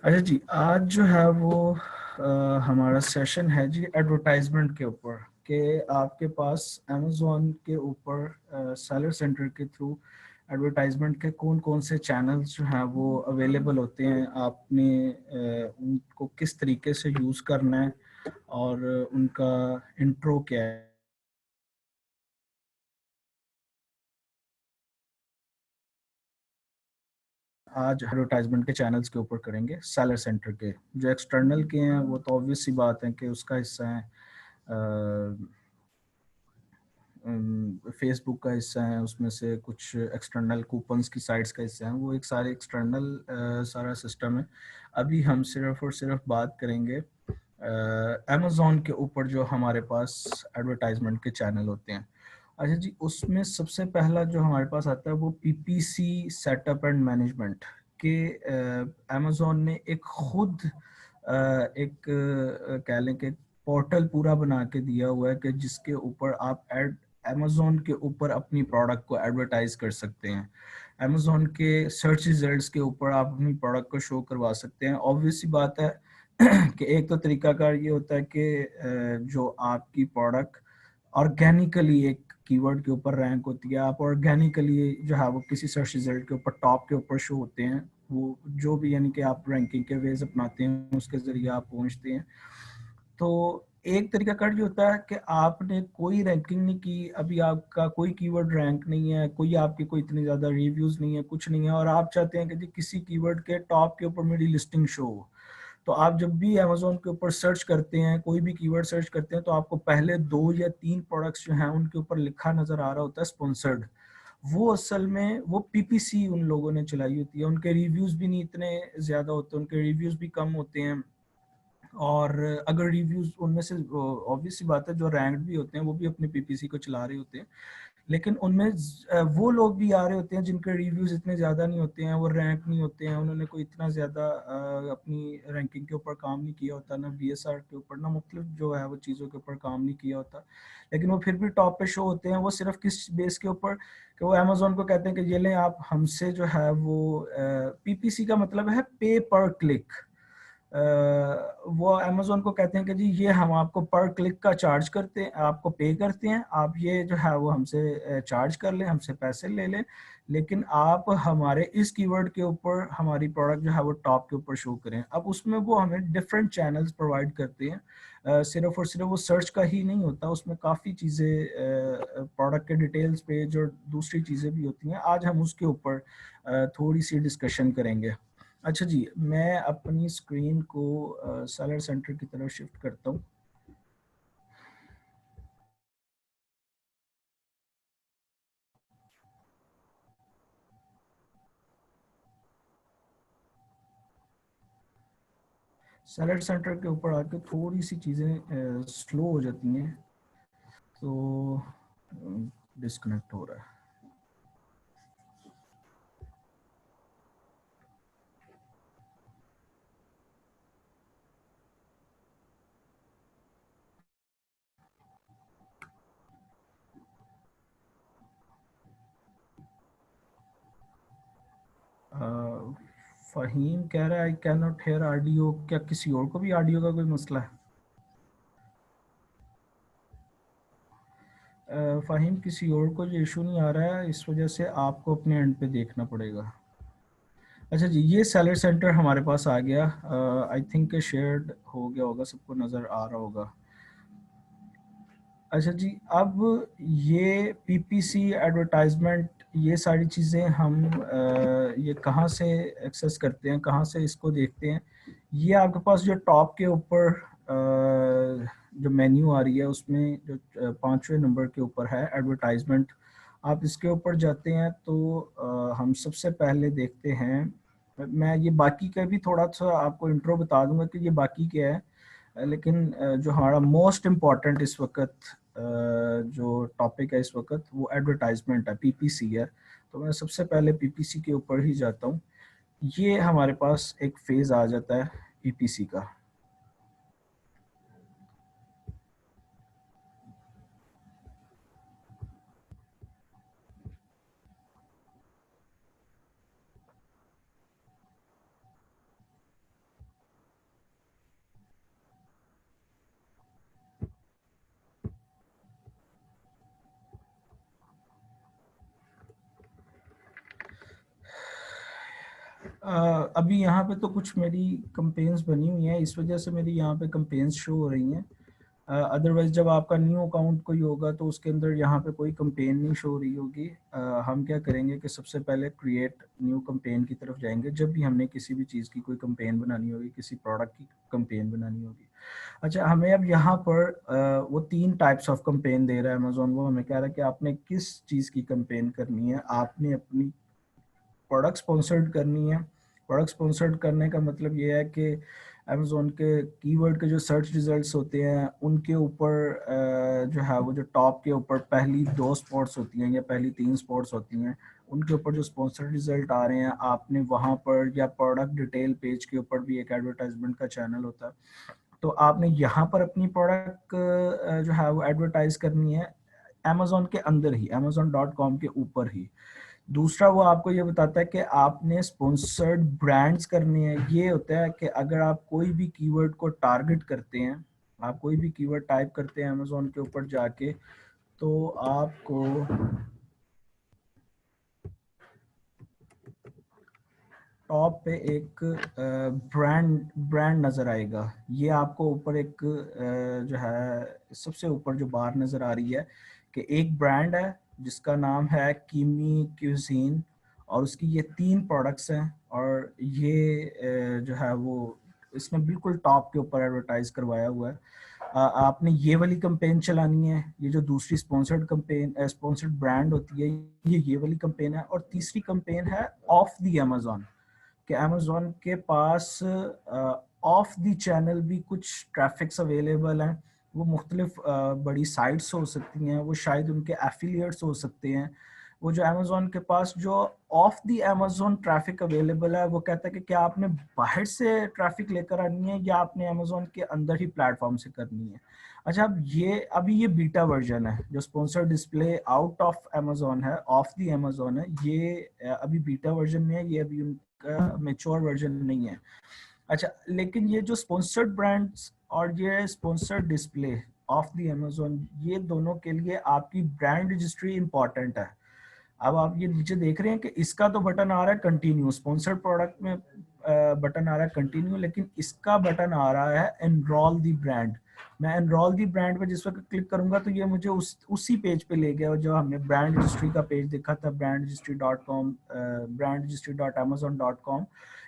अच्छा जी, आज जो है वो हमारा सेशन है जी एडवर्टाइजमेंट के ऊपर कि आपके पास अमेज़ॉन के ऊपर सेलर सेंटर के थ्रू एडवर्टाइजमेंट के कौन कौन से चैनल्स जो हैं वो अवेलेबल होते हैं। आपने उनको किस तरीके से यूज़ करना है और उनका इंट्रो क्या है। आज एडवर्टाइजमेंट के चैनल्स के ऊपर करेंगे। सेलर सेंटर के जो एक्सटर्नल के हैं वो तो ऑब्वियस सी बात है कि उसका हिस्सा है, फेसबुक का हिस्सा है, उसमें से कुछ एक्सटर्नल कूपन्स की साइट्स का हिस्सा है, वो एक सारे एक्सटर्नल सारा सिस्टम है। अभी हम सिर्फ और सिर्फ बात करेंगे अमेज़ॉन के ऊपर जो हमारे पास एडवर्टाइजमेंट के चैनल होते हैं। अच्छा जी, उसमें सबसे पहला जो हमारे पास आता है वो पीपीसी सेटअप एंड मैनेजमेंट के अमेज़ॉन ने एक खुद एक कह लें कि पोर्टल पूरा बना के दिया हुआ है कि जिसके ऊपर आप एड अमेज़ॉन के ऊपर अपनी प्रोडक्ट को एडवर्टाइज कर सकते हैं। अमेज़ॉन के सर्च रिजल्ट्स के ऊपर आप अपनी प्रोडक्ट को शो करवा सकते हैं। ऑब्वियस सी बात है कि एक तो तरीकाकार ये होता है कि जो आपकी प्रोडक्ट ऑर्गेनिकली एक कीवर्ड के ऊपर रैंक होती है, आप ऑर्गेनिकली जो है वो किसी सर्च रिजल्ट के ऊपर टॉप के ऊपर शो होते हैं। वो जो भी यानी कि आप रैंकिंग के वेज अपनाते हैं उसके ज़रिए आप पहुंचते हैं। तो एक तरीका कट ये होता है कि आपने कोई रैंकिंग नहीं की, अभी आपका कोई कीवर्ड रैंक नहीं है, कोई आपकी कोई इतनी ज़्यादा रिव्यूज़ नहीं है, कुछ नहीं है, और आप चाहते हैं कि जी किसी कीवर्ड के टॉप के ऊपर मेरी लिस्टिंग शो हो। तो आप जब भी अमेज़ॉन के ऊपर सर्च करते हैं, कोई भी कीवर्ड सर्च करते हैं, तो आपको पहले 2 या 3 प्रोडक्ट्स जो हैं उनके ऊपर लिखा नज़र आ रहा होता है स्पॉन्सर्ड। वो असल में वो पीपीसी उन लोगों ने चलाई होती है। उनके रिव्यूज़ भी नहीं इतने ज़्यादा होते, उनके रिव्यूज़ भी कम होते हैं। और अगर रिव्यूज उनमें से ऑब्वियस सी बात है जो रैंक भी होते हैं वो भी अपने पीपीसी को चला रहे होते हैं, लेकिन उनमें वो लोग भी आ रहे होते हैं जिनके रिव्यूज इतने ज़्यादा नहीं होते हैं, वो रैंक नहीं होते हैं, उन्होंने कोई इतना ज़्यादा अपनी रैंकिंग के ऊपर काम नहीं किया होता, ना बीएसआर के ऊपर, ना मतलब जो है वो चीज़ों के ऊपर काम नहीं किया होता, लेकिन वो फिर भी टॉप पे शो होते हैं। वो सिर्फ किस बेस के ऊपर कि वो अमेजोन को कहते हैं कि ये लें आप हमसे जो है वो पीपीसी का मतलब है पे पर क्लिक। वो अमेज़न को कहते हैं कि जी ये हम आपको पर क्लिक का चार्ज करते हैं, आपको पे करते हैं, आप ये जो है वो हमसे चार्ज कर लें, हमसे पैसे ले लें, लेकिन आप हमारे इस कीवर्ड के ऊपर हमारी प्रोडक्ट जो है वो टॉप के ऊपर शो करें। अब उसमें वो हमें डिफरेंट चैनल्स प्रोवाइड करते हैं, सिर्फ और सिर्फ वो सर्च का ही नहीं होता, उसमें काफ़ी चीज़ें प्रोडक्ट के डिटेल्स पेज और दूसरी चीज़ें भी होती हैं। आज हम उसके ऊपर थोड़ी सी डिस्कशन करेंगे। अच्छा जी, मैं अपनी स्क्रीन को सेलर सेंटर की तरफ शिफ्ट करता हूँ। सेलर सेंटर के ऊपर आके थोड़ी सी चीज़ें स्लो हो जाती हैं, तो डिस्कनेक्ट हो रहा है। फ़हीम कह रहा है I can not here audio. क्या किसी और को भी ऑडियो का कोई मसला है? फ़हीम, किसी और को जो इशू नहीं आ रहा है, इस वजह से आपको अपने एंड पे देखना पड़ेगा। अच्छा जी, ये सेलर सेंटर हमारे पास आ गया। आई थिंक शेयर्ड हो गया होगा, सबको नज़र आ रहा होगा। अच्छा जी, अब ये पीपीसी एडवर्टाइजमेंट, ये सारी चीज़ें हम ये कहाँ से एक्सेस करते हैं, कहाँ से इसको देखते हैं। ये आपके पास जो टॉप के ऊपर जो मेन्यू आ रही है उसमें जो 5वें नंबर के ऊपर है एडवर्टाइजमेंट, आप इसके ऊपर जाते हैं तो हम सबसे पहले देखते हैं। मैं ये बाकी का भी थोड़ा सा आपको इंट्रो बता दूंगा कि ये बाकी क्या है, लेकिन जो हमारा मोस्ट इम्पॉर्टेंट इस वक्त जो टॉपिक है इस वक्त वो एडवर्टाइजमेंट है, पीपीसी है। तो मैं सबसे पहले पीपीसी के ऊपर ही जाता हूँ। ये हमारे पास एक फेज़ आ जाता है पीपीसी का। अभी यहाँ पे तो कुछ मेरी कंपेन्स बनी हुई हैं, इस वजह से मेरी यहाँ पे कंपेन्स शो हो रही हैं। अदरवाइज जब आपका न्यू अकाउंट कोई होगा तो उसके अंदर यहाँ पे कोई कंपेन नहीं शो हो रही होगी। हम क्या करेंगे कि सबसे पहले क्रिएट न्यू कंपेन की तरफ जाएंगे जब भी हमने किसी भी चीज़ की कोई कंपेन बनानी होगी, किसी प्रोडक्ट की कंपेन बनानी होगी। अच्छा, हमें अब यहाँ पर वो 3 टाइप्स ऑफ कंपेन दे रहा है अमेजोन। वो हमें कह रहा है कि आपने किस चीज़ की कंपेन करनी है। आपने अपनी प्रोडक्ट स्पॉन्सर्ड करनी है। प्रोडक्ट स्पॉन्सर्ड करने का मतलब ये है कि अमेजोन के कीवर्ड के जो सर्च रिजल्ट्स होते हैं उनके ऊपर जो है वो जो टॉप के ऊपर पहली 2 स्पॉट्स होती हैं या पहली 3 स्पॉट्स होती हैं, उनके ऊपर जो स्पॉन्सर्ड रिजल्ट आ रहे हैं आपने वहाँ पर, या प्रोडक्ट डिटेल पेज के ऊपर भी एक एडवर्टाइजमेंट का चैनल होता है, तो आपने यहाँ पर अपनी प्रोडक्ट जो है वो एडवर्टाइज करनी है अमेजोन के अंदर ही, amazon.com के ऊपर ही। दूसरा वो आपको ये बताता है कि आपने स्पॉन्सर्ड ब्रांड्स करने हैं। ये होता है कि अगर आप कोई भी कीवर्ड को टारगेट करते हैं, आप कोई भी कीवर्ड टाइप करते हैं अमेजोन के ऊपर जाके, तो आपको टॉप पे एक ब्रांड नज़र आएगा। ये आपको ऊपर एक जो है सबसे ऊपर जो बार नज़र आ रही है कि एक ब्रांड है जिसका नाम है कीमी क्यूजीन, और उसकी ये 3 प्रोडक्ट्स हैं, और ये जो है वो इसने बिल्कुल टॉप के ऊपर एडवर्टाइज करवाया हुआ है। आपने ये वाली कंपेन चलानी है, ये जो दूसरी स्पॉन्सर्ड कंपेन, स्पॉन्सर्ड ब्रांड होती है, ये वाली कंपेन है। और तीसरी कंपेन है ऑफ द अमेजोन, कि अमेजोन के पास ऑफ द चैनल भी कुछ ट्रैफिक्स अवेलेबल हैं। वो मुख्तलिफ बड़ी साइट्स हो सकती हैं, वो शायद उनके एफिलिएट्स हो सकते हैं। वो जो अमेजोन के पास जो of the Amazon traffic available है, वो कहता है कि क्या आपने बाहर से ट्रैफिक लेकर आनी है या आपने अमेजोन के अंदर ही प्लेटफॉर्म से करनी है। अच्छा, अब ये अभी ये बीटा वर्जन है, जो sponsor display out of Amazon है, ऑफ द अमेजोन है, ये अभी बीटा वर्जन में है, ये अभी उनका मेच्योर वर्जन नहीं है। अच्छा, लेकिन ये जो स्पॉन्सर्ड ब्रांड्स और ये sponsored display of the Amazon, ये दोनों के लिए आपकी ब्रांड रजिस्ट्री इंपॉर्टेंट है। अब आप ये नीचे देख रहे हैं कि इसका तो बटन आ रहा है कंटिन्यू, स्पॉन्सर्ड प्रोडक्ट में बटन आ रहा है कंटिन्यू, लेकिन इसका बटन आ रहा है एनरोल दी ब्रांड। मैं एनरोल दी ब्रांड पे जिस वक्त क्लिक करूंगा तो ये मुझे उसी पेज पे ले गया जो हमने ब्रांड रजिस्ट्री का पेज देखा था, brandregistry.com, brandregistry.amazon.com।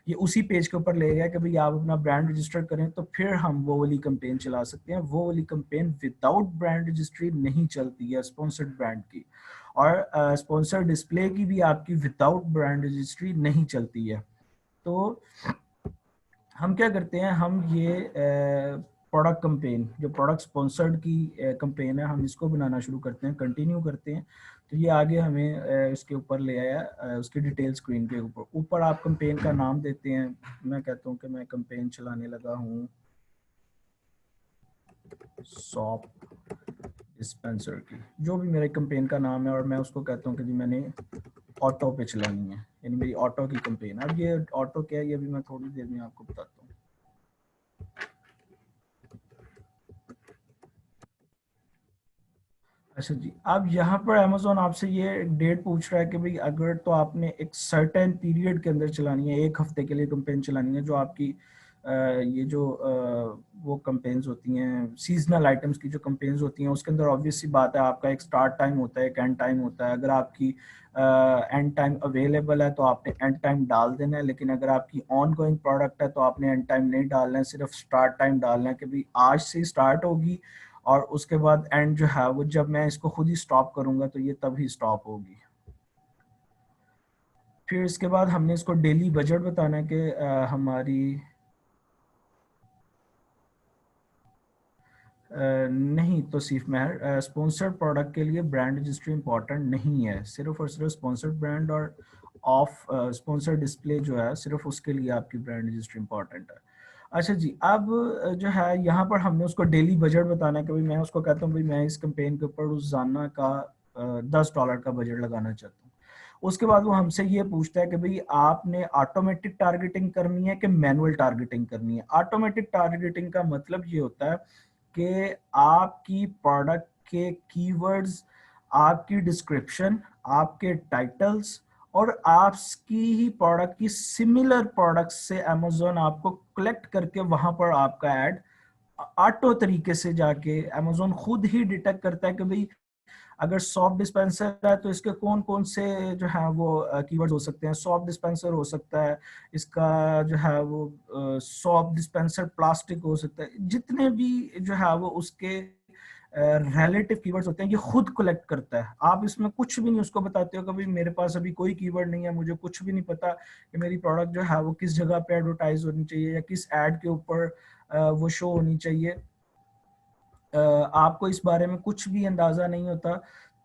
ये उसी पेज के ऊपर ले गया कि भाई आप अपना ब्रांड रजिस्टर करें तो फिर हम वो वाली कंपेन चला सकते हैं। वो वाली कंपेन विदाउट ब्रांड रजिस्ट्री नहीं चलती है स्पॉन्सर्ड ब्रांड की, और स्पॉन्सर डिस्प्ले की भी आपकी विदाउट ब्रांड रजिस्ट्री नहीं चलती है। तो हम क्या करते हैं, हम ये प्रोडक्ट कंपेन, जो प्रोडक्ट स्पॉन्सर्ड की कंपेन है, हम इसको बनाना शुरू करते हैं, कंटिन्यू करते हैं। तो ये आगे हमें इसके ऊपर ले आया, उसकी डिटेल स्क्रीन के ऊपर आप कंपेन का नाम देते हैं। मैं कहता हूँ कि मैं कंपेन चलाने लगा हूँ सॉप डिस्पेंसर की, जो भी मेरे कंपेन का नाम है, और मैं उसको कहता हूँ कि जी मैंने ऑटो पे चलानी है, यानी मेरी ऑटो की कंपेन। अब ये ऑटो क्या है ये भी मैं थोड़ी देर में आपको बताता हूँ। अच्छा जी, अब यहाँ पर अमेजोन आपसे ये डेट पूछ रहा है कि भाई अगर तो आपने एक सर्टेन पीरियड के अंदर चलानी है, 1 हफ्ते के लिए कंपेन चलानी है, जो आपकी ये जो वो कंपेन्स होती हैं, सीजनल आइटम्स की जो कंपेन्स होती हैं, उसके अंदर ऑब्वियस सी बात है आपका एक स्टार्ट टाइम होता है, एक एंड टाइम होता है। अगर आपकी एंड टाइम अवेलेबल है तो आपने एंड टाइम डाल देना है, लेकिन अगर आपकी ऑन गोइंग प्रोडक्ट है तो आपने एंड टाइम नहीं डालना है, सिर्फ स्टार्ट टाइम डालना है कि भाई आज से स्टार्ट होगी, और उसके बाद एंड जो है वो जब मैं इसको खुद ही स्टॉप करूंगा तो ये तभी स्टॉप होगी। फिर इसके बाद हमने इसको डेली बजट बताना है कि हमारी नहीं तो सिर्फ महर स्पॉन्सर्ड प्रोडक्ट के लिए ब्रांड रजिस्ट्री इंपॉर्टेंट नहीं है, सिर्फ और सिर्फ स्पॉन्सर्ड ब्रांड और ऑफ स्पॉन्सर डिस्प्ले जो है सिर्फ उसके लिए आपकी ब्रांड रजिस्ट्री इंपॉर्टेंट है। अच्छा जी, अब जो है यहाँ पर हमने उसको डेली बजट बताना है कि भाई मैं उसको कहता हूँ भाई मैं इस कैंपेन के ऊपर रोजाना का $10 का बजट लगाना चाहता हूँ। उसके बाद वो हमसे ये पूछता है कि भाई आपने ऑटोमेटिक टारगेटिंग करनी है कि मैनुअल टारगेटिंग करनी है। ऑटोमेटिक टारगेटिंग का मतलब ये होता है कि आपकी प्रोडक्ट के कीवर्ड्स, आपकी डिस्क्रिप्शन, आपके टाइटल्स और आपकी ही प्रोडक्ट की सिमिलर प्रोडक्ट से अमेजोन आपको कलेक्ट करके वहां पर आपका ऐड ऑटो तरीके से जाके अमेजोन खुद ही डिटेक्ट करता है कि भाई अगर सॉफ्ट डिस्पेंसर है तो इसके कौन कौन से जो है वो कीवर्ड्स हो सकते हैं। सॉफ्ट डिस्पेंसर हो सकता है, इसका जो है वो सॉफ्ट डिस्पेंसर प्लास्टिक हो सकता है, जितने भी जो है वो उसके रिलेटिव कीवर्ड्स होते हैं ये खुद कलेक्ट करता है। आप इसमें कुछ भी नहीं उसको बताते हो कि भाई मेरे पास अभी कोई कीवर्ड नहीं है, मुझे कुछ भी नहीं पता कि मेरी प्रोडक्ट जो है वो किस जगह पे एडवर्टाइज होनी चाहिए या किस एड के ऊपर वो शो होनी चाहिए। आपको इस बारे में कुछ भी अंदाजा नहीं होता,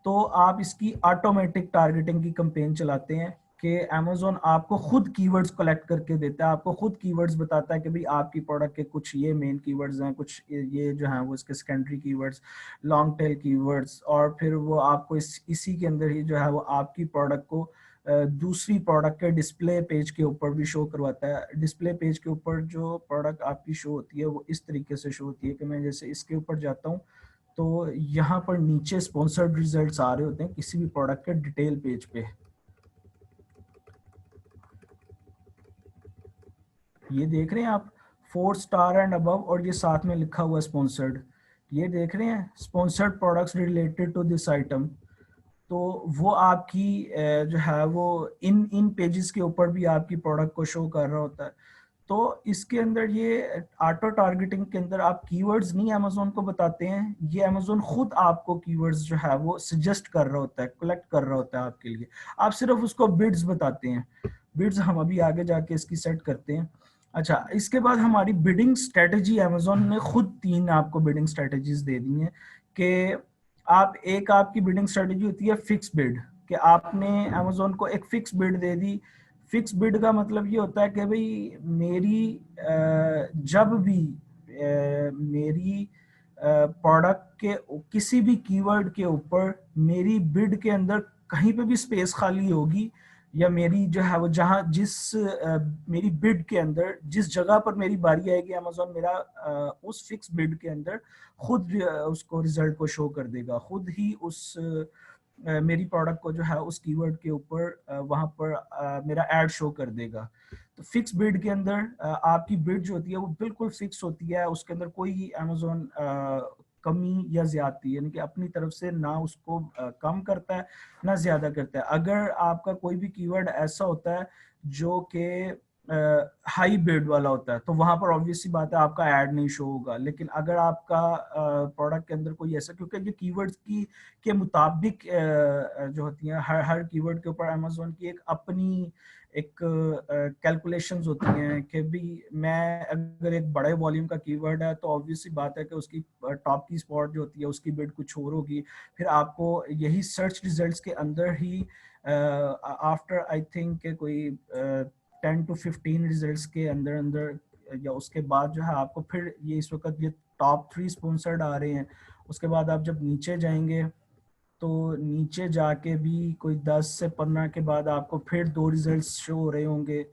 तो आप इसकी ऑटोमेटिक टारगेटिंग की कैंपेन चलाते हैं कि अमेजोन आपको खुद कीवर्ड्स कलेक्ट करके देता है, आपको खुद कीवर्ड्स बताता है कि भाई आपकी प्रोडक्ट के कुछ ये मेन कीवर्ड्स हैं, कुछ ये जो हैं वो इसके secondary keywords, long tail keywords, और फिर वो आपको इसी के अंदर ही जो है वो आपकी प्रोडक्ट को दूसरी प्रोडक्ट के डिस्प्ले पेज के ऊपर भी शो करवाता है। डिस्प्ले पेज के ऊपर जो प्रोडक्ट आपकी शो होती है वो इस तरीके से शो होती है कि मैं जैसे इसके ऊपर जाता हूँ तो यहाँ पर नीचे स्पॉन्सर्ड रिजल्ट्स आ रहे होते हैं किसी भी प्रोडक्ट के डिटेल पेज पे। ये देख रहे हैं आप 4 स्टार एंड अबव और ये साथ में लिखा हुआ स्पॉन्सर्ड, ये देख रहे हैं sponsored products related to this item. तो वो आपकी जो है वो इन इन पेजेस के ऊपर भी आपकी प्रोडक्ट को शो कर रहा होता है। तो इसके अंदर ये ऑटो टारगेटिंग के अंदर आप कीवर्ड्स नहीं अमेजोन को बताते हैं, ये अमेजोन खुद आपको कीवर्ड्स जो है वो सजेस्ट कर रहा होता है, कलेक्ट कर रहा होता है आपके लिए। आप सिर्फ उसको बिड्स बताते हैं। बिड्स हम अभी आगे जाके इसकी सेट करते हैं। अच्छा, इसके बाद हमारी बिडिंग स्ट्रेटेजी अमेजोन ने खुद 3 आपको बिडिंग स्ट्रेटेजीज दे दी हैं कि आप एक आपकी बिडिंग स्ट्रेटेजी होती है फिक्स बिड, कि आपने अमेजोन को एक फिक्स बिड दे दी। फिक्स बिड का मतलब ये होता है कि भाई मेरी जब भी मेरी प्रोडक्ट के किसी भी कीवर्ड के ऊपर मेरी बिड के अंदर कहीं पे भी स्पेस खाली होगी, या मेरी जो है वो जहां जिस मेरी बिड के अंदर जिस जगह पर मेरी बारी आएगी अमेजोन मेरा उस फिक्स बिड के अंदर खुद उसको रिजल्ट को शो कर देगा, खुद ही उस मेरी प्रोडक्ट को जो है उस कीवर्ड के ऊपर वहां पर मेरा एड शो कर देगा। तो फिक्स बिड के अंदर आपकी बिड जो होती है वो बिल्कुल फिक्स होती है, उसके अंदर कोई अमेजोन कमी या ज्यादती यानी कि अपनी तरफ से ना उसको कम करता है ना ज्यादा करता है। अगर आपका कोई भी कीवर्ड ऐसा होता है जो कि हाई बिड वाला होता है तो वहां पर ऑब्वियस सी बात है आपका ऐड नहीं शो होगा। लेकिन अगर आपका प्रोडक्ट के अंदर कोई ऐसा, क्योंकि ये कीवर्ड्स की के मुताबिक जो होती हैं हर हर कीवर्ड के ऊपर अमेजोन की एक अपनी एक कैलकुलेशंस होती हैं कि भी मैं अगर एक बड़े वॉल्यूम का कीवर्ड है तो ऑब्वियस सी बात है कि उसकी टॉप की स्पॉट जो होती है उसकी बिड कुछ और होगी। फिर आपको यही सर्च रिजल्ट्स के अंदर ही आफ्टर आई थिंक कोई 10 to 15 रिजल्ट्स के अंदर अंदर या उसके बाद जो है आपको फिर ये इस वक्त ये टॉप 3 स्पॉन्सर्ड आ रहे हैं। उसके बाद आप जब नीचे जाएंगे तो नीचे जाके भी कोई 10 से 15 के बाद आपको फिर 2 रिजल्ट्स शो हो रहे होंगे।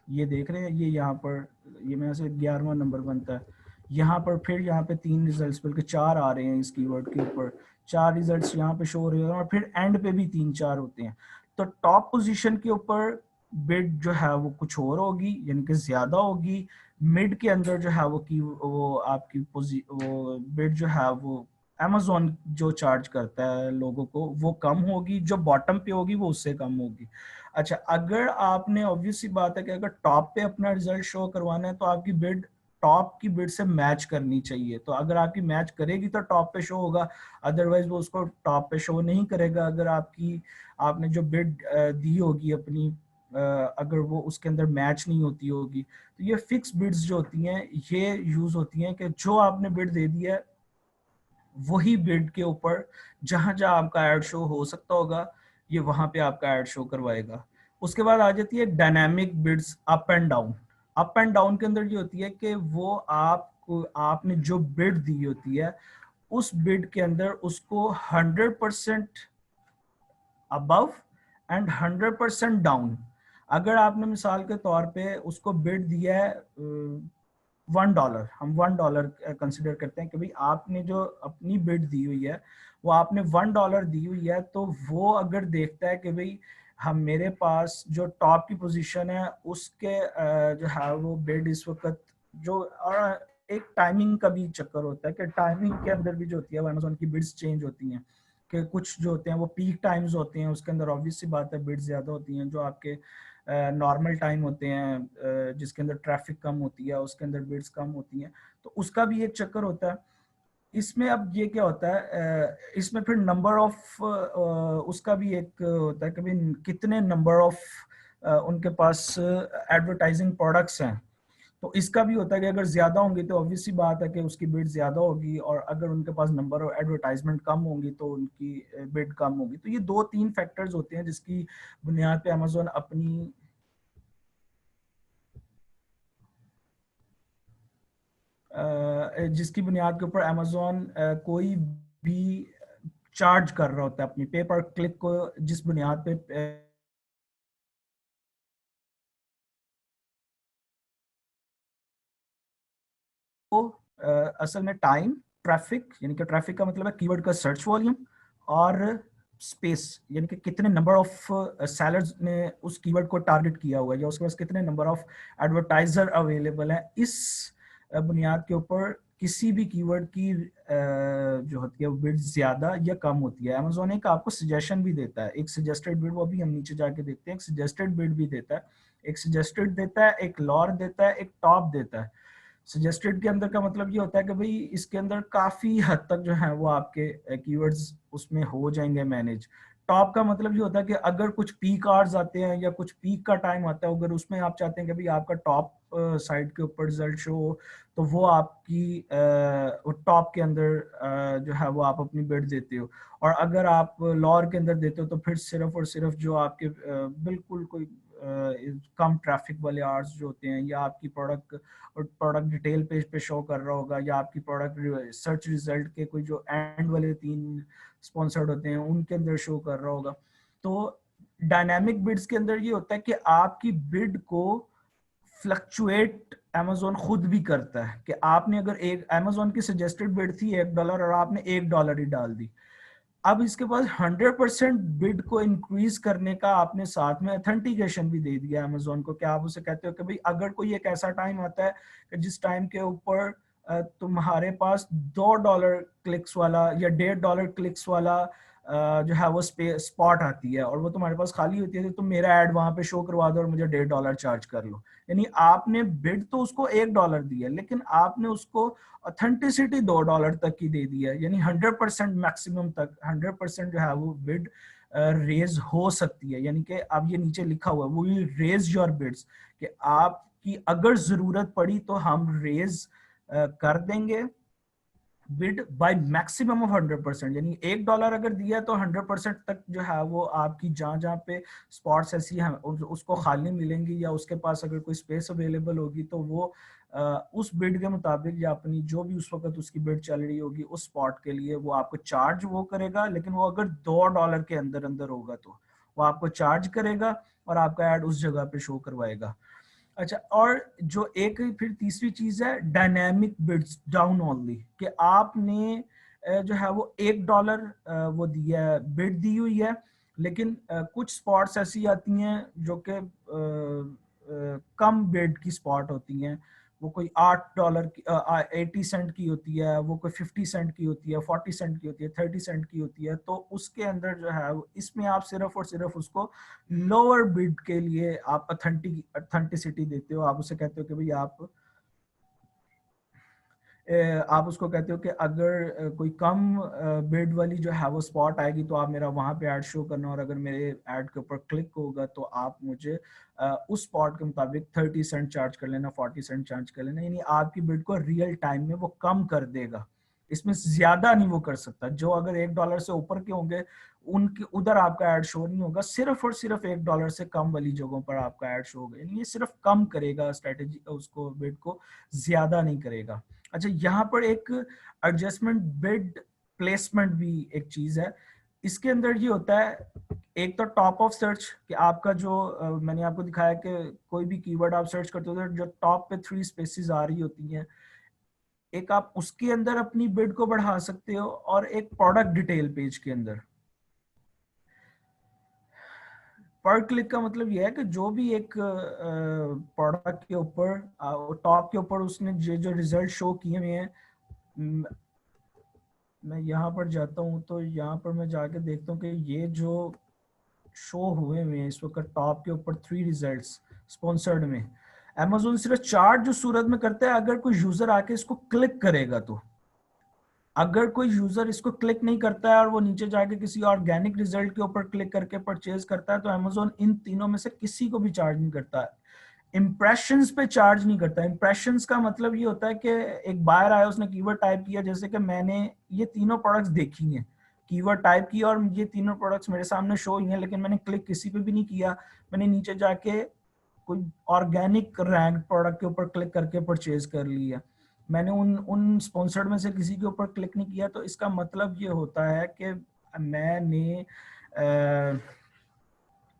ये देख रहे हैं, ये यहाँ पर ये मेरे से 11वां नंबर बनता है। यहाँ पर फिर यहाँ पे 3 रिजल्ट्स बल्कि 4 आ रहे हैं इस कीवर्ड के ऊपर, 4 रिजल्ट्स यहाँ पे शो हो रहे हैं और फिर एंड पे भी 3-4 होते हैं। तो टॉप पोजीशन के ऊपर बिड जो है वो कुछ और होगी यानी कि ज्यादा होगी। मिड के अंदर जो है वो आपकी वो बिड जो है वो अमेजोन जो चार्ज करता है लोगों को वो कम होगी, जो बॉटम पे होगी वो उससे कम होगी। अच्छा, अगर आपने ऑब्वियस सी बात है कि अगर टॉप पे अपना रिजल्ट शो करवाना है तो आपकी बिड टॉप की बिड से मैच करनी चाहिए। तो अगर आपकी मैच करेगी तो टॉप पे शो होगा, अदरवाइज वो उसको टॉप पे शो नहीं करेगा। अगर आपने जो बिड दी होगी अपनी अगर वो उसके अंदर मैच नहीं होती होगी तो ये फिक्स बिड्स जो होती हैं ये यूज होती हैं कि जो आपने बिड दे दी है वही बिड के ऊपर जहां जहां आपका एड शो हो सकता होगा ये वहां पे आपका एड शो करवाएगा। उसके बाद आ जाती है dynamic bids up and down. Up and down के अंदर ये होती है कि वो आपको आपने जो बिड दी होती है उस बिड के अंदर उसको 100% अबव एंड 100% डाउन। अगर आपने मिसाल के तौर पे उसको बिड दिया है $1, हम $1 कंसिडर करते हैं कि भाई आपने जो अपनी बिड दी हुई है वो आपने $1 दी हुई है, तो वो अगर देखता है कि भाई हम मेरे पास जो टॉप की पोजीशन है उसके जो है वो बिड इस वक्त जो, और एक टाइमिंग का भी चक्कर होता है कि टाइमिंग के अंदर भी जो होती है वो अमेजोन की बिड्स चेंज होती हैं, कि कुछ जो होते हैं वो पीक टाइम्स होते हैं, उसके अंदर ऑब्वियस सी बात है बिड्स ज़्यादा होती हैं, जो आपके नॉर्मल टाइम होते हैं जिसके अंदर ट्रैफिक कम होती है उसके अंदर बिड्स कम होती हैं, तो उसका भी एक चक्कर होता है। इसमें अब ये क्या होता है, इसमें फिर नंबर ऑफ उसका भी एक होता है कि भाई कितने नंबर ऑफ उनके पास एडवर्टाइजिंग प्रोडक्ट्स हैं, तो इसका भी होता है कि अगर ज्यादा होंगी तो ऑब्वियस सी बात है कि उसकी बिड ज्यादा होगी, और अगर उनके पास नंबर ऑफ एडवर्टाइजमेंट कम होंगी तो उनकी बिड कम होगी। तो ये 2-3 फैक्टर्स होते हैं जिसकी बुनियाद पे अमेजोन अपनी जिसकी बुनियाद के ऊपर अमेजोन कोई भी चार्ज कर रहा होता है अपनी पे पर क्लिक को, जिस बुनियाद पे असल में टाइम, ट्रैफिक यानी कि ट्रैफिक का मतलब है कीवर्ड का सर्च वॉल्यूम, और स्पेस यानी कि कितने नंबर ऑफ सेलर्स ने उस कीवर्ड को टारगेट किया हुआ है या उसके पास कितने नंबर ऑफ एडवर्टाइजर अवेलेबल है। इस बुनियाद के ऊपर किसी भी कीवर्ड की जो होती है वो बिड ज्यादा या कम होती है। अमेजोन एक आपको सजेशन भी देता है, एक सजेस्टेड बिड, वो भी हम नीचे जाके देखते हैं, एक सजेस्टेड बिड भी देता है, एक सजेस्टेड देता है, एक लॉर देता है, एक टॉप देता है। सजेस्टेड के अंदर का मतलब ये होता है कि भाई इसके अंदर काफी हद तक जो है वो आपके कीवर्ड्स उसमें हो जाएंगे मैनेज। टॉप का मतलब ये होता है कि अगर कुछ पीक आवर्स आते हैं या कुछ पीक का टाइम आता है, अगर उसमें आप चाहते हैं कि भाई आपका टॉप साइड के ऊपर रिजल्ट शो हो, तो वो आपकी टॉप के अंदर जो है वो आप अपनी बिड देते हो। और अगर आप लॉर के अंदर देते हो तो फिर सिर्फ और सिर्फ जो आपके बिल्कुल कोई कम ट्रैफिक वाले आवर्स जो होते हैं, या आपकी प्रोडक्ट और प्रोडक्ट डिटेल पेज पे शो कर रहा होगा, या आपकी प्रोडक्ट सर्च रिजल्ट के कोई जो एंड वाले 3 स्पॉन्सर्ड होते हैं उनके अंदर शो कर रहा होगा। तो डायनामिक बिड्स के अंदर ये होता है कि आपकी बिड को फ्लक्चुएट अमेजोन खुद भी करता है, कि आपने अगर एक अमेजोन की सजेस्टेड बिड थी $1 और आपने $1 ही डाल दी, अब इसके पास 100% बिड को इंक्रीज करने का आपने साथ में अथेंटिकेशन भी दे दिया अमेजोन को, कि आप उसे कहते हो कि भाई अगर कोई एक ऐसा टाइम आता है कि जिस टाइम के ऊपर तुम्हारे पास $2 क्लिक्स वाला या $1.5 क्लिक्स वाला जो है वो स्पॉट आती है और वो तुम्हारे पास खाली होती है, तो तुम मेरा ऐड वहां पे शो करवा दो और मुझे $1.5 चार्ज कर लो। यानी आपने बिड तो उसको $1 दिया, लेकिन आपने उसको ऑथेंटिसिटी $2 तक की दे दी है, यानी 100% मैक्सिमम तक 100% जो है वो बिड रेज हो सकती है। यानी कि अब ये नीचे लिखा हुआ है, वो विल रेज योर बिड्स, कि आपकी अगर जरूरत पड़ी तो हम रेज कर देंगे बिड बाय मैक्सिमम ऑफ 100%। यानी $1 अगर दिया तो 100% तक जो है वो आपकी जहां जहां पे स्पॉट्स ऐसी हैं उसको खाली मिलेंगी, या उसके पास अगर कोई स्पेस अवेलेबल होगी तो वो उस बिड के मुताबिक या अपनी जो भी उस वक्त उसकी बिड चल रही होगी उस स्पॉट के लिए वो आपको चार्ज वो करेगा। लेकिन वो अगर $2 के अंदर अंदर होगा तो वो आपको चार्ज करेगा और आपका ऐड उस जगह पे शो करवाएगा। अच्छा, और जो एक फिर तीसरी चीज है डायनेमिक बिड्स डाउन ओनली, कि आपने जो है वो $1 वो दिया है, बिड दी हुई है, लेकिन कुछ स्पॉट्स ऐसी आती हैं जो कि कम बिड की स्पॉट होती हैं, वो कोई $8 की 80 सेंट की होती है, वो कोई 50 सेंट की होती है, 40 सेंट की होती है, 30 सेंट की होती है। तो उसके अंदर जो है इसमें आप सिर्फ और सिर्फ उसको लोअर बिड के लिए आप अथेंटिसिटी देते हो, आप उसे कहते हो कि भाई आप उसको कहते हो कि अगर कोई कम बिड वाली जो है वो स्पॉट आएगी तो आप मेरा वहां पे ऐड शो करना, और अगर मेरे ऐड के ऊपर क्लिक होगा तो आप मुझे उस स्पॉट के मुताबिक 30 सेंट चार्ज कर लेना, 40 सेंट चार्ज कर लेना। यानी आपकी बिड को रियल टाइम में वो कम कर देगा, इसमें ज्यादा नहीं वो कर सकता। जो अगर $1 से ऊपर के होंगे उनके उधर आपका ऐड शो नहीं होगा, सिर्फ और सिर्फ $1 से कम वाली जगहों पर आपका ऐड शो होगा। यानी ये सिर्फ कम करेगा स्ट्रेटेजी उसको, बिड को ज्यादा नहीं करेगा। अच्छा, यहाँ पर एक एडजस्टमेंट बिड प्लेसमेंट भी एक चीज है। इसके अंदर ये होता है, एक तो टॉप ऑफ सर्च कि आपका जो मैंने आपको दिखाया कि कोई भी कीवर्ड आप सर्च करते हो तो जो टॉप पे 3 स्पेसेस आ रही होती हैं, एक आप उसके अंदर अपनी बिड को बढ़ा सकते हो और एक प्रोडक्ट डिटेल पेज के अंदर। पर क्लिक का मतलब यह है कि जो भी एक प्रोडक्ट के ऊपर टॉप के ऊपर उसने जो रिजल्ट शो किए हुए हैं, मैं यहाँ पर जाता हूँ तो यहाँ पर मैं जाके देखता हूँ कि ये जो शो हुए हुए हैं इस वक्त टॉप के ऊपर 3 रिजल्ट्स स्पॉन्सर्ड में, Amazon सिर्फ चार्ट जो सूरत में करता है, अगर कोई यूजर आके इसको क्लिक करेगा तो, अगर कोई यूजर इसको क्लिक नहीं करता है और वो नीचे जाके किसी ऑर्गेनिक रिजल्ट के ऊपर क्लिक करके परचेज करता है, तो Amazon इन तीनों में से किसी को भी चार्ज नहीं करता है। इंप्रेशंस पे चार्ज नहीं करता। इंप्रेशंस का मतलब ये होता है कि एक बायर आया, उसने कीवर्ड टाइप किया, जैसे कि मैंने ये तीनों प्रोडक्ट्स देखी हैं, कीवर्ड टाइप किया और ये तीनों प्रोडक्ट्स मेरे सामने शो हुई हैं, लेकिन मैंने क्लिक किसी पे भी नहीं किया, मैंने नीचे जाके कोई ऑर्गेनिक रैंक प्रोडक्ट के ऊपर क्लिक करके परचेज कर लिया, मैंने उन उन स्पॉन्सर्ड में से किसी के ऊपर क्लिक नहीं किया, तो इसका मतलब ये होता है कि मैंने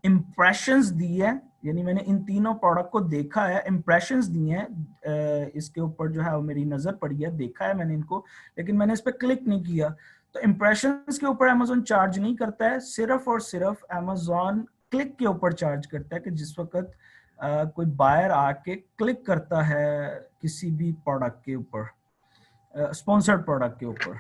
इम्प्रेशंस दी है, यानी मैंने इन तीनों प्रोडक्ट को देखा है, इम्प्रेशंस दिए हैं, इसके ऊपर जो है वो मेरी नजर पड़ी है, देखा है मैंने इनको, लेकिन मैंने इस पर क्लिक नहीं किया। तो इम्प्रेशंस के ऊपर Amazon चार्ज नहीं करता है, सिर्फ और सिर्फ Amazon क्लिक के ऊपर चार्ज करता है कि जिस वक्त कोई बायर आके क्लिक करता है किसी भी प्रोडक्ट के ऊपर, स्पॉन्सर्ड प्रोडक्ट के ऊपर।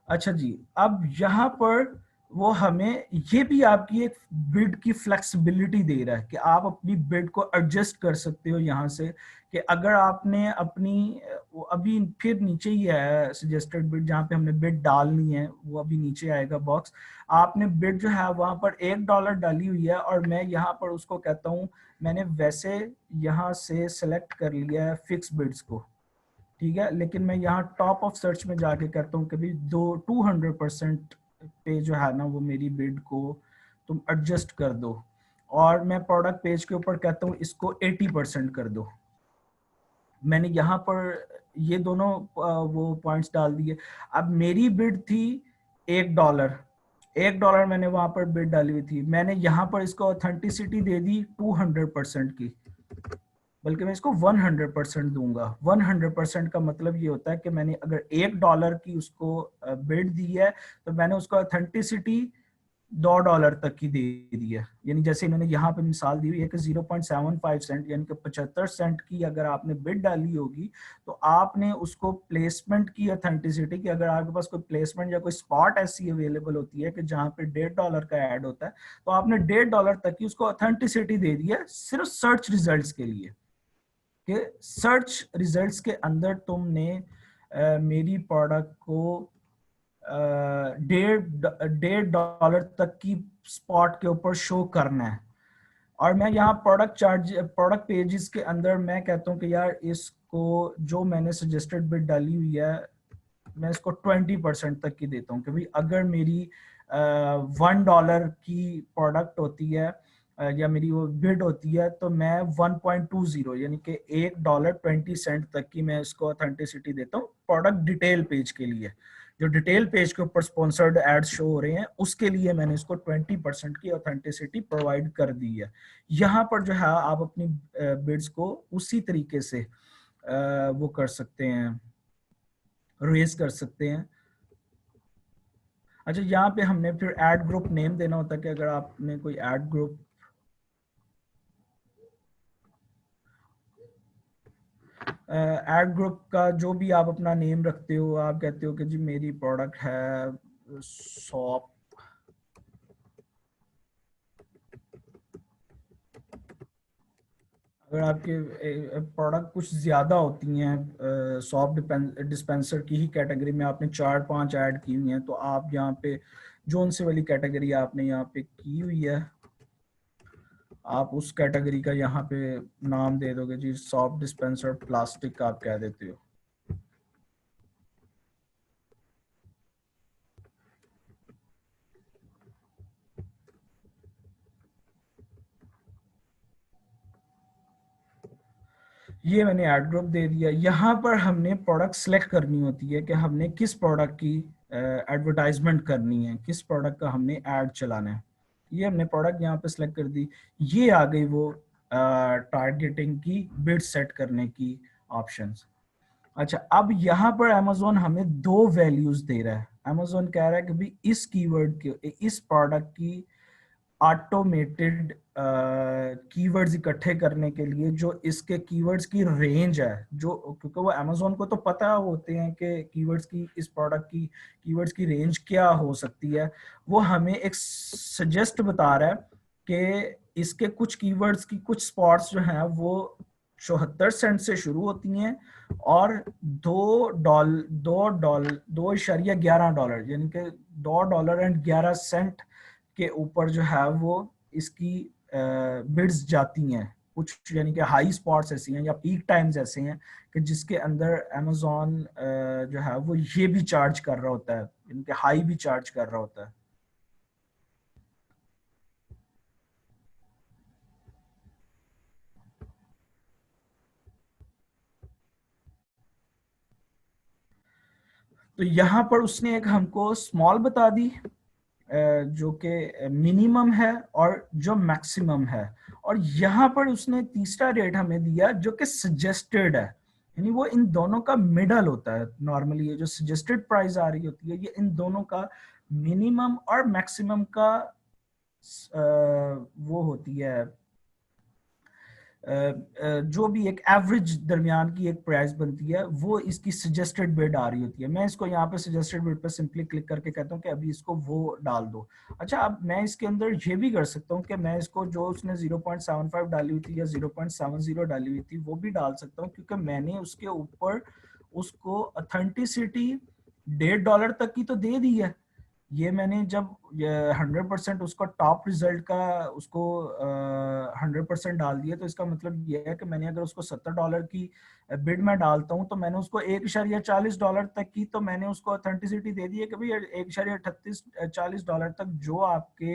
अच्छा जी, अब यहाँ पर वो हमें ये भी आपकी एक बिड की फ्लेक्सिबिलिटी दे रहा है कि आप अपनी बिड को एडजस्ट कर सकते हो यहाँ से, कि अगर आपने अपनी अभी फिर नीचे ही है सजेस्टेड बिड, जहाँ पे हमने बिड डालनी है वो अभी नीचे आएगा बॉक्स, आपने बिड जो है वहाँ पर $1 डाली हुई है और मैं यहाँ पर उसको कहता हूँ, मैंने वैसे यहाँ से सेलेक्ट कर लिया है फिक्स बिड्स को, ठीक है, लेकिन मैं यहाँ टॉप ऑफ सर्च में जाके करता हूँ कि भाई 200% पे जो है ना वो मेरी बिड को तुम एडजस्ट कर दो, और मैं प्रोडक्ट पेज के ऊपर कहता हूँ इसको 80% कर दो। मैंने यहाँ पर ये दोनों वो पॉइंट्स डाल दिए। अब मेरी बिड थी $1, $1 मैंने वहां पर बिड डाली हुई थी, मैंने यहाँ पर इसको ऑथेंटिसिटी दे दी 200% की, बल्कि मैं इसको 100% दूंगा। 100% का मतलब ये होता है कि मैंने अगर $1 की उसको बिड दी है, तो मैंने उसको ऑथेंटिसिटी $2 तक की दे दी है। यानी जैसे इन्होंने यहाँ पे मिसाल दी हुई है कि 0.75 सेंट, यानी कि 75 सेंट की अगर आपने बिड डाली होगी, तो आपने उसको प्लेसमेंट की ऑथेंटिसिटी की, अगर आपके पास कोई प्लेसमेंट या कोई स्पॉट ऐसी अवेलेबल होती है कि जहाँ पे $1.5 का ऐड होता है, तो आपने $1.5 तक की उसको ऑथेंटिसिटी दे दी है, सिर्फ सर्च रिजल्ट्स के लिए, कि सर्च रिजल्ट्स के अंदर तुमने मेरी प्रोडक्ट को $1.5 तक की स्पॉट के ऊपर शो करना है। और मैं यहाँ प्रोडक्ट पेजेस के अंदर मैं कहता हूँ कि यार इसको जो मैंने सजेस्टेड बिड डाली हुई है, मैं इसको 20% तक की देता हूँ कि भाई अगर मेरी $1 की प्रोडक्ट होती है या मेरी वो बिड होती है, तो मैं 1.20 यानी कि $1.20 तक की मैं इसको ऑथेंटिसिटी देता हूँ प्रोडक्ट डिटेल पेज के लिए। जो डिटेल पेज के ऊपर स्पॉन्सर्ड एड्स शो हो रहे हैं उसके लिए मैंने इसको 20% की ऑथेंटिसिटी प्रोवाइड कर दी है। यहाँ पर जो है आप अपनी बिड्स को उसी तरीके से वो कर सकते हैं, रेज कर सकते हैं। अच्छा, यहाँ पे हमने फिर एड ग्रुप नेम देना होता है कि अगर आपने कोई एड ग्रुप का जो भी आप अपना नेम रखते हो, आप कहते हो कि जी मेरी प्रोडक्ट है सॉप, अगर आपके प्रोडक्ट कुछ ज़्यादा होती हैं, सॉफ्ट डिस्पेंसर की ही कैटेगरी में आपने 4-5 ऐड की हुई हैं, तो आप यहाँ पे जोन से वाली कैटेगरी आपने यहाँ पे की हुई है, आप उस कैटेगरी का यहाँ पे नाम दे दोगे जी सॉफ्ट डिस्पेंसर प्लास्टिक का आप कह देते हो। ये मैंने ऐड ग्रुप दे दिया। यहाँ पर हमने प्रोडक्ट सेलेक्ट करनी होती है कि हमने किस प्रोडक्ट की एडवर्टाइजमेंट करनी है, किस प्रोडक्ट का हमने ऐड चलाना है। ये हमने प्रोडक्ट यहाँ पे सेलेक्ट कर दी। ये आ गई वो टारगेटिंग की बिड सेट करने की ऑप्शंस। अच्छा, अब यहाँ पर अमेजोन हमें दो वैल्यूज दे रहा है। अमेजोन कह रहा है कि भाई इस कीवर्ड के, इस प्रोडक्ट की ऑटोमेटेड कीवर्ड्स इकट्ठे करने के लिए जो इसके कीवर्ड्स की रेंज है, जो क्योंकि वो अमेजोन को तो पता होते हैं कि कीवर्ड्स की, इस प्रोडक्ट की कीवर्ड्स की रेंज क्या हो सकती है, वो हमें एक सजेस्ट बता रहा है कि इसके कुछ कीवर्ड्स की कुछ स्पॉट्स जो हैं वो 74 सेंट से शुरू होती हैं और $2.11 यानी कि $2.11 के ऊपर जो है वो इसकी बिड्स जाती हैं। कुछ यानी कि हाई स्पॉट्स ऐसी हैं या पीक टाइम्स ऐसे हैं कि जिसके अंदर अमेजोन जो है वो ये भी चार्ज कर रहा होता है, यानी कि हाई भी चार्ज कर रहा होता है। तो यहाँ पर उसने एक हमको स्मॉल बता दी जो कि मिनिमम है और जो मैक्सिमम है, और यहाँ पर उसने तीसरा रेट हमें दिया जो कि सजेस्टेड है, यानी वो इन दोनों का मिडल होता है। नॉर्मली ये जो सजेस्टेड प्राइस आ रही होती है ये इन दोनों का मिनिमम और मैक्सिमम का वो होती है, जो भी एक एवरेज दरमियान की एक प्राइस बनती है वो इसकी सजेस्टेड बिड आ रही होती है। मैं इसको यहाँ पे सजेस्टेड बिड पे सिंपली क्लिक करके कहता हूँ कि अभी इसको वो डाल दो। अच्छा, अब मैं इसके अंदर ये भी कर सकता हूँ कि मैं इसको जो उसने 0.75 डाली हुई थी या 0.70 डाली हुई थी वो भी डाल सकता हूँ, क्योंकि मैंने उसके ऊपर उसको ऑथेंटिसिटी $1.5 तक की तो दे दी है। ये मैंने जब 100% उसका टॉप रिजल्ट का उसको 100% डाल दिया, तो इसका मतलब ये है कि मैंने अगर उसको $70 की बिड में डालता हूँ तो मैंने उसको $1.40 तक की, तो मैंने उसको ऑथेंटिसिटी दे दी है कि भाई 1.38-40 तक जो आपके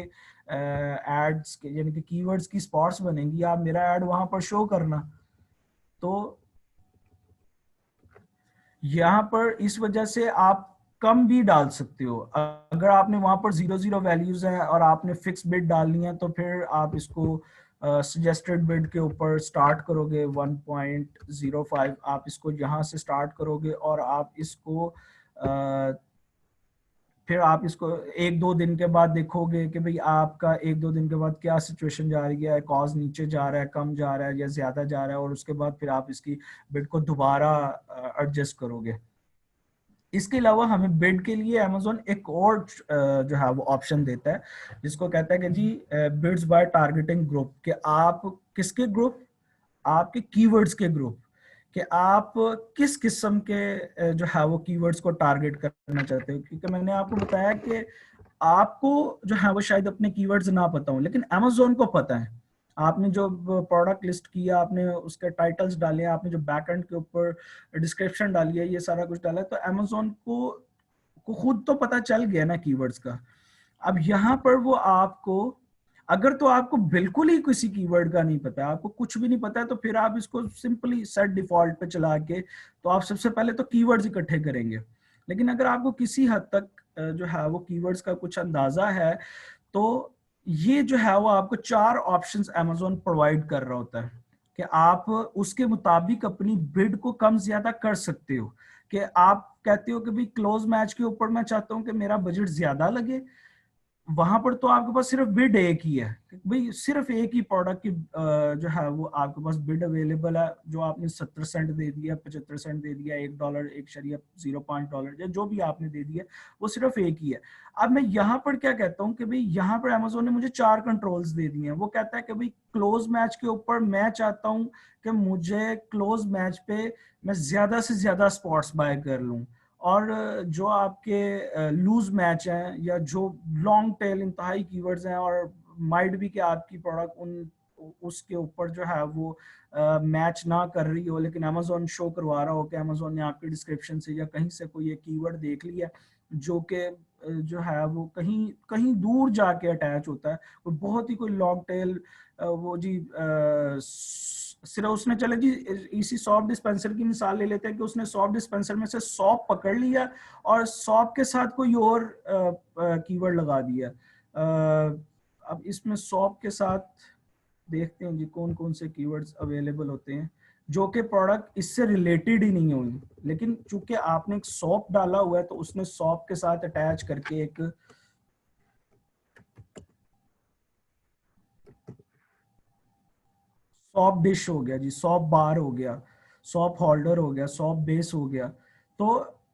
एड्स के यानी कि कीवर्ड्स की स्पॉट्स बनेंगी, आप मेरा एड वहां पर शो करना। तो यहाँ पर इस वजह से आप कम भी डाल सकते हो। अगर आपने वहां पर 0 0 वैल्यूज हैं और आपने फिक्स बिड डालनी है तो फिर आप इसको सजेस्टेड बिड के ऊपर स्टार्ट करोगे 1.05, आप इसको यहाँ से स्टार्ट करोगे और आप इसको फिर आप इसको एक दो दिन के बाद देखोगे कि भाई आपका एक दो दिन के बाद क्या सिचुएशन जा रही है, कॉज नीचे जा रहा है, कम जा रहा है या ज्यादा जा रहा है, और उसके बाद फिर आप इसकी बिड को दोबारा एडजस्ट करोगे। इसके अलावा हमें बिड के लिए अमेजोन एक और जो है वो ऑप्शन देता है जिसको कहता है कि जी बिड्स बाय टारगेटिंग ग्रुप, कि आप किसके ग्रुप, आपके कीवर्ड्स के ग्रुप, कि आप किस किस्म के जो है वो कीवर्ड्स को टारगेट करना चाहते हो। क्योंकि मैंने आपको बताया कि आपको जो है वो शायद अपने कीवर्ड्स ना पता हो, लेकिन अमेजोन को पता है। आपने जो प्रोडक्ट लिस्ट किया, आपने उसके टाइटल्स डाले, आपने जो बैकएंड के ऊपर डिस्क्रिप्शन डाली है, ये सारा कुछ डाला है, तो अमेजोन को खुद तो पता चल गया ना कीवर्ड्स का। अब यहाँ पर वो आपको, अगर तो आपको बिल्कुल ही किसी कीवर्ड का नहीं पता, आपको कुछ भी नहीं पता है, तो फिर आप इसको सिंपली सेट डिफॉल्ट पे चला के तो आप सबसे पहले तो कीवर्ड्स इकट्ठे करेंगे। लेकिन अगर आपको किसी हद तक जो है वो कीवर्ड्स का कुछ अंदाजा है, तो ये जो है वो आपको 4 ऑप्शंस अमेजोन प्रोवाइड कर रहा होता है कि आप उसके मुताबिक अपनी बिड को कम ज्यादा कर सकते हो। कि आप कहते हो कि भाई क्लोज मैच के ऊपर मैं चाहता हूं कि मेरा बजट ज्यादा लगे, वहां पर तो आपके पास सिर्फ बिड एक ही है, भाई सिर्फ एक ही प्रोडक्ट की जो है वो आपके पास बिड अवेलेबल है, जो आपने 70 सेंट दे दिया, 75 सेंट दे दिया, $1, 1.05 या जो भी आपने दे दिया, वो सिर्फ एक ही है। अब मैं यहाँ पर क्या कहता हूँ कि भाई यहाँ पर अमेजोन ने मुझे 4 कंट्रोल्स दे दिए हैं। वो कहता है कि भाई क्लोज मैच के ऊपर मैं चाहता हूँ कि मुझे क्लोज मैच पे मैं ज्यादा से ज्यादा स्पॉट्स बाय कर लूँ, और जो आपके लूज मैच हैं या जो लॉन्ग टेल इंतहाई कीवर्ड्स हैं, और माइट भी कि आपकी प्रोडक्ट उन उसके ऊपर जो है वो मैच ना कर रही हो, लेकिन अमेजोन शो करवा रहा हो कि अमेजोन ने आपके डिस्क्रिप्शन से या कहीं से कोई एक कीवर्ड देख लिया जो कि जो है वो कहीं कहीं दूर जाके अटैच होता है, कोई बहुत ही कोई लॉन्ग टेल वो जी सिर्फ उसने, चले जी इसी सॉप डिस्पेंसर की मिसाल ले लेते हैं कि उसने सॉप डिस्पेंसर में से सॉप पकड़ लिया और सॉप के साथ कोई और कीवर्ड लगा दिया। अब इसमें सॉप के साथ देखते हैं जी कौन कौन से कीवर्ड्स अवेलेबल होते हैं जो कि प्रोडक्ट इससे रिलेटेड ही नहीं होंगे, लेकिन चूंकि आपने एक सॉप डाला हुआ है तो उसने सॉप के साथ अटैच करके एक सॉप डिश हो गया जी, सॉप बार हो गया, सॉप होल्डर हो गया, सॉप बेस हो गया। तो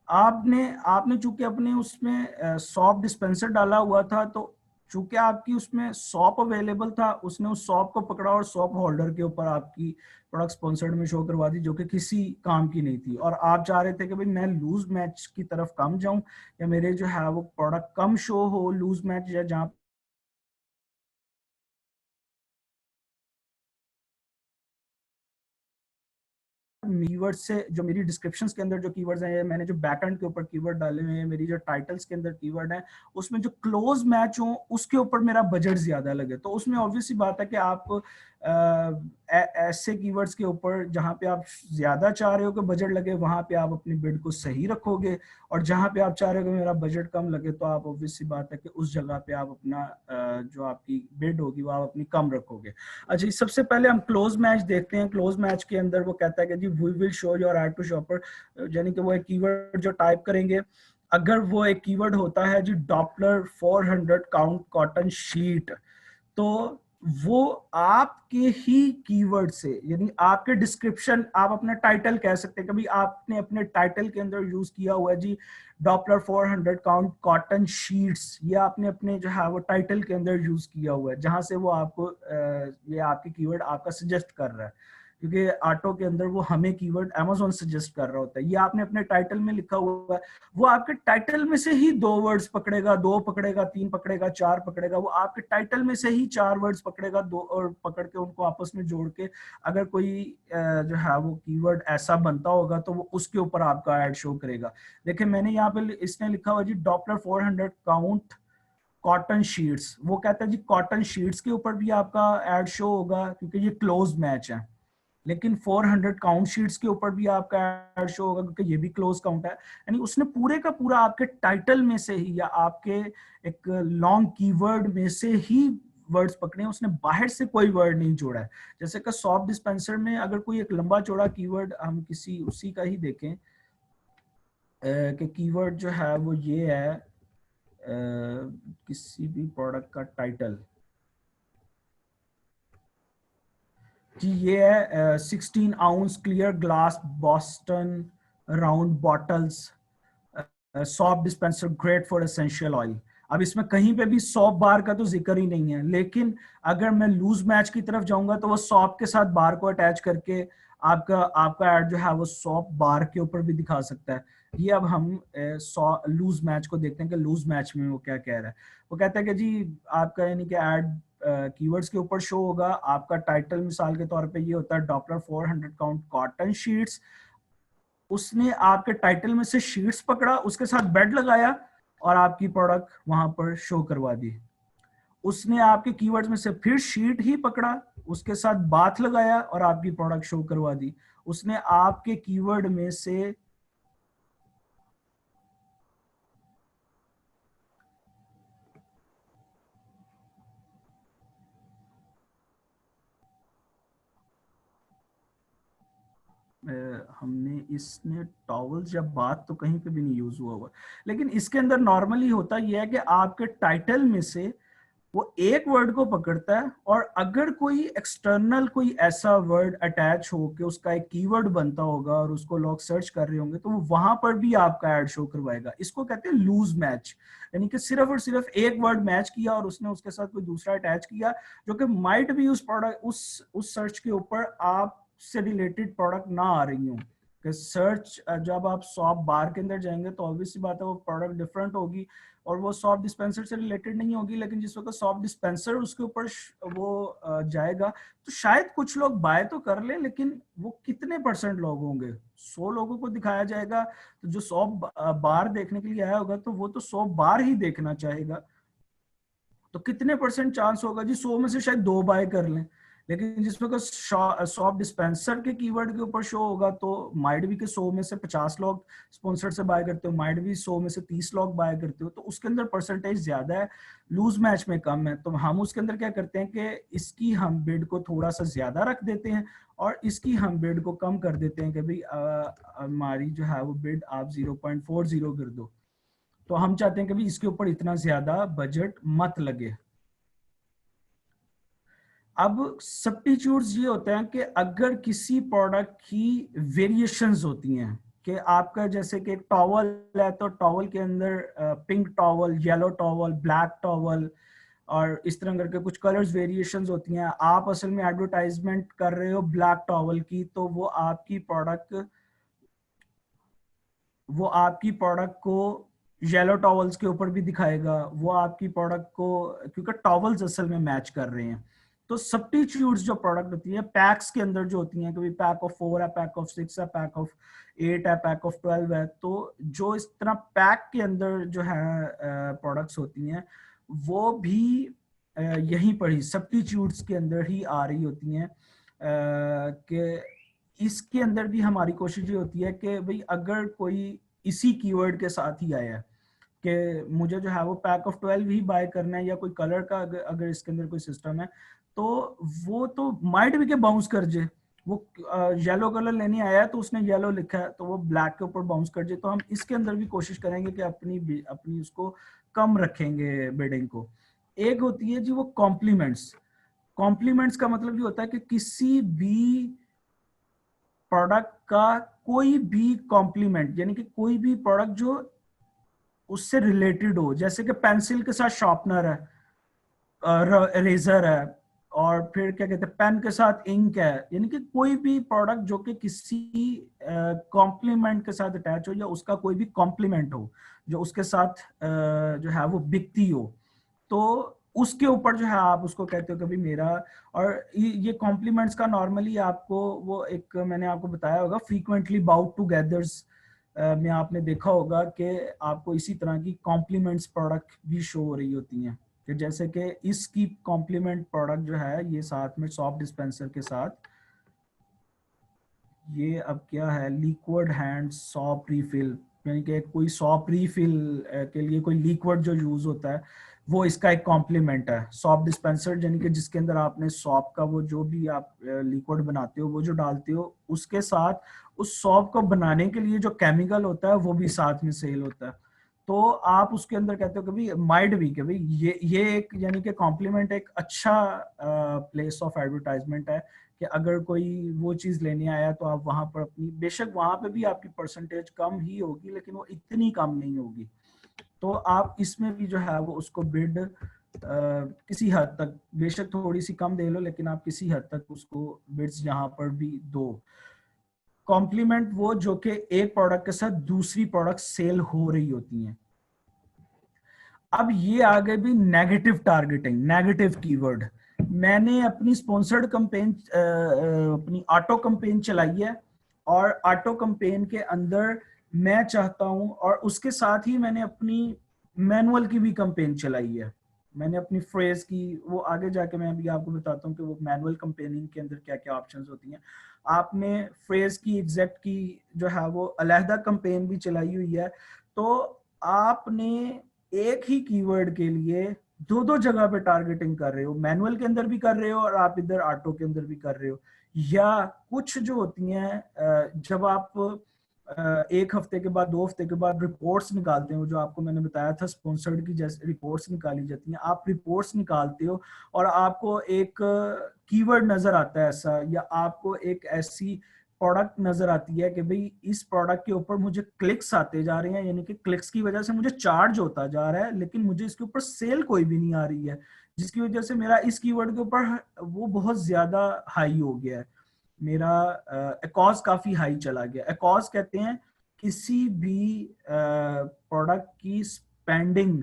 आपने आपने चूंकि अपने उसमें सॉप डिस्पेंसर डाला हुआ था, तो चूंकि आपकी उसमें सॉप अवेलेबल था, उसने उस सॉप को पकड़ा और सॉप होल्डर के ऊपर आपकी प्रोडक्ट स्पॉन्सर्ड में शो करवा दी, जो कि किसी काम की नहीं थी। और आप चाह रहे थे कि भाई मैं लूज मैच की तरफ कम जाऊं, या मेरे जो है वो प्रोडक्ट कम शो हो लूज मैच, या जहाँ कीवर्ड से जो मेरी डिस्क्रिप्शंस के अंदर जो कीवर्ड्स हैं, मैंने जो बैकएंड के ऊपर कीवर्ड डाले हुए हैं, मेरी जो टाइटल्स के अंदर कीवर्ड हैं, उसमें जो क्लोज मैच हो उसके ऊपर मेरा बजट ज्यादा लगे, तो उसमें ऑब्वियस सी बात है कि आप ऐसे कीवर्ड्स के ऊपर जहां पे आप ज्यादा चाह रहे हो कि बजट लगे, वहां पे आप अपनी बिड को सही रखोगे, और जहां पे आप चाह रहे हो कि मेरा बजट कम लगे, तो आप ऑब्वियस सी बात है कि उस जगह पे आप अपना जो आपकी बिड होगी वो आप अपनी कम रखोगे। अच्छा, सबसे पहले हम क्लोज मैच देखते हैं। क्लोज मैच के अंदर वो कहता है कि जी we will show your ad to shopper, यानी कि वो एक कीवर्ड जो टाइप करेंगे, अगर वो एक कीवर्ड होता है जी डॉपलर 400 काउंट कॉटन शीट, तो वो आपके ही कीवर्ड से, यानी आपके डिस्क्रिप्शन, आप अपना टाइटल कह सकते हैं, कभी आपने अपने टाइटल के अंदर यूज किया हुआ है जी डॉपलर 400 काउंट कॉटन शीट्स, ये आपने अपने जो है वो टाइटल के अंदर यूज किया हुआ है, जहां से वो आपको ये आपकी कीवर्ड आपका सजेस्ट कर रहा है, क्योंकि ऑटो के अंदर वो हमें कीवर्ड अमेज़न सजेस्ट कर रहा होता है। ये आपने अपने टाइटल में लिखा हुआ है, वो आपके टाइटल में से ही 2 वर्ड्स पकड़ेगा, 2 पकड़ेगा, 3 पकड़ेगा, 4 पकड़ेगा, वो आपके टाइटल में से ही 4 वर्ड्स पकड़ेगा, 2 और पकड़ के उनको आपस में जोड़ के अगर कोई जो है वो कीवर्ड ऐसा बनता होगा तो वो उसके ऊपर आपका ऐड शो करेगा। देखिए मैंने यहाँ पे इसने लिखा हुआ जी डॉपलर 400 काउंट कॉटन शीट्स, वो कहता है जी कॉटन शीट्स के ऊपर भी आपका ऐड शो होगा क्योंकि ये क्लोज मैच है, लेकिन 400 काउंट शीट्स के ऊपर भी आपका ऐड शो होगा क्योंकि ये भी क्लोज काउंट है। यानी उसने पूरे का पूरा आपके टाइटल में से ही या आपके एक लॉन्ग कीवर्ड में से ही वर्ड्स पकड़े हैं, उसने बाहर से कोई वर्ड नहीं जोड़ा है। जैसे कि सॉफ्ट डिस्पेंसर में अगर कोई एक लंबा चौड़ा कीवर्ड हम किसी उसी का ही देखें कि कीवर्ड जो है वो ये है किसी भी प्रोडक्ट का टाइटल जी, ये है 16 ounce clear glass Boston round bottles shop dispenser great for essential oil. अब इसमें कहीं पे भी सॉप बार का तो जिक्र ही नहीं है, लेकिन अगर मैं लूज मैच की तरफ जाऊंगा तो वो सॉप के साथ बार को अटैच करके आपका आपका एड जो है वो सॉप बार के ऊपर भी दिखा सकता है। ये अब हम लूज मैच को देखते हैं कि लूज मैच में वो क्या कह रहा है। वो कहता है कि जी आपका यानी कि एड कीवर्ड्स के ऊपर शो होगा, आपका टाइटल मिसाल के तौर पे ये होता है डॉपलर 400 काउंट कॉटन शीट्स, उसने आपके टाइटल में से शीट्स पकड़ा, उसके साथ बेड लगाया और आपकी प्रोडक्ट वहां पर शो करवा दी। उसने आपके कीवर्ड्स में से फिर शीट ही पकड़ा, उसके साथ बाथ लगाया और आपकी प्रोडक्ट शो करवा दी। उसने आपके कीवर्ड में से हमने इसने टॉवल्स या बात तो कहीं पे भी नहीं यूज हुआ हुआ, लेकिन इसके अंदर नॉर्मली होता यह है कि आपके टाइटल में से वो एक वर्ड को पकड़ता है, और अगर कोई एक्सटर्नल कोई ऐसा वर्ड अटैच हो कि उसका एक कीवर्ड बनता होगा और उसको लोग सर्च कर रहे होंगे, तो वो वहां पर भी आपका ऐड शो करवाएगा। इसको कहते हैं लूज मैच, यानी कि सिर्फ और सिर्फ एक वर्ड मैच किया और उसने उसके साथ कोई दूसरा अटैच किया जो कि माइट भी उस प्रोडक्ट उस सर्च के ऊपर आप से रिलेटेड प्रोडक्ट ना आ रही हूँ। कि सर्च जब आप शॉप बार के अंदर जाएंगे तो ऑब्वियसली बात है वो प्रोडक्ट डिफरेंट होगी और वो सॉफ्ट डिस्पेंसर से रिलेटेड नहीं होगी, लेकिन जिस वक्त सॉफ्ट डिस्पेंसर उसके ऊपर वो जाएगा तो शायद कुछ लोग बाय तो कर लें, लेकिन वो कितने परसेंट लोग होंगे? 100 लोगों को दिखाया जाएगा तो जो 100 बार देखने के लिए आया होगा तो वो तो 100 बार ही देखना चाहेगा, तो कितने परसेंट चांस होगा जी 100 में से शायद 2 बाय कर लें, लेकिन जिसमें को सॉफ्ट डिस्पेंसर के कीवर्ड के ऊपर शो होगा तो माइट भी के 100 में से 50 लोग स्पॉन्सर से बाय करते हो, माइट भी 100 में से 30 लोग बाय करते हो, तो उसके अंदर परसेंटेज ज्यादा है, लूज मैच में कम है। तो हम उसके अंदर क्या करते हैं कि इसकी हम बिड को थोड़ा सा ज्यादा रख देते हैं और इसकी हम बिड को कम कर देते हैं कि भाई हमारी जो है वो बिड आप 0.40 कर दो। तो हम चाहते हैं कि भाई इसके ऊपर इतना ज्यादा बजट मत लगे। अब सब्स्टिट्यूट्स ये होते हैं कि अगर किसी प्रोडक्ट की वेरिएशंस होती हैं कि आपका जैसे कि एक टॉवल है तो टॉवल के अंदर pink towel, yellow towel, black towel और इस तरह करके कुछ कलर्स वेरिएशंस होती हैं। आप असल में एडवर्टाइजमेंट कर रहे हो ब्लैक टॉवल की, तो वो आपकी प्रोडक्ट को येलो टॉवल्स के ऊपर भी दिखाएगा, वो आपकी प्रोडक्ट को, क्योंकि टॉवल्स असल में मैच कर रहे हैं। तो सब्स्टिट्यूट्स जो प्रोडक्ट होती है पैक्स के अंदर जो होती हैं, कभी पैक ऑफ 4 है, पैक ऑफ 6 है, पैक ऑफ 8 है, पैक ऑफ 12 है, तो जो इस तरह पैक के अंदर जो है प्रोडक्ट्स होती हैं वो भी यहीं पर ही सब्स्टिट्यूट्स के अंदर ही आ रही होती हैं। कि इसके अंदर भी हमारी कोशिश ये होती है कि भाई अगर कोई इसी कीवर्ड के साथ ही आया है कि मुझे जो है वो पैक ऑफ 12 ही बाय करना है या कोई कलर का अगर इसके अंदर कोई सिस्टम है, तो वो तो माइट भी के बाउंस कर जाए। वो येलो कलर लेने आया है तो उसने येलो लिखा है तो वो ब्लैक के ऊपर बाउंस कर जाए। तो हम इसके अंदर भी कोशिश करेंगे कि अपनी उसको कम रखेंगे बिडिंग को। एक होती है जी वो कॉम्प्लीमेंट्स। कॉम्प्लीमेंट्स का मतलब ये होता है कि किसी भी प्रोडक्ट का कोई भी कॉम्प्लीमेंट, यानी कि कोई भी प्रोडक्ट जो उससे रिलेटेड हो, जैसे कि पेंसिल के साथ शार्पनर है, इरेजर है, और फिर क्या कहते हैं पेन के साथ इंक है, यानी कि कोई भी प्रोडक्ट जो कि किसी कॉम्प्लीमेंट के साथ अटैच हो या उसका कोई भी कॉम्प्लीमेंट हो जो उसके साथ जो है वो बिकती हो, तो उसके ऊपर जो है आप उसको कहते हो कभी मेरा। और ये कॉम्प्लीमेंट्स का नॉर्मली आपको वो एक मैंने आपको बताया होगा फ्रीक्वेंटली बाउट टूगेदर्स में आपने देखा होगा कि आपको इसी तरह की कॉम्प्लीमेंट्स प्रोडक्ट भी शो हो रही होती हैं कि जैसे कि इसकी कॉम्प्लीमेंट प्रोडक्ट जो है ये साथ में सॉफ्ट डिस्पेंसर के साथ ये अब क्या है, लिक्विड हैंड सॉप रीफिल, यानी कि कोई सॉप रीफिल के लिए कोई लिक्विड जो यूज होता है वो इसका एक कॉम्प्लीमेंट है। सॉप डिस्पेंसर यानी कि जिसके अंदर आपने सॉप का वो जो भी आप लिक्विड बनाते हो वो जो डालते हो उसके साथ उस सॉप को बनाने के लिए जो केमिकल होता है वो भी साथ में सेल होता है। तो आप उसके अंदर कहते हो कभी माइड भी कि भाई ये एक यानी कि कॉम्प्लीमेंट एक अच्छा प्लेस ऑफ एडवर्टाइजमेंट है कि अगर कोई वो चीज लेने आया तो आप वहां पर अपनी, बेशक वहां पे भी आपकी परसेंटेज कम ही होगी लेकिन वो इतनी कम नहीं होगी। तो आप इसमें भी जो है वो उसको बिड किसी हद तक, बेशक थोड़ी सी कम दे लो लेकिन आप किसी हद तक उसको बिड्स यहाँ पर भी दो। कॉम्प्लीमेंट वो जो कि एक प्रोडक्ट के साथ दूसरी प्रोडक्ट सेल हो रही होती हैं। अब ये आ गए भी नेगेटिव टारगेटिंग, नेगेटिव कीवर्ड। मैंने अपनी स्पॉन्सर्ड कैंपेन अपनी ऑटो कैंपेन चलाई है और ऑटो कैंपेन के अंदर मैं चाहता हूं, और उसके साथ ही मैंने अपनी मैनुअल की भी कैंपेन चलाई है। मैंने अपनी फ्रेज की, वो आगे जाके मैं अभी आपको बताता हूँ कि वो मैनुअल कैंपेनिंग के अंदर क्या क्या ऑप्शंस होती हैं। आपने फ्रेज की एग्जैक्ट की जो है वो अलहदा कैंपेन भी चलाई हुई है। तो आपने एक ही कीवर्ड के लिए दो दो जगह पे टारगेटिंग कर रहे हो, मैनुअल के अंदर भी कर रहे हो और आप इधर ऑटो के अंदर भी कर रहे हो। या कुछ जो होती हैं जब आप एक हफ्ते के बाद 2 हफ्ते के बाद रिपोर्ट्स निकालते हो, जो आपको मैंने बताया था स्पॉन्सर्ड की जैसे रिपोर्ट्स निकाली जाती हैं, आप रिपोर्ट्स निकालते हो और आपको एक कीवर्ड नजर आता है ऐसा, या आपको एक ऐसी प्रोडक्ट नजर आती है कि भाई इस प्रोडक्ट के ऊपर मुझे क्लिक्स आते जा रहे हैं, यानी कि क्लिक्स की वजह से मुझे चार्ज होता जा रहा है लेकिन मुझे इसके ऊपर सेल कोई भी नहीं आ रही है, जिसकी वजह से मेरा इस कीवर्ड के ऊपर वो बहुत ज्यादा हाई हो गया है, मेरा एकॉज काफी हाई चला गया। एकॉज कहते हैं किसी भी प्रोडक्ट की स्पेंडिंग,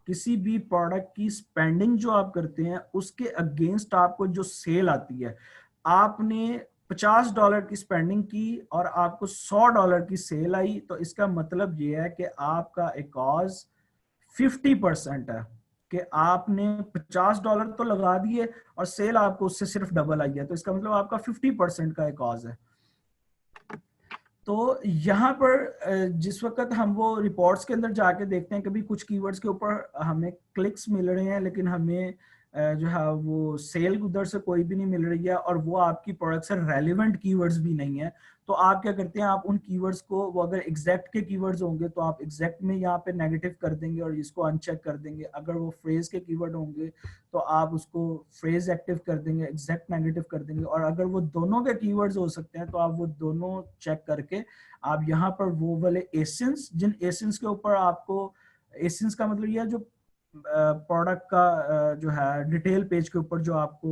किसी भी प्रोडक्ट की स्पेंडिंग जो आप करते हैं उसके अगेंस्ट आपको जो सेल आती है। आपने $50 की स्पेंडिंग की और आपको $100 की सेल आई, तो इसका मतलब ये है कि आपका एकॉज 50% है। कि आपने $50 तो लगा दिए और सेल आपको उससे सिर्फ डबल आई है, तो इसका मतलब आपका 50% का एक कॉज है। तो यहाँ पर जिस वक्त हम वो रिपोर्ट्स के अंदर जाके देखते हैं, कभी कुछ कीवर्ड्स के ऊपर हमें क्लिक्स मिल रहे हैं लेकिन हमें जो है वो सेल उधर से कोई भी नहीं मिल रही है, और वो आपकी प्रोडक्ट से रेलिवेंट कीवर्ड्स भी नहीं है, तो आप क्या करते हैं, आप उन कीवर्ड्स को, वो अगर एग्जैक्ट के कीवर्ड्स होंगे तो आप एग्जैक्ट में यहाँ पे नेगेटिव कर देंगे और इसको अनचेक कर देंगे। अगर वो फ्रेज के कीवर्ड होंगे तो आप उसको फ्रेज एक्टिव कर देंगे, एग्जैक्ट नेगेटिव कर देंगे, और अगर वो दोनों के कीवर्ड्स हो सकते हैं तो आप वो दोनों चेक करके आप यहाँ पर वो वाले एसेंस, जिन एसेंस के ऊपर आपको, एसेंस का मतलब यह जो प्रोडक्ट का जो है डिटेल पेज के ऊपर जो आपको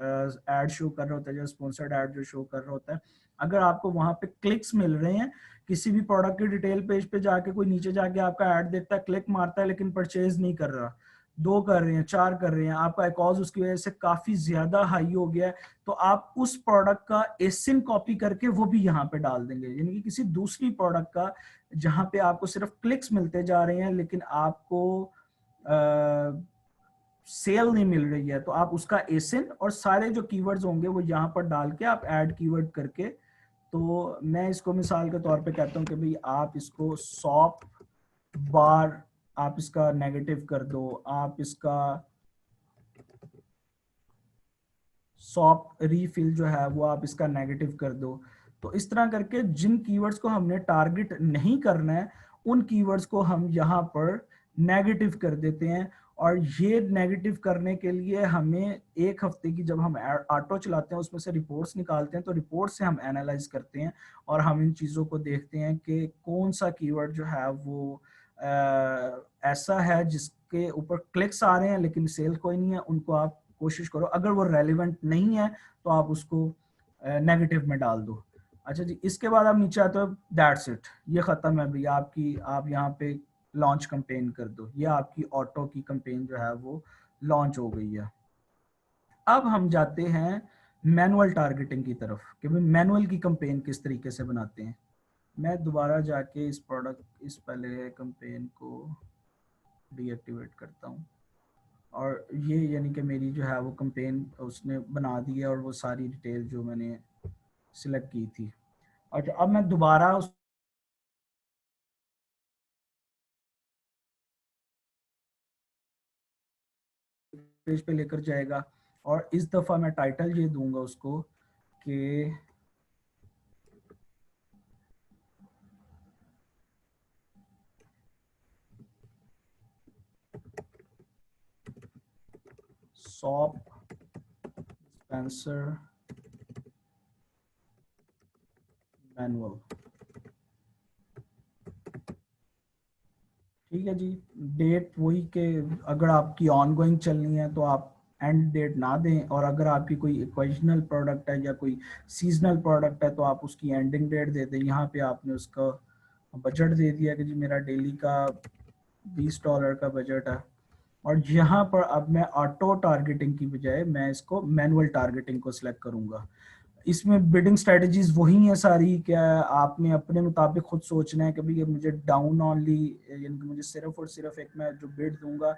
एड शो कर रहा होता है, जो स्पॉन्सर्ड एड जो शो कर रहा होता है, अगर आपको वहां पे क्लिक्स मिल रहे हैं, किसी भी प्रोडक्ट के डिटेल पेज पे जाके कोई नीचे जाके आपका ऐड देखता है, क्लिक मारता है लेकिन परचेज नहीं कर रहा, 2 कर रहे हैं, 4 कर रहे हैं, आपका एकॉज उसकी वजह से काफी ज्यादा हाई हो गया है, तो आप उस प्रोडक्ट का एसिन कॉपी करके वो भी यहाँ पे डाल देंगे, यानी कि किसी दूसरी प्रोडक्ट का जहां पे आपको सिर्फ क्लिक्स मिलते जा रहे हैं लेकिन आपको सेल नहीं मिल रही है, तो आप उसका एसिन और सारे जो कीवर्ड्स होंगे वो यहाँ पर डाल के आप ऐड कीवर्ड करके, तो मैं इसको मिसाल के तौर पे कहता हूँ कि भाई आप इसको शॉप बार, आप इसका नेगेटिव कर दो, आप इसका शॉप रीफिल जो है वो आप इसका नेगेटिव कर दो। तो इस तरह करके जिन कीवर्ड्स को हमने टारगेट नहीं करना है उन कीवर्ड्स को हम यहाँ पर नेगेटिव कर देते हैं, और ये नेगेटिव करने के लिए हमें 1 हफ्ते की, जब हम ऑटो चलाते हैं उसमें से रिपोर्ट्स निकालते हैं, तो रिपोर्ट से हम एनालाइज करते हैं और हम इन चीज़ों को देखते हैं कि कौन सा कीवर्ड जो है वो ऐसा है जिसके ऊपर क्लिक्स आ रहे हैं लेकिन सेल कोई नहीं है, उनको आप कोशिश करो, अगर वो रेलिवेंट नहीं है तो आप उसको नेगेटिव में डाल दो। अच्छा जी, इसके बाद आप नीचे आते हो, दैट्स इट, ये खत्म है भैया आपकी, आप यहाँ पे लॉन्च कैंपेन कर दो, ये आपकी ऑटो की कैंपेन जो है वो लॉन्च हो गई है। अब हम जाते हैं मैनुअल टारगेटिंग की तरफ कि भाई मैनुअल की कैंपेन किस तरीके से बनाते हैं। मैं दोबारा जाके इस प्रोडक्ट, इस पहले कैंपेन को डीएक्टिवेट करता हूँ, और ये यानी कि मेरी जो है वो कैंपेन उसने बना दी है और वो सारी डिटेल जो मैंने सिलेक्ट की थी। अच्छा, अब मैं दोबारा उस पेज पे लेकर जाएगा, और इस दफा मैं टाइटल ये दूंगा उसको कि शॉप स्पेंसर मैनुअल। ठीक है जी, डेट वही के, अगर आपकी ऑनगोइंग चलनी है तो आप एंड डेट ना दें, और अगर आपकी कोई ओकेजनल प्रोडक्ट है या कोई सीजनल प्रोडक्ट है तो आप उसकी एंडिंग डेट दे दें। यहाँ पे आपने उसका बजट दे दिया कि जी मेरा डेली का $20 का बजट है, और यहाँ पर अब मैं ऑटो टारगेटिंग की बजाय मैं इसको मैनुअल टारगेटिंग को सिलेक्ट करूंगा। इसमें बिडिंग स्ट्रेटजीज वही है सारी, क्या आपने अपने मुताबिक खुद सोचना है कि भाई मुझे डाउन ऑनली, यानी कि मुझे सिर्फ और सिर्फ एक, मैं जो बिड दूंगा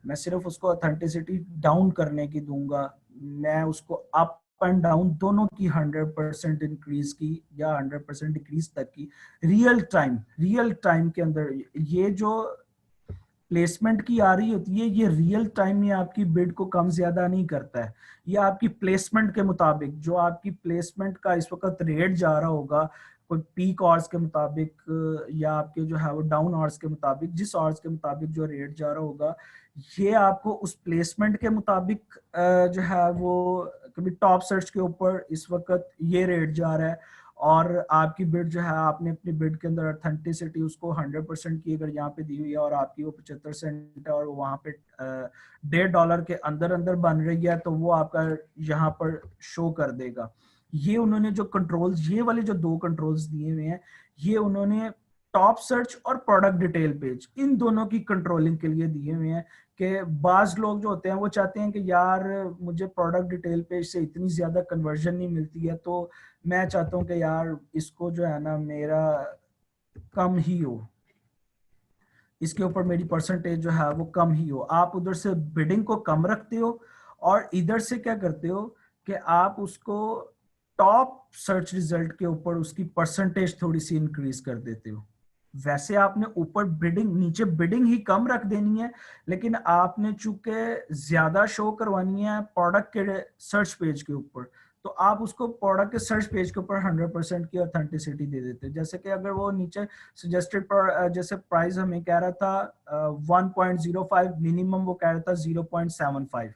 मैं सिर्फ उसको ऑथेंटिसिटी डाउन करने की दूंगा, मैं उसको अप एंड डाउन दोनों की 100% इंक्रीज की या 100% डिक्रीज तक की रियल टाइम के अंदर, ये जो प्लेसमेंट की आ रही होती है ये रियल टाइम में आपकी बिड को कम ज्यादा नहीं करता है, ये आपकी प्लेसमेंट के मुताबिक, जो आपकी प्लेसमेंट का इस वक्त रेट जा रहा होगा कोई पीक आवर्स के मुताबिक या आपके जो है वो डाउन आवर्स के मुताबिक, जिस आवर्स के मुताबिक जो रेट जा रहा होगा, ये आपको उस प्लेसमेंट के मुताबिक जो है वो, कभी टॉप सर्च के ऊपर इस वक्त ये रेट जा रहा है, और आपकी बिड जो है आपने अपनी बिड के अंदर ऑथेंटिसिटी उसको 100% की अगर यहाँ पे दी हुई है और आपकी वो 75 सेंट है और वहाँ पे $1.5 के अंदर अंदर बन रही है, तो वो आपका यहाँ पर शो कर देगा। ये उन्होंने जो कंट्रोल्स, ये वाले जो 2 कंट्रोल्स दिए हुए हैं, ये उन्होंने टॉप सर्च और प्रोडक्ट डिटेल पेज इन दोनों की कंट्रोलिंग के लिए दिए हुए हैं, कि बाज लोग जो होते हैं वो चाहते हैं कि यार मुझे प्रोडक्ट डिटेल पेज से इतनी ज्यादा कन्वर्जन नहीं मिलती है, तो मैं चाहता हूँ कि यार इसको जो है ना मेरा कम ही हो। इसके ऊपर मेरी परसेंटेज जो है वो कम ही हो। आप उधर से बिडिंग को कम रखते हो और इधर से क्या करते हो कि आप उसको टॉप सर्च रिजल्ट के ऊपर उसकी परसेंटेज थोड़ी सी इंक्रीज कर देते हो। वैसे आपने ऊपर बिडिंग, नीचे बिडिंग ही कम रख देनी है, लेकिन आपने चूंकि ज्यादा शो करवानी है प्रोडक्ट के सर्च पेज के ऊपर, तो आप उसको प्रोडक्ट के सर्च पेज के ऊपर 100% की ऑथेंटिसिटी दे देते हैं। जैसे कि अगर वो नीचे सजेस्टेड पर जैसे प्राइस हमें कह रहा था 1.05, मिनिमम वो कह रहा था 0.75,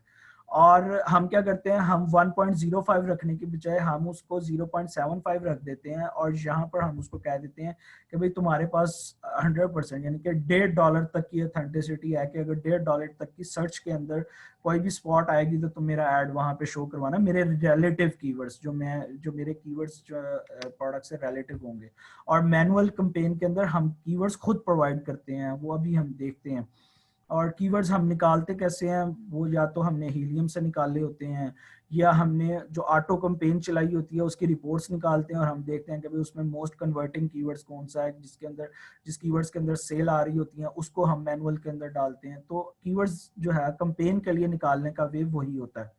और हम क्या करते हैं, हम 1.05 रखने के बजाय हम उसको 0.75 रख देते हैं, और यहाँ पर हम उसको कह देते हैं कि भाई तुम्हारे पास 100% यानी कि $1.5 तक की ऑथेंटिसिटी है, कि अगर $1.5 तक की सर्च के अंदर कोई भी स्पॉट आएगी तो तुम मेरा ऐड वहां पे शो करवाना, मेरे रिलेटिव कीवर्ड्स जो मेरे कीवर्ड्स जो प्रोडक्ट से रिलेटिव होंगे। और मैनुअल कैंपेन के अंदर हम कीवर्ड्स खुद प्रोवाइड करते हैं, वो अभी हम देखते हैं। और कीवर्ड्स हम निकालते कैसे हैं, वो या तो हमने हीलियम से निकाले होते हैं, या हमने जो ऑटो कैंपेन चलाई होती है उसकी रिपोर्ट्स निकालते हैं, और हम देखते हैं कि भाई उसमें मोस्ट कन्वर्टिंग कीवर्ड्स कौन सा है, जिस कीवर्ड्स के अंदर सेल आ रही होती है उसको हम मैनुअल के अंदर डालते हैं। तो कीवर्ड्स जो है कैंपेन के लिए निकालने का वे वही होता है।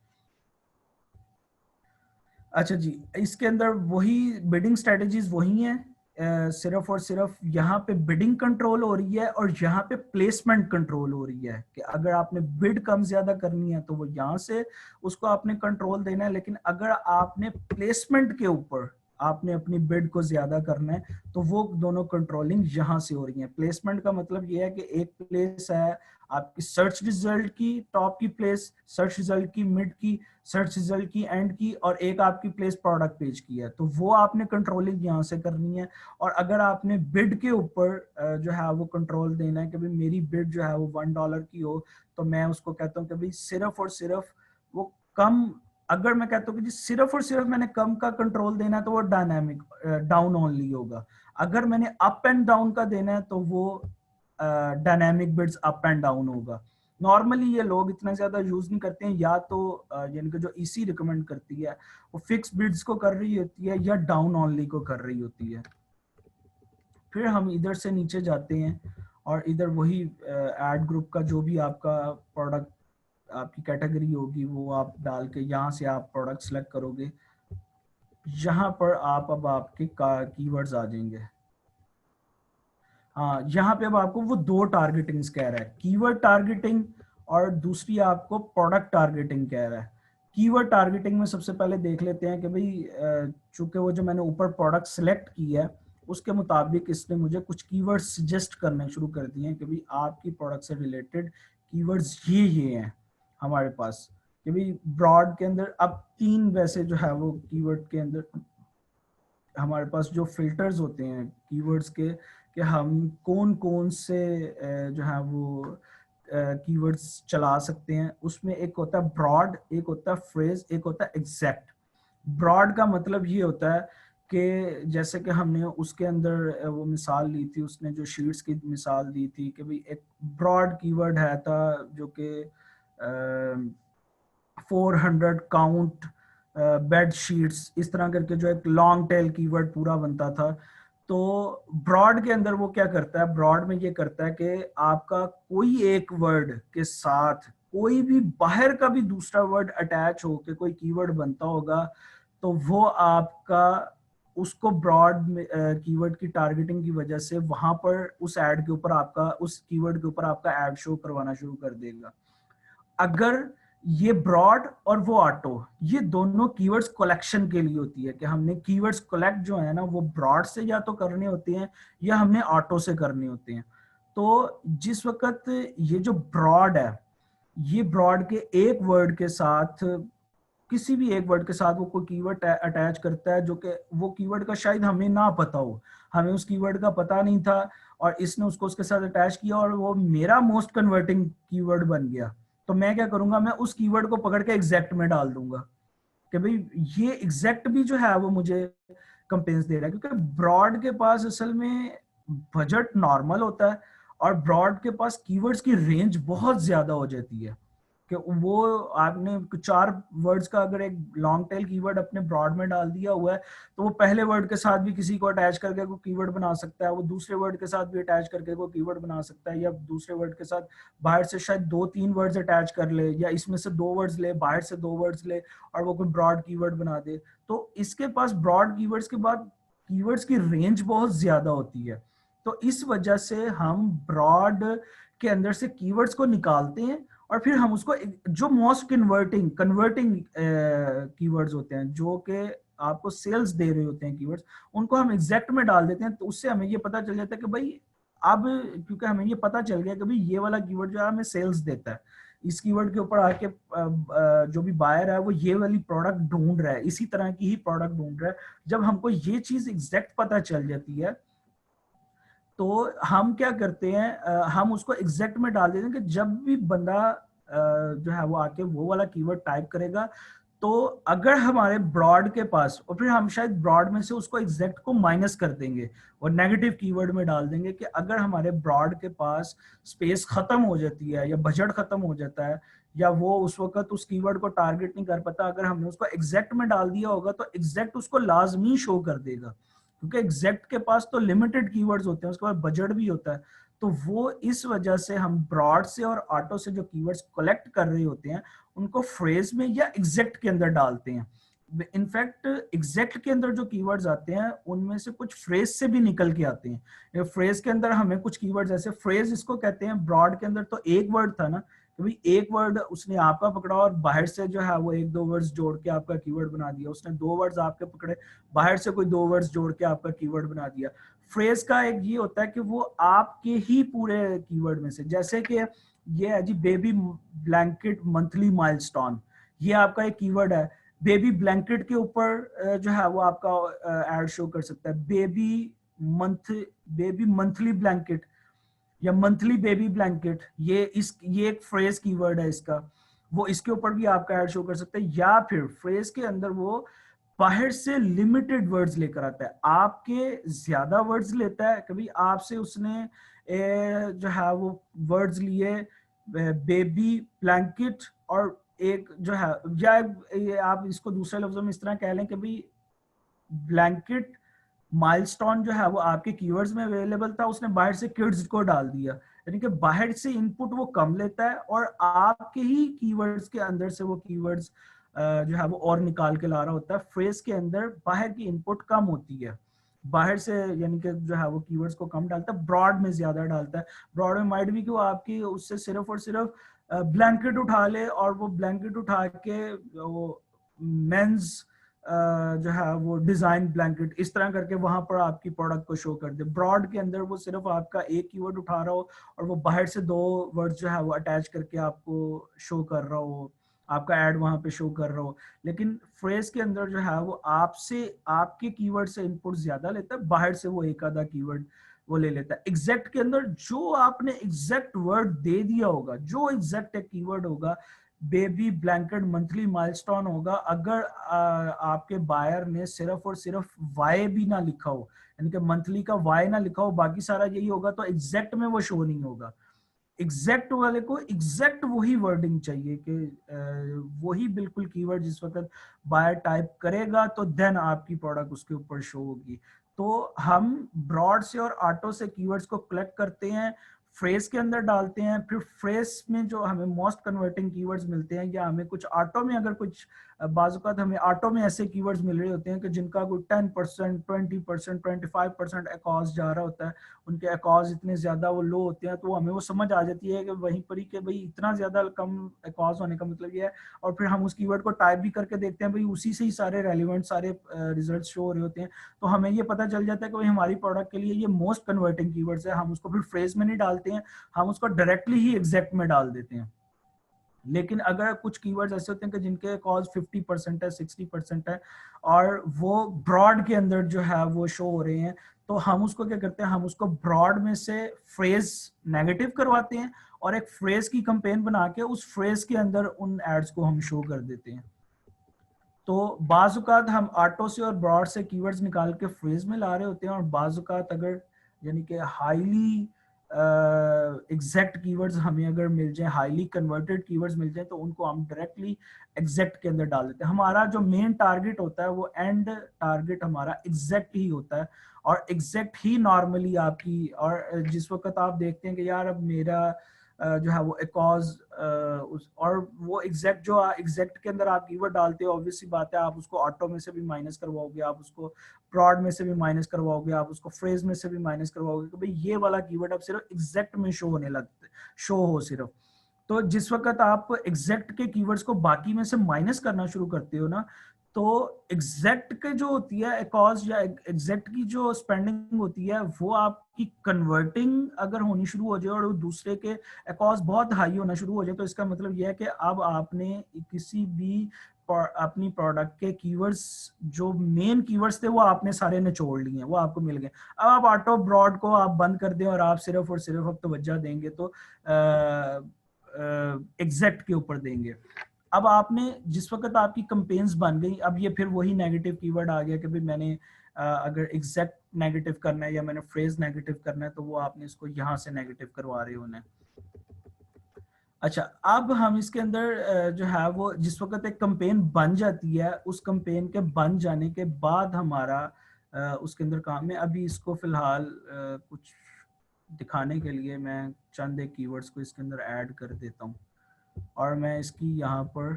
अच्छा जी, इसके अंदर वही बिडिंग स्ट्रेटजीज वही हैं, सिर्फ और सिर्फ यहाँ पे बिडिंग कंट्रोल हो रही है और यहाँ पे प्लेसमेंट कंट्रोल हो रही है, कि अगर आपने बिड कम ज्यादा करनी है तो वो यहाँ से उसको आपने कंट्रोल देना है, लेकिन अगर आपने प्लेसमेंट के ऊपर आपने अपनी बिड को ज्यादा करना है तो वो दोनों कंट्रोलिंग यहाँ से हो रही है। प्लेसमेंट का मतलब ये है कि एक प्लेस है आपकी सर्च रिजल्ट की टॉप की प्लेस, सर्च रिजल्ट की मिड की, सर्च रिजल्ट की एंड की, और एक आपकी प्लेस प्रोडक्ट पेज की है, तो वो आपने कंट्रोलिंग यहाँ से करनी है। और अगर आपने बिड के ऊपर जो है वो कंट्रोल देना है कि भाई मेरी बिड जो है वो $1 की हो, तो मैं उसको कहता हूँ कि भाई सिर्फ और सिर्फ वो कम, अगर मैं कहता हूँ कि जी सिर्फ और सिर्फ मैंने कम का कंट्रोल देना है तो वो डायनामिक डाउन ओनली होगा। अगर मैंने अप एंड डाउन का देना है तो वो dynamic bids up and down होगा। नॉर्मली ये लोग इतना ज्यादा यूज नहीं करते हैं, या तो यानी कि जो ईसी रिकमेंड करती है वो फिक्स बिड्स को कर रही होती है या डाउन ओनली को कर रही होती है। फिर हम इधर से नीचे जाते हैं और इधर वही एड ग्रुप का जो भी आपका प्रोडक्ट आपकी कैटेगरी होगी वो आप डाल के यहाँ से आप प्रोडक्ट सेलेक्ट करोगे। यहाँ पर आप अब आपके कीवर्ड्स आ जाएंगे। हाँ, यहाँ पे अब आपको वो दो टारगेटिंग्स कह रहा है, कीवर्ड टारगेटिंग और दूसरी आपको प्रोडक्ट टारगेटिंग कह रहा है। कीवर्ड टारगेटिंग में सबसे पहले देख लेते हैं कि भाई चूंकि वो जो मैंने ऊपर प्रोडक्ट सिलेक्ट की है उसके मुताबिक इसने मुझे कुछ कीवर्ड सजेस्ट करने शुरू कर दिए हैं कि भाई आपकी प्रोडक्ट से रिलेटेड कीवर्ड्स ये हैं हमारे पास। कि भाई ब्रॉड के अंदर अब 3 वैसे जो है वो कीवर्ड के अंदर हमारे पास जो फिल्टर्स होते हैं कीवर्ड्स के, कि हम कौन कौन से जो है वो कीवर्ड्स चला सकते हैं। उसमें एक होता है ब्रॉड, एक होता है फ्रेज, एक होता है एग्जैक्ट। ब्रॉड का मतलब ये होता है कि जैसे कि हमने उसके अंदर वो मिसाल ली थी, उसने जो शीट्स की मिसाल दी थी कि भाई एक ब्रॉड कीवर्ड है था जो कि 400 काउंट बेड शीट्स, इस तरह करके जो एक लॉन्ग टेल कीवर्ड पूरा बनता था। तो ब्रॉड के अंदर वो क्या करता है, ब्रॉड में ये करता है कि आपका कोई एक वर्ड के साथ कोई भी बाहर का भी दूसरा वर्ड अटैच हो के कोई कीवर्ड बनता होगा, तो वो आपका उसको ब्रॉड कीवर्ड की टारगेटिंग की वजह से वहां पर उस एड के ऊपर आपका उस कीवर्ड के ऊपर आपका एड शो करवाना शुरू कर देगा। अगर ये ब्रॉड और वो ऑटो, ये दोनों कीवर्ड्स कलेक्शन के लिए होती है, कि हमने कीवर्ड्स कलेक्ट जो है ना वो ब्रॉड से या तो करने होते हैं या हमने ऑटो से करने होते हैं। तो जिस वक्त ये जो ब्रॉड है, ये ब्रॉड के एक वर्ड के साथ, किसी भी एक वर्ड के साथ वो कोई कीवर्ड अटैच करता है जो कि वो कीवर्ड का शायद हमें ना पता हो, हमें उस कीवर्ड का पता नहीं था और इसने उसको उसके साथ अटैच किया और वो मेरा मोस्ट कन्वर्टिंग कीवर्ड बन गया, तो मैं क्या करूंगा, मैं उस कीवर्ड को पकड़ के एग्जैक्ट में डाल दूंगा कि भाई ये एग्जैक्ट भी जो है वो मुझे कंपेंस दे रहा है, क्योंकि ब्रॉड के पास असल में बजट नॉर्मल होता है और ब्रॉड के पास कीवर्ड्स की रेंज बहुत ज्यादा हो जाती है। कि वो आपने 4 वर्ड्स का अगर एक लॉन्ग टेल कीवर्ड अपने ब्रॉड में डाल दिया हुआ है तो वो पहले वर्ड के साथ भी किसी को अटैच करके कोई कीवर्ड बना सकता है, वो दूसरे वर्ड के साथ भी अटैच करके कोई कीवर्ड बना सकता है, या दूसरे वर्ड के साथ बाहर से शायद 2-3 वर्ड्स अटैच कर ले, या इसमें से 2 वर्ड्स ले, बाहर से 2 वर्ड्स ले और वो कोई ब्रॉड कीवर्ड बना दे। तो इसके पास ब्रॉड कीवर्ड्स के बाद कीवर्ड्स की रेंज बहुत ज्यादा होती है। तो इस वजह से हम ब्रॉड के अंदर से कीवर्ड्स को निकालते हैं और फिर हम उसको जो मोस्ट कन्वर्टिंग कीवर्ड्स होते हैं, जो कि आपको सेल्स दे रहे होते हैं कीवर्ड्स, उनको हम एग्जैक्ट में डाल देते हैं। तो उससे हमें ये पता चल जाता है कि भाई अब, क्योंकि हमें ये पता चल गया कि भाई ये वाला कीवर्ड जो है हमें सेल्स देता है, इस कीवर्ड के ऊपर आके जो भी बायर है वो ये वाली प्रोडक्ट ढूंढ रहा है, इसी तरह की ही प्रोडक्ट ढूंढ रहा है। जब हमको ये चीज एग्जैक्ट पता चल जाती है तो हम क्या करते हैं, हम उसको एग्जैक्ट में डाल देते हैं कि जब भी बंदा जो है वो आके वो वाला कीवर्ड टाइप करेगा, तो अगर हमारे ब्रॉड के पास, और फिर हम शायद ब्रॉड में से उसको एग्जैक्ट को माइनस कर देंगे और नेगेटिव कीवर्ड में डाल देंगे कि अगर हमारे ब्रॉड के पास स्पेस खत्म हो जाती है या बजट खत्म हो जाता है या वो उस वक्त उस कीवर्ड को टारगेट नहीं कर पाता, अगर हमने उसको एग्जैक्ट में डाल दिया होगा तो एग्जैक्ट उसको लाजमी शो कर देगा, क्योंकि एग्जैक्ट के पास तो लिमिटेड कीवर्ड्स होते हैं, उसके बाद बजट भी होता है। तो वो इस वजह से हम ब्रॉड से और ऑटो से जो कीवर्ड्स कलेक्ट कर रहे होते हैं उनको फ्रेज में या एग्जैक्ट के अंदर डालते हैं। इनफैक्ट एग्जैक्ट के अंदर जो कीवर्ड्स आते हैं उनमें से कुछ फ्रेज से भी निकल के आते हैं। फ्रेज के अंदर हमें कुछ कीवर्ड्स, ऐसे फ्रेज इसको कहते हैं, ब्रॉड के अंदर तो एक वर्ड था ना कि भाई एक वर्ड उसने आपका पकड़ा और बाहर से जो है वो 1-2 वर्ड्स जोड़ के आपका कीवर्ड बना दिया, उसने 2 वर्ड्स आपके पकड़े, बाहर से कोई 2 वर्ड्स जोड़ के आपका कीवर्ड बना दिया। फ्रेज का एक ये होता है कि वो आपके ही पूरे कीवर्ड में से, जैसे कि ये है जी बेबी ब्लैंकेट मंथली माइलस्टोन, ये आपका एक कीवर्ड है। बेबी ब्लैंकेट के ऊपर जो है वो आपका एड शो कर सकता है, बेबी मंथली ब्लैंकेट या मंथली बेबी ब्लैंकेट, ये एक फ्रेज कीवर्ड है इसका, वो इसके ऊपर भी आपका ऐड शो कर सकता है। या फिर फ्रेज के अंदर वो बाहर से लिमिटेड वर्ड्स लेकर आता है, आपके ज्यादा वर्ड्स लेता है, कभी आपसे उसने जो है वो वर्ड्स लिए बेबी ब्लैंकेट और एक जो है, या आप इसको दूसरे लफ्जों में इस तरह कह लें कि भाई ब्लैंकेट माइलस्टोन जो है वो आपके कीवर्ड्स में अवेलेबल था, उसने बाहर से किड्स को डाल दिया, यानी कि बाहर से इनपुट वो कम लेता है और आपके ही कीवर्ड्स के अंदर से वो कीवर्ड्स जो है वो और निकाल के ला रहा होता है। फ्रेज के अंदर बाहर की इनपुट कम होती है, बाहर से यानी कि जो है वो कीवर्ड्स को कम डालता है, ब्रॉड में ज्यादा डालता है। ब्रॉड में माइट भी कि वो आपकी उससे सिर्फ और सिर्फ ब्लैंकेट उठा ले और वो ब्लैंकेट उठा के वो मेंस जो है वो डिजाइन ब्लैंकेट इस तरह करके वहां पर आपकी प्रोडक्ट को शो कर दे। ब्रॉड के अंदर वो सिर्फ आपका एक कीवर्ड उठा रहा हो और वो बाहर से 2 वर्ड्स जो है वो अटैच करके आपको शो कर रहा हो, आपका ऐड वहां पे शो कर रहा हो। लेकिन फ्रेज के अंदर जो है वो आपसे आपके कीवर्ड से इनपुट ज्यादा लेता है, बाहर से वो एक आधा कीवर्ड वो ले लेता है। एग्जैक्ट के अंदर जो आपने एग्जैक्ट वर्ड दे दिया होगा, जो एग्जैक्ट एक कीवर्ड होगा, बेबी ब्लैंकेट मंथली माइलस्टोन होगा, अगर आपके बायर ने सिर्फ और सिर्फ वाई भी ना लिखा हो, यानी कि मंथली का वाई ना लिखा हो, बाकी सारा यही होगा, तो एग्जैक्ट में वो शो नहीं होगा। एग्जैक्ट वाले को एग्जैक्ट वही वर्डिंग चाहिए कि वही बिल्कुल कीवर्ड जिस वक्त बायर टाइप करेगा तो देन आपकी प्रोडक्ट उसके ऊपर शो होगी। तो हम ब्रॉड से और ऑटो से कीवर्ड्स को कलेक्ट करते हैं, फ्रेज के अंदर डालते हैं, फिर फ्रेज में जो हमें मोस्ट कन्वर्टिंग कीवर्ड्स मिलते हैं, या हमें कुछ ऑटो में अगर कुछ बाजुकात हमें ऑटो में ऐसे कीवर्ड्स मिल रहे होते हैं कि जिनका कोई 10%, 20%, 25% एकॉज जा रहा होता है, उनके एकॉज इतने ज्यादा वो लो होते हैं, तो हमें वो समझ आ जाती है कि वहीं पर ही कि भाई इतना ज्यादा कम एकॉज होने का मतलब ये है। और फिर हम उस कीवर्ड को टाइप भी करके देखते हैं, भाई उसी से ही सारे रेलिवेंट सारे रिजल्ट शो हो रहे होते हैं, तो हमें ये पता चल जाता है कि भाई हमारी प्रोडक्ट के लिए ये मोस्ट कन्वर्टिंग कीवर्ड्स है। हम उसको फिर फ्रेज में नहीं डालते हैं, हम उसको डायरेक्टली ही एग्जैक्ट में डाल देते हैं। लेकिन अगर कुछ कीवर्ड्स ऐसे होते हैं कि जिनके कॉज 50% है, 60% है और वो ब्रॉड के अंदर जो है वो शो हो रहे हैं, तो हम उसको क्या करते हैं, हम उसको ब्रॉड में से फ्रेज नेगेटिव करवाते हैं और एक फ्रेज की कैंपेन बना के उस फ्रेज के अंदर उन एड्स को हम शो कर देते हैं। तो बाजुकात हम ऑटो से और ब्रॉड से कीवर्ड्स निकाल के फ्रेज में ला रहे होते हैं, और बाजुकात अगर यानी कि हाईली एग्जैक्ट कीवर्ड्स हमें अगर मिल जाए, हाईली कन्वर्टेड कीवर्ड्स मिल जाए, तो उनको हम डायरेक्टली एग्जैक्ट के अंदर डाल देते हैं। हमारा जो मेन टारगेट होता है वो एंड टारगेट हमारा एग्जैक्ट ही होता है, और एग्जैक्ट ही नॉर्मली आपकी, और जिस वक्त आप देखते हैं कि यार अब मेरा जो है वो एकॉज और वो एग्जैक्ट, जो एग्जैक्ट के अंदर आप कीवर्ड डालते हो, ऑब्वियसली बात है आप उसको ऑटो में से भी माइनस करवाओगे, आप उसको प्रॉड में से भी माइनस करवाओगे, आप उसको फ्रेज में से भी माइनस करवाओगे कि भाई ये वाला कीवर्ड अब सिर्फ एग्जैक्ट में शो होने लगते, शो हो सिर्फ। तो जिस वक्त आप एग्जैक्ट के कीवर्ड्स को बाकी में से माइनस करना शुरू करते हो ना, तो एग्जैक्ट के जो होती है एकॉज या एग्जैक्ट की जो स्पेंडिंग होती है वो आपकी कन्वर्टिंग अगर होनी शुरू हो जाए और दूसरे के एकॉज बहुत हाई होना शुरू हो जाए, तो इसका मतलब यह है कि अब आपने किसी भी अपनी प्रोडक्ट के कीवर्ड्स, जो मेन कीवर्ड्स थे वो आपने सारे निचोड़ लिए हैं, वो आपको मिल गए। अब आप ऑटो ब्रॉड को आप बंद कर दें और आप सिर्फ और सिर्फ अब तवज्जो देंगे तो एग्जैक्ट के ऊपर देंगे। अब आपने जिस वक्त आपकी कंपेन्स बन गई, अब ये फिर वही नेगेटिव कीवर्ड आ गया कि भाई मैंने अगर एग्जैक्ट नेगेटिव करना है या मैंने फ्रेज नेगेटिव करना है, तो वो आपने इसको यहाँ से नेगेटिव करवा रहे होने। अच्छा, अब हम इसके अंदर जो है वो जिस वक्त एक कंपेन बन जाती है, उस कंपेन के बन जाने के बाद हमारा उसके अंदर काम है। अभी इसको फिलहाल कुछ दिखाने के लिए मैं चंद एक कीवर्ड्स को इसके अंदर ऐड कर देता हूँ, और मैं इसकी यहाँ पर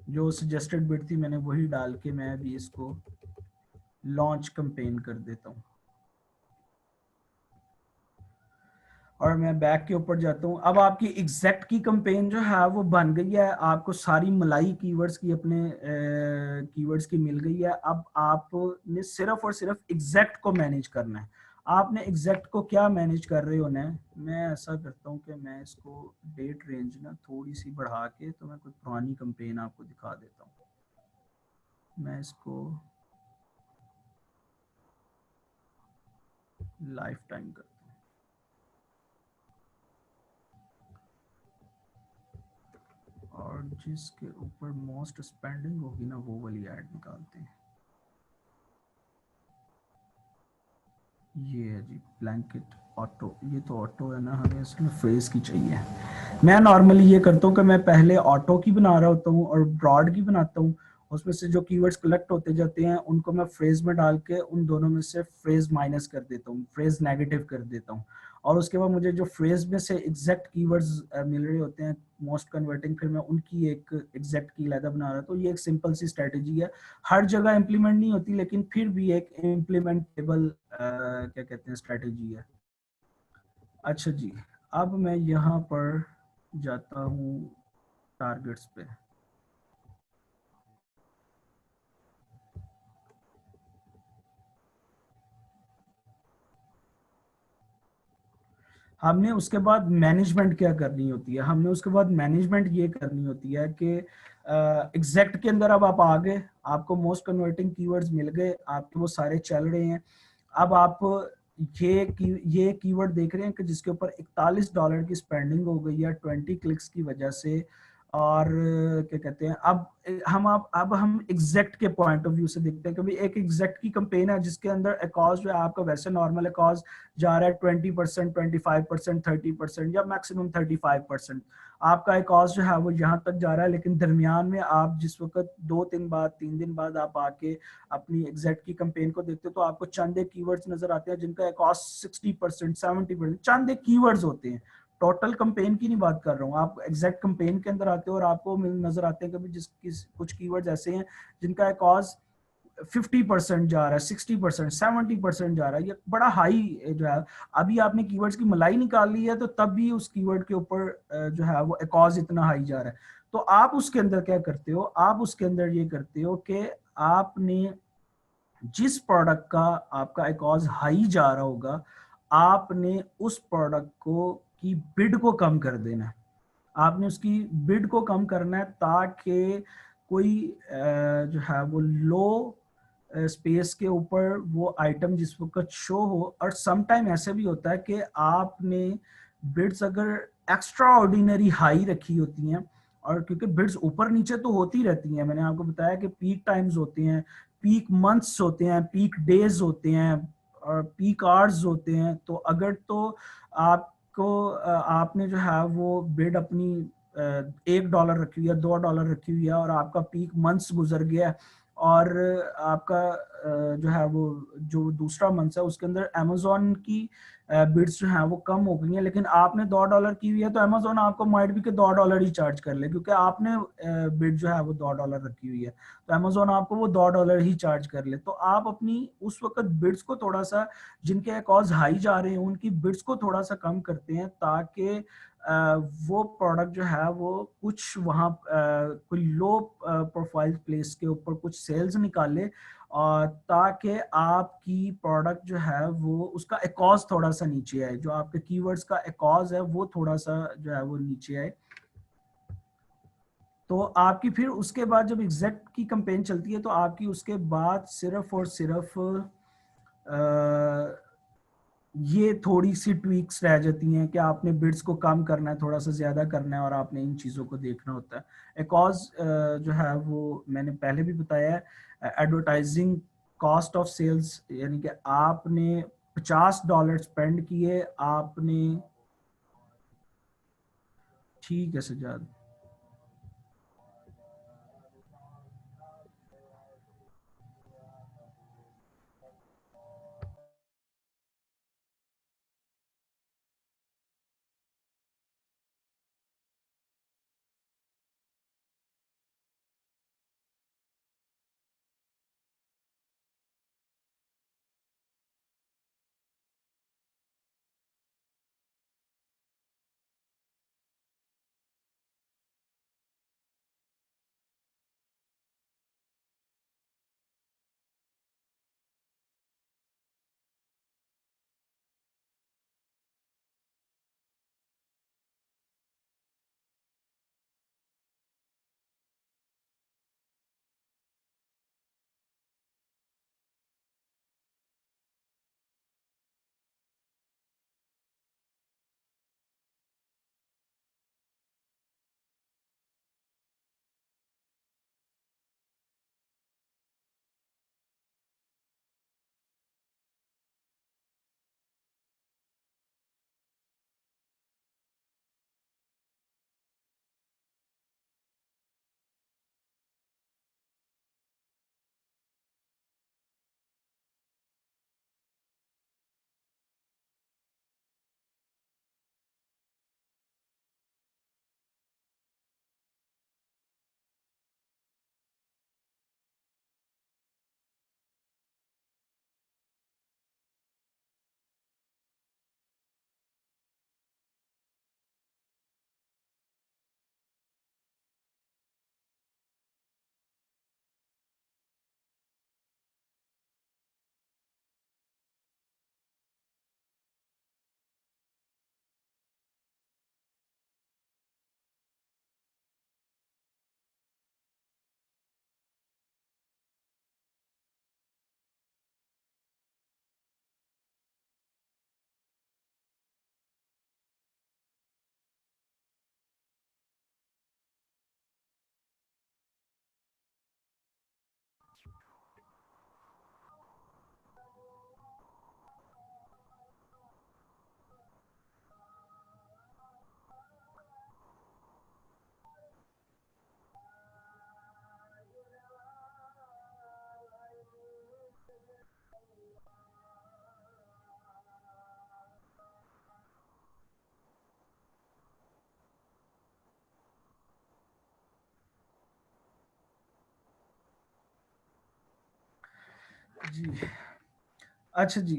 जो सजेस्टेड बिट थी मैंने वही डाल के मैं अभी इसको लॉन्च कंपेन कर देता हूँ, और मैं बैक के ऊपर जाता हूँ। अब आपकी एग्जैक्ट की कंपेन जो है वो बन गई है, आपको सारी मलाई कीवर्ड्स की अपने कीवर्ड्स की मिल गई है। अब आपने सिर्फ और सिर्फ एग्जैक्ट को मैनेज करना है। आपने एग्जैक्ट को क्या मैनेज कर रहे होना है, मैं ऐसा करता हूँ कि मैं इसको डेट रेंज ना थोड़ी सी बढ़ा के, तो मैं कोई पुरानी कंपेन आपको दिखा देता हूँ। मैं इसको लाइफ टाइम कर, और जिसके ऊपर मोस्ट स्पेंडिंग होगी ना वो वाली ऐड निकालते हैं। ये है जी ब्लैंकेट ऑटो, ये तो ऑटो है ना, हमें इसमें फ्रेज की चाहिए। मैं नॉर्मली ये करता हूँ कि मैं पहले ऑटो की बना रहा होता हूँ और ब्रॉड की बनाता हूँ, उसमें से जो कीवर्ड्स कलेक्ट होते जाते हैं उनको मैं फ्रेज में डाल के उन दोनों में से फ्रेज माइनस कर देता हूँ, फ्रेज नेगेटिव कर देता हूँ, और उसके बाद मुझे जो फ्रेज में से एग्जैक्ट कीवर्ड्स मिल रहे होते हैं मोस्ट कन्वर्टिंग, फिर मैं उनकी एक एग्जैक्ट की लहदा बना रहा। तो ये एक सिंपल सी स्ट्रेटेजी है, हर जगह इंप्लीमेंट नहीं होती, लेकिन फिर भी एक इम्प्लीमेंटेबल क्या कहते हैं स्ट्रेटेजी है। अच्छा जी, अब मैं यहाँ पर जाता हूँ टारगेट्स पे। हमने उसके बाद मैनेजमेंट क्या करनी होती है, हमने उसके बाद मैनेजमेंट ये करनी होती है कि एग्जैक्ट के अंदर अब आप आ गए, आपको मोस्ट कन्वर्टिंग कीवर्ड्स मिल गए, आपके वो सारे चल रहे हैं। अब आप ये कीवर्ड देख रहे हैं कि जिसके ऊपर $41 की स्पेंडिंग हो गई है 20 क्लिक्स की वजह से, और क्या कहते हैं, अब हम एग्जैक्ट के पॉइंट ऑफ व्यू से देखते हैं कि भाई एक एग्जैक्ट की कंपेन है जिसके अंदर एकॉज जो है आपका वैसे नॉर्मल एकॉज जा रहा है 20%, 25%, 30% या मैक्सिमम 35%। आपका एकॉज जो है वो यहाँ तक जा रहा है, लेकिन दरमियान में आप जिस वक्त 2 दिन बाद 3 दिन बाद आप आके अपनी एग्जैक्ट की कंपेन को देखते हो, तो आपको चंद एक कीवर्ड्स नजर आते हैं जिनका एकॉज 60%, 70%, चंद एक कीवर्ड्स होते हैं। टोटल कंपेन की नहीं बात कर रहा हूँ, आप एग्जैक्ट कंपेन के अंदर आते हो और आपको नजर आते हैं कि कुछ कीवर्ड्स ऐसे हैं जिनका कॉज 50% जा रहा है, 60%, 70% जा रहा है, ये बड़ा हाई जो है। अभी आपने कीवर्ड्स की मलाई निकाल ली है, तो तब भी उस कीवर्ड के ऊपर जो है वो कॉज इतना हाई जा रहा है। तो आप उसके अंदर क्या करते हो, आप उसके अंदर ये करते हो कि आपने जिस प्रोडक्ट का आपका कॉज हाई जा रहा होगा, आपने उस प्रोडक्ट को की बिड को कम कर देना है। आपने उसकी बिड को कम करना है ताकि कोई जो है वो लो स्पेस के ऊपर वो आइटम जिस वक्त शो हो। और सम टाइम ऐसे भी होता है कि आपने बिड्स अगर एक्स्ट्रा ऑर्डिनरी हाई रखी होती हैं, और क्योंकि बिड्स ऊपर नीचे तो होती रहती हैं, मैंने आपको बताया कि पीक टाइम्स होते हैं, पीक मंथ्स होते हैं, पीक डेज होते हैं और पीक आवर्स होते हैं। तो अगर तो आप को आपने जो है वो बिड अपनी $1 रखी हुई है, $2 रखी हुई है, और आपका पीक मंथ्स गुजर गया और आपका जो है वो जो दूसरा मंथ है उसके अंदर अमेजोन की बिड्स जो हैं वो कम हो गई हैं, लेकिन आपने $2 की हुई है, तो अमेजोन आपको माइट भी के $2 ही चार्ज कर ले, क्योंकि आपने बिड जो है वो $2 रखी हुई है, तो अमेजोन आपको वो $2 ही चार्ज कर ले। तो आप अपनी उस वक्त बिड्स को थोड़ा सा, जिनके अकॉज हाई जा रहे हैं उनकी बिड्स को थोड़ा सा कम करते हैं, ताकि वो प्रोडक्ट जो है वो कुछ वहाँ कोई लो प्रोफाइल प्लेस के ऊपर कुछ सेल्स निकाले, और ताकि आपकी प्रोडक्ट जो है वो उसका एकॉज थोड़ा सा नीचे आए, जो आपके कीवर्ड्स का एकॉज है वो थोड़ा सा जो है वो नीचे आए। तो आपकी फिर उसके बाद जब एग्जैक्ट की कैंपेन चलती है, तो आपकी उसके बाद सिर्फ और सिर्फ ये थोड़ी सी ट्वीक्स रह जाती हैं कि आपने बिड्स को कम करना है, थोड़ा सा ज़्यादा करना है, और आपने इन चीज़ों को देखना होता है। एकॉज जो है वो मैंने पहले भी बताया है, एडवर्टाइजिंग कॉस्ट ऑफ सेल्स, यानी कि आपने $50 स्पेंड किए, आपने, ठीक है सजाद। जी, अच्छा जी,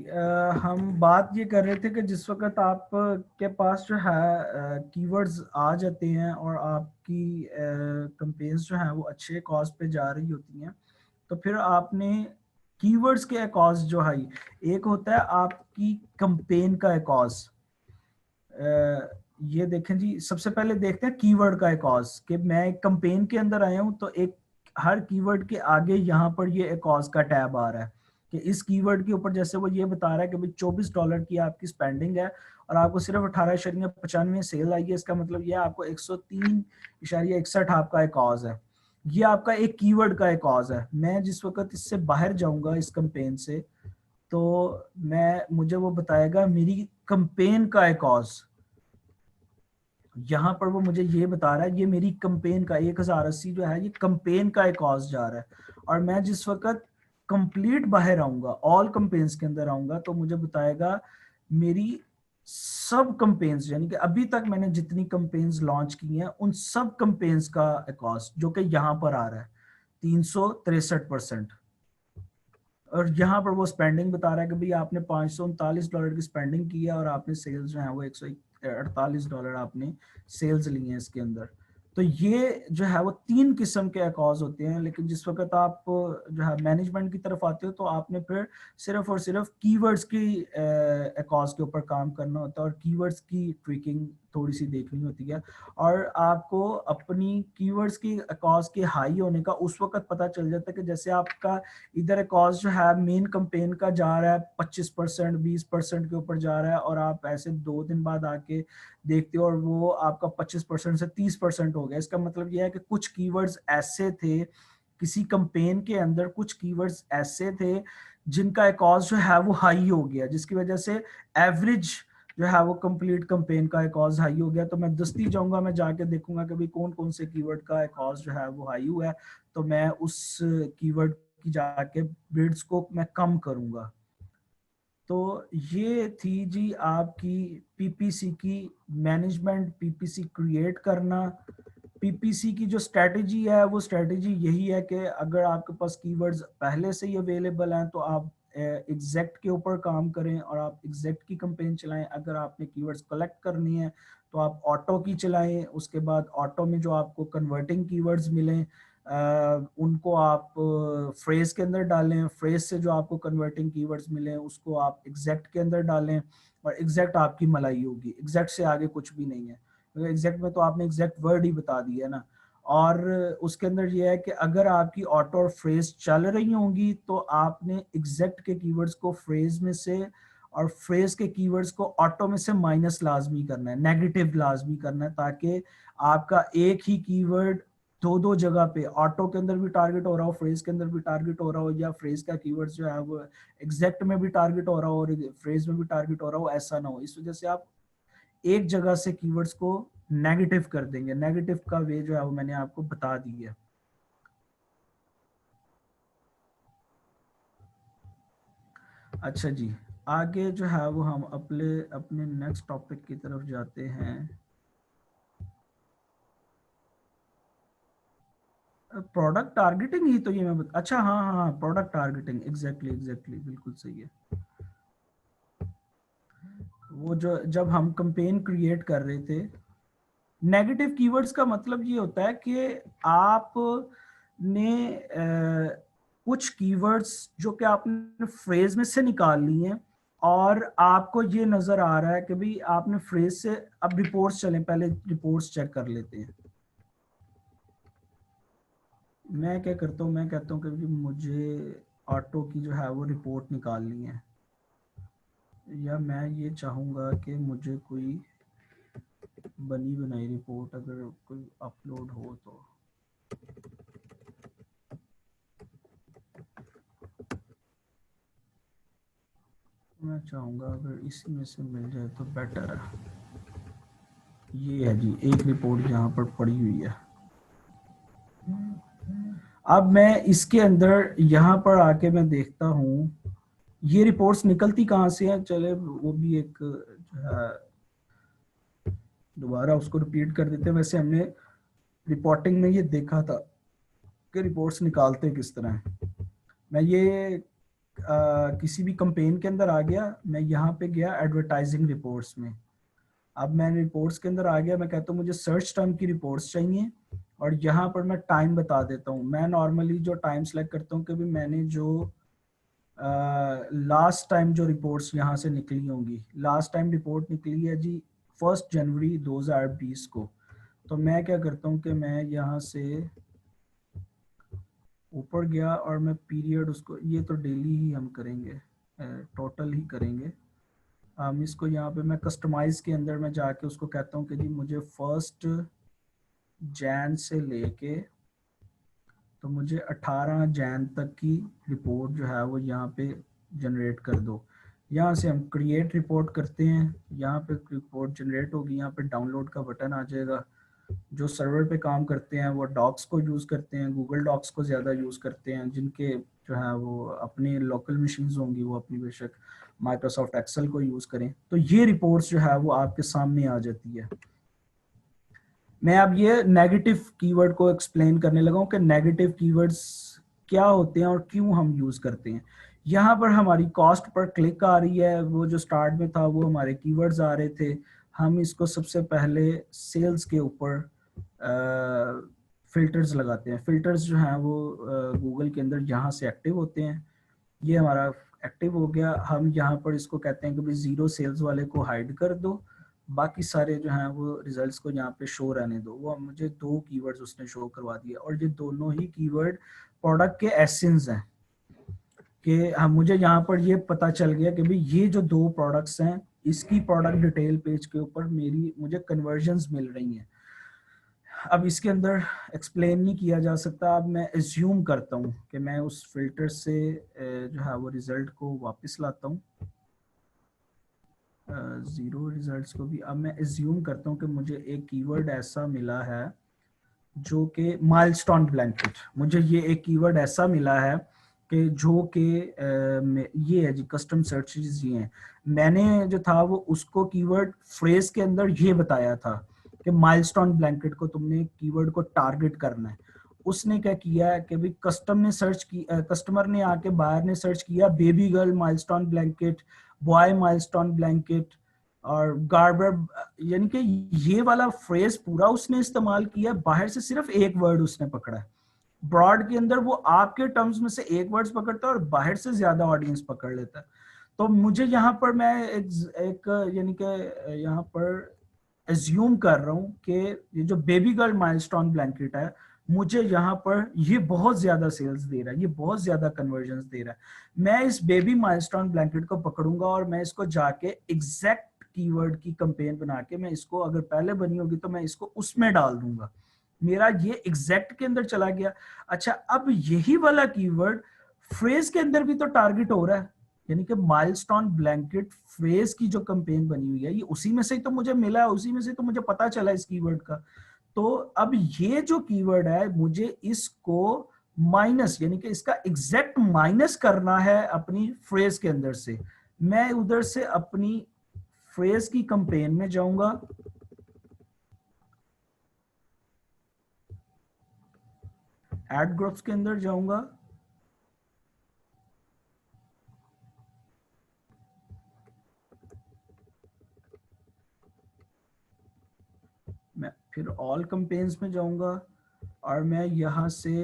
हम बात ये कर रहे थे कि जिस वक्त आप के पास जो है कीवर्ड्स आ जाते हैं और आपकी कंपेन्स जो हैं वो अच्छे कॉज पे जा रही होती हैं, तो फिर आपने कीवर्ड्स के कॉज जो है, एक होता है आपकी कंपेन का कॉज। ये देखें जी, सबसे पहले देखते हैं कीवर्ड का कॉज, कि मैं एक कंपेन के अंदर आया हूँ, तो एक हर कीवर्ड के आगे यहाँ पर ये कॉज का टैब आ रहा है कि इस कीवर्ड के ऊपर जैसे वो ये बता रहा है कि भाई $24 की आपकी स्पेंडिंग है और आपको सिर्फ 18.95 सेल आई है, इसका मतलब ये आपको 103.61 आपका एक कॉज है। ये आपका एक कीवर्ड का एक कॉज है। मैं जिस वक्त इससे बाहर जाऊंगा इस कंपेन से, तो मैं मुझे वो बताएगा मेरी कंपेन का एक कॉज। यहाँ पर वो मुझे ये बता रहा है, ये मेरी कंपेन का 1080 जो है ये कंपेन का एक कॉस्ट जा रहा है, और मैं जिस वक्त कंप्लीट बाहर आऊंगा, ऑल कंपेन्स के अंदर आऊंगा, तो मुझे बताएगा मेरी सब कंपेन्स, यानी कि अभी तक मैंने जितनी कंपेन्स लॉन्च की हैं उन सब कंपेन्स का कॉस्ट जो कि यहाँ पर आ रहा है 363%। और यहाँ पर वो स्पेंडिंग बता रहा है कि भाई आपने $539 की स्पेंडिंग की है और आपने सेल्स जो है वो $148 आपने सेल्स ली हैं इसके अंदर। तो ये जो है वो 3 किस्म के अकाउंट्स होते हैं, लेकिन जिस वक्त आप जो है मैनेजमेंट की तरफ आते हो तो आपने फिर सिर्फ और सिर्फ कीवर्ड्स की अकाउंट्स के ऊपर काम करना होता है, और कीवर्ड्स की ट्विकिंग थोड़ी सी देखनी होती है, और आपको अपनी कीवर्ड्स की कॉस्ट के हाई होने का उस वक्त पता चल जाता है कि जैसे आपका इधर कॉस्ट जो है मेन कंपेन का जा रहा है 25% 20% के ऊपर जा रहा है, और आप ऐसे 2 दिन बाद आके देखते हो और वो आपका 25% से 30% हो गया। इसका मतलब यह है कि कुछ कीवर्ड्स ऐसे थे किसी कंपेन के अंदर, कुछ कीवर्ड्स ऐसे थे जिनका कॉस्ट जो है वो हाई हो गया, जिसकी वजह से एवरेज जो है वो कंप्लीट कंपेन का कॉस्ट हाई हो गया। तो मैं दस्ती जाऊंगा, मैं जाके देखूंगा कि भाई कौन कौन से कीवर्ड का कॉस्ट जो है वो हाई हुआ है, तो मैं उस कीवर्ड की जाके बिड्स को मैं कम करूंगा। तो ये थी जी आपकी पीपीसी की मैनेजमेंट, पीपीसी क्रिएट करना। पीपीसी की जो स्ट्रेटजी है वो स्ट्रेटजी यही है कि अगर आपके पास कीवर्ड्स पहले से ही अवेलेबल हैं तो आप एग्जैक्ट के ऊपर काम करें और आप एग्जैक्ट की कैंपेन चलाएं। अगर आपने कीवर्ड्स कलेक्ट करनी है तो आप ऑटो की चलाएं, उसके बाद ऑटो में जो आपको कन्वर्टिंग कीवर्ड्स मिलें उनको आप फ्रेज के अंदर डालें, फ्रेज से जो आपको कन्वर्टिंग कीवर्ड्स मिले उसको आप एग्जैक्ट के अंदर डालें, और एग्जैक्ट आपकी मलाई होगी, एग्जैक्ट से आगे कुछ भी नहीं है, क्योंकि एग्जैक्ट में तो आपने एग्जैक्ट वर्ड ही बता दिया है ना। और उसके अंदर ये है कि अगर आपकी ऑटो और फ्रेज चल रही होंगी तो आपने एग्जैक्ट के कीवर्ड्स को फ्रेज में से और फ्रेज के कीवर्ड्स को ऑटो में से माइनस लाजमी करना है, नेगेटिव लाजमी करना है, ताकि आपका एक ही कीवर्ड दो दो जगह पे ऑटो के अंदर भी टारगेट हो रहा हो, फ्रेज के अंदर भी टारगेट हो रहा हो, या फ्रेज का कीवर्ड जो है वो एग्जैक्ट में भी टारगेट हो रहा हो और फ्रेज में भी टारगेट हो रहा हो, ऐसा ना हो। इस वजह से आप एक जगह से कीवर्ड्स को नेगेटिव कर देंगे। नेगेटिव का वे जो है वो मैंने आपको बता दी है। अच्छा जी, आगे जो है वो हम अपने अपने नेक्स्ट टॉपिक की तरफ जाते हैं। प्रोडक्ट टारगेटिंग ही तो ये अच्छा हाँ हाँ हाँ, प्रोडक्ट टारगेटिंग, एग्जैक्टली एग्जैक्टली, बिल्कुल सही है। वो जो जब हम कंपेन क्रिएट कर रहे थे, नेगेटिव कीवर्ड्स का मतलब ये होता है कि आपने कुछ कीवर्ड्स जो कि आपने फ्रेज में से निकाल लिए हैं और आपको ये नजर आ रहा है कि भाई आपने फ्रेज से, अब रिपोर्ट्स चलें, पहले रिपोर्ट्स चेक कर लेते हैं। मैं क्या करता हूँ, मैं कहता हूँ कि मुझे ऑटो की जो है वो रिपोर्ट निकालनी है, या मैं ये चाहूँगा कि मुझे कोई बनी बनाई रिपोर्ट अगर कोई अपलोड हो तो। मैं चाहूँगा अगर इसी में से मिल जाए तो बेटर है। ये है जी एक रिपोर्ट यहाँ पर पड़ी हुई है। अब मैं इसके अंदर यहाँ पर आके मैं देखता हूँ ये रिपोर्ट्स निकलती कहाँ से हैं। चले वो भी एक जो है दोबारा उसको रिपीट कर देते हैं। वैसे हमने रिपोर्टिंग में ये देखा था कि रिपोर्ट्स निकालते किस तरह हैं। मैं ये किसी भी कंपेन के अंदर आ गया, मैं यहाँ पे गया एडवर्टाइजिंग रिपोर्ट्स में। अब मैं रिपोर्ट्स के अंदर आ गया, मैं कहता हूँ मुझे सर्च टर्म की रिपोर्ट्स चाहिए, और यहाँ पर मैं टाइम बता देता हूँ। मैं नॉर्मली जो टाइम सेलेक्ट करता हूँ कि भी मैंने जो लास्ट टाइम जो रिपोर्ट्स यहाँ से निकली होंगी, लास्ट टाइम रिपोर्ट निकली है जी 1 जनवरी 2020 को। तो मैं क्या करता हूँ कि मैं यहाँ से ऊपर गया और मैं पीरियड उसको, ये तो डेली ही हम करेंगे, टोटल ही करेंगे हम इसको। यहाँ पे मैं कस्टमाइज के अंदर में जाके उसको कहता हूँ कि जी मुझे 1 जैन से लेके तो मुझे 18 जैन तक की रिपोर्ट जो है वो यहाँ पे जनरेट कर दो। यहाँ से हम क्रिएट रिपोर्ट करते हैं, यहाँ पे रिपोर्ट जनरेट होगी, यहाँ पे डाउनलोड का बटन आ जाएगा। जो सर्वर पे काम करते हैं वो डॉक्स को यूज़ करते हैं, गूगल डॉक्स को ज़्यादा यूज़ करते हैं। जिनके जो है वो अपनी लोकल मशीन्स होंगी वो अपनी बेशक माइक्रोसॉफ्ट एक्सेल को यूज़ करें। तो ये रिपोर्ट्स जो है वो आपके सामने आ जाती है। मैं अब ये नेगेटिव कीवर्ड को एक्सप्लेन करने लगा हूँ कि नेगेटिव कीवर्ड्स क्या होते हैं और क्यों हम यूज़ करते हैं। यहाँ पर हमारी कॉस्ट पर क्लिक आ रही है, वो जो स्टार्ट में था वो हमारे कीवर्ड्स आ रहे थे। हम इसको सबसे पहले सेल्स के ऊपर फिल्टर्स लगाते हैं। फिल्टर्स जो हैं वो गूगल के अंदर यहाँ से एक्टिव होते हैं। ये हमारा एक्टिव हो गया। हम यहाँ पर इसको कहते हैं कि भाई 0 सेल्स वाले को हाइड कर दो, बाकी सारे जो हैं वो रिजल्ट्स को यहाँ पे शो रहने दो। वो मुझे 2 कीवर्ड्स उसने शो करवा दिया और ये दोनों ही कीवर्ड प्रोडक्ट के एसेंस हैं। कि हम मुझे यहाँ पर ये पता चल गया कि भाई ये जो 2 प्रोडक्ट्स हैं इसकी प्रोडक्ट डिटेल पेज के ऊपर मुझे कन्वर्जन्स मिल रही हैं। अब इसके अंदर एक्सप्लेन नहीं किया जा सकता। अब मैं एज्यूम करता हूँ कि मैं उस फिल्टर से जो है वो रिजल्ट को वापस लाता हूँ, 0 रिजल्ट्स को भी। अब मैं एज्यूम करता हूँ कि मुझे एक कीवर्ड ऐसा मिला है जो कि माइलस्टोन ब्लैंकेट। मुझे ये एक कीवर्ड ऐसा मिला है कि जो कि ये है जी कस्टम सर्चेज ये हैं। मैंने जो था वो उसको कीवर्ड फ्रेज के अंदर ये बताया था कि माइलस्टोन ब्लैंकेट को तुमने कीवर्ड को टारगेट करना है। उसने क्या किया है कि भाई कस्टमर ने आके बाहर ने सर्च किया baby girl milestone blanket, boy milestone blanket और गार्बर, यानी कि ये वाला फ्रेज पूरा उसने इस्तेमाल किया। बाहर से सिर्फ एक वर्ड उसने पकड़ा है। ब्रॉड के अंदर वो आपके टर्म्स में से एक वर्ड्स पकड़ता है और बाहर से ज्यादा ऑडियंस पकड़ लेता है। तो मुझे यहाँ पर मैं यानी कि यहाँ पर एज्यूम कर रहा हूँ कि ये जो बेबी गर्ल माइलस्टोन ब्लैंकेट है मुझे यहाँ पर ये बहुत ज्यादा सेल्स दे रहा है, ये बहुत ज्यादा कन्वर्जन दे रहा है। मैं इस बेबी माइलस्टोन ब्लैंकेट को पकड़ूंगा और मैं इसको जाके एग्जैक्ट कीवर्ड की कंपेन बना के मैं इसको, अगर पहले बनी होगी तो मैं इसको उसमें डाल दूंगा। मेरा ये एग्जैक्ट के अंदर चला गया। अच्छा, अब यही वाला कीवर्ड फ्रेज के अंदर भी तो टारगेट हो रहा है, यानी कि माइलस्टोन ब्लैंकेट फ्रेज की जो कंपेन बनी हुई है ये उसी में से ही तो मुझे मिला है, उसी में से तो मुझे पता चला इस कीवर्ड का। तो अब ये जो कीवर्ड है मुझे इसको माइनस, यानी कि इसका एग्जैक्ट माइनस करना है अपनी फ्रेज के अंदर से। मैं उधर से अपनी फ्रेज की कंपेन में जाऊंगा, एड ग्रुप्स के अंदर जाऊंगा, मैं फिर ऑल कंपेन्स में जाऊंगा और मैं यहाँ से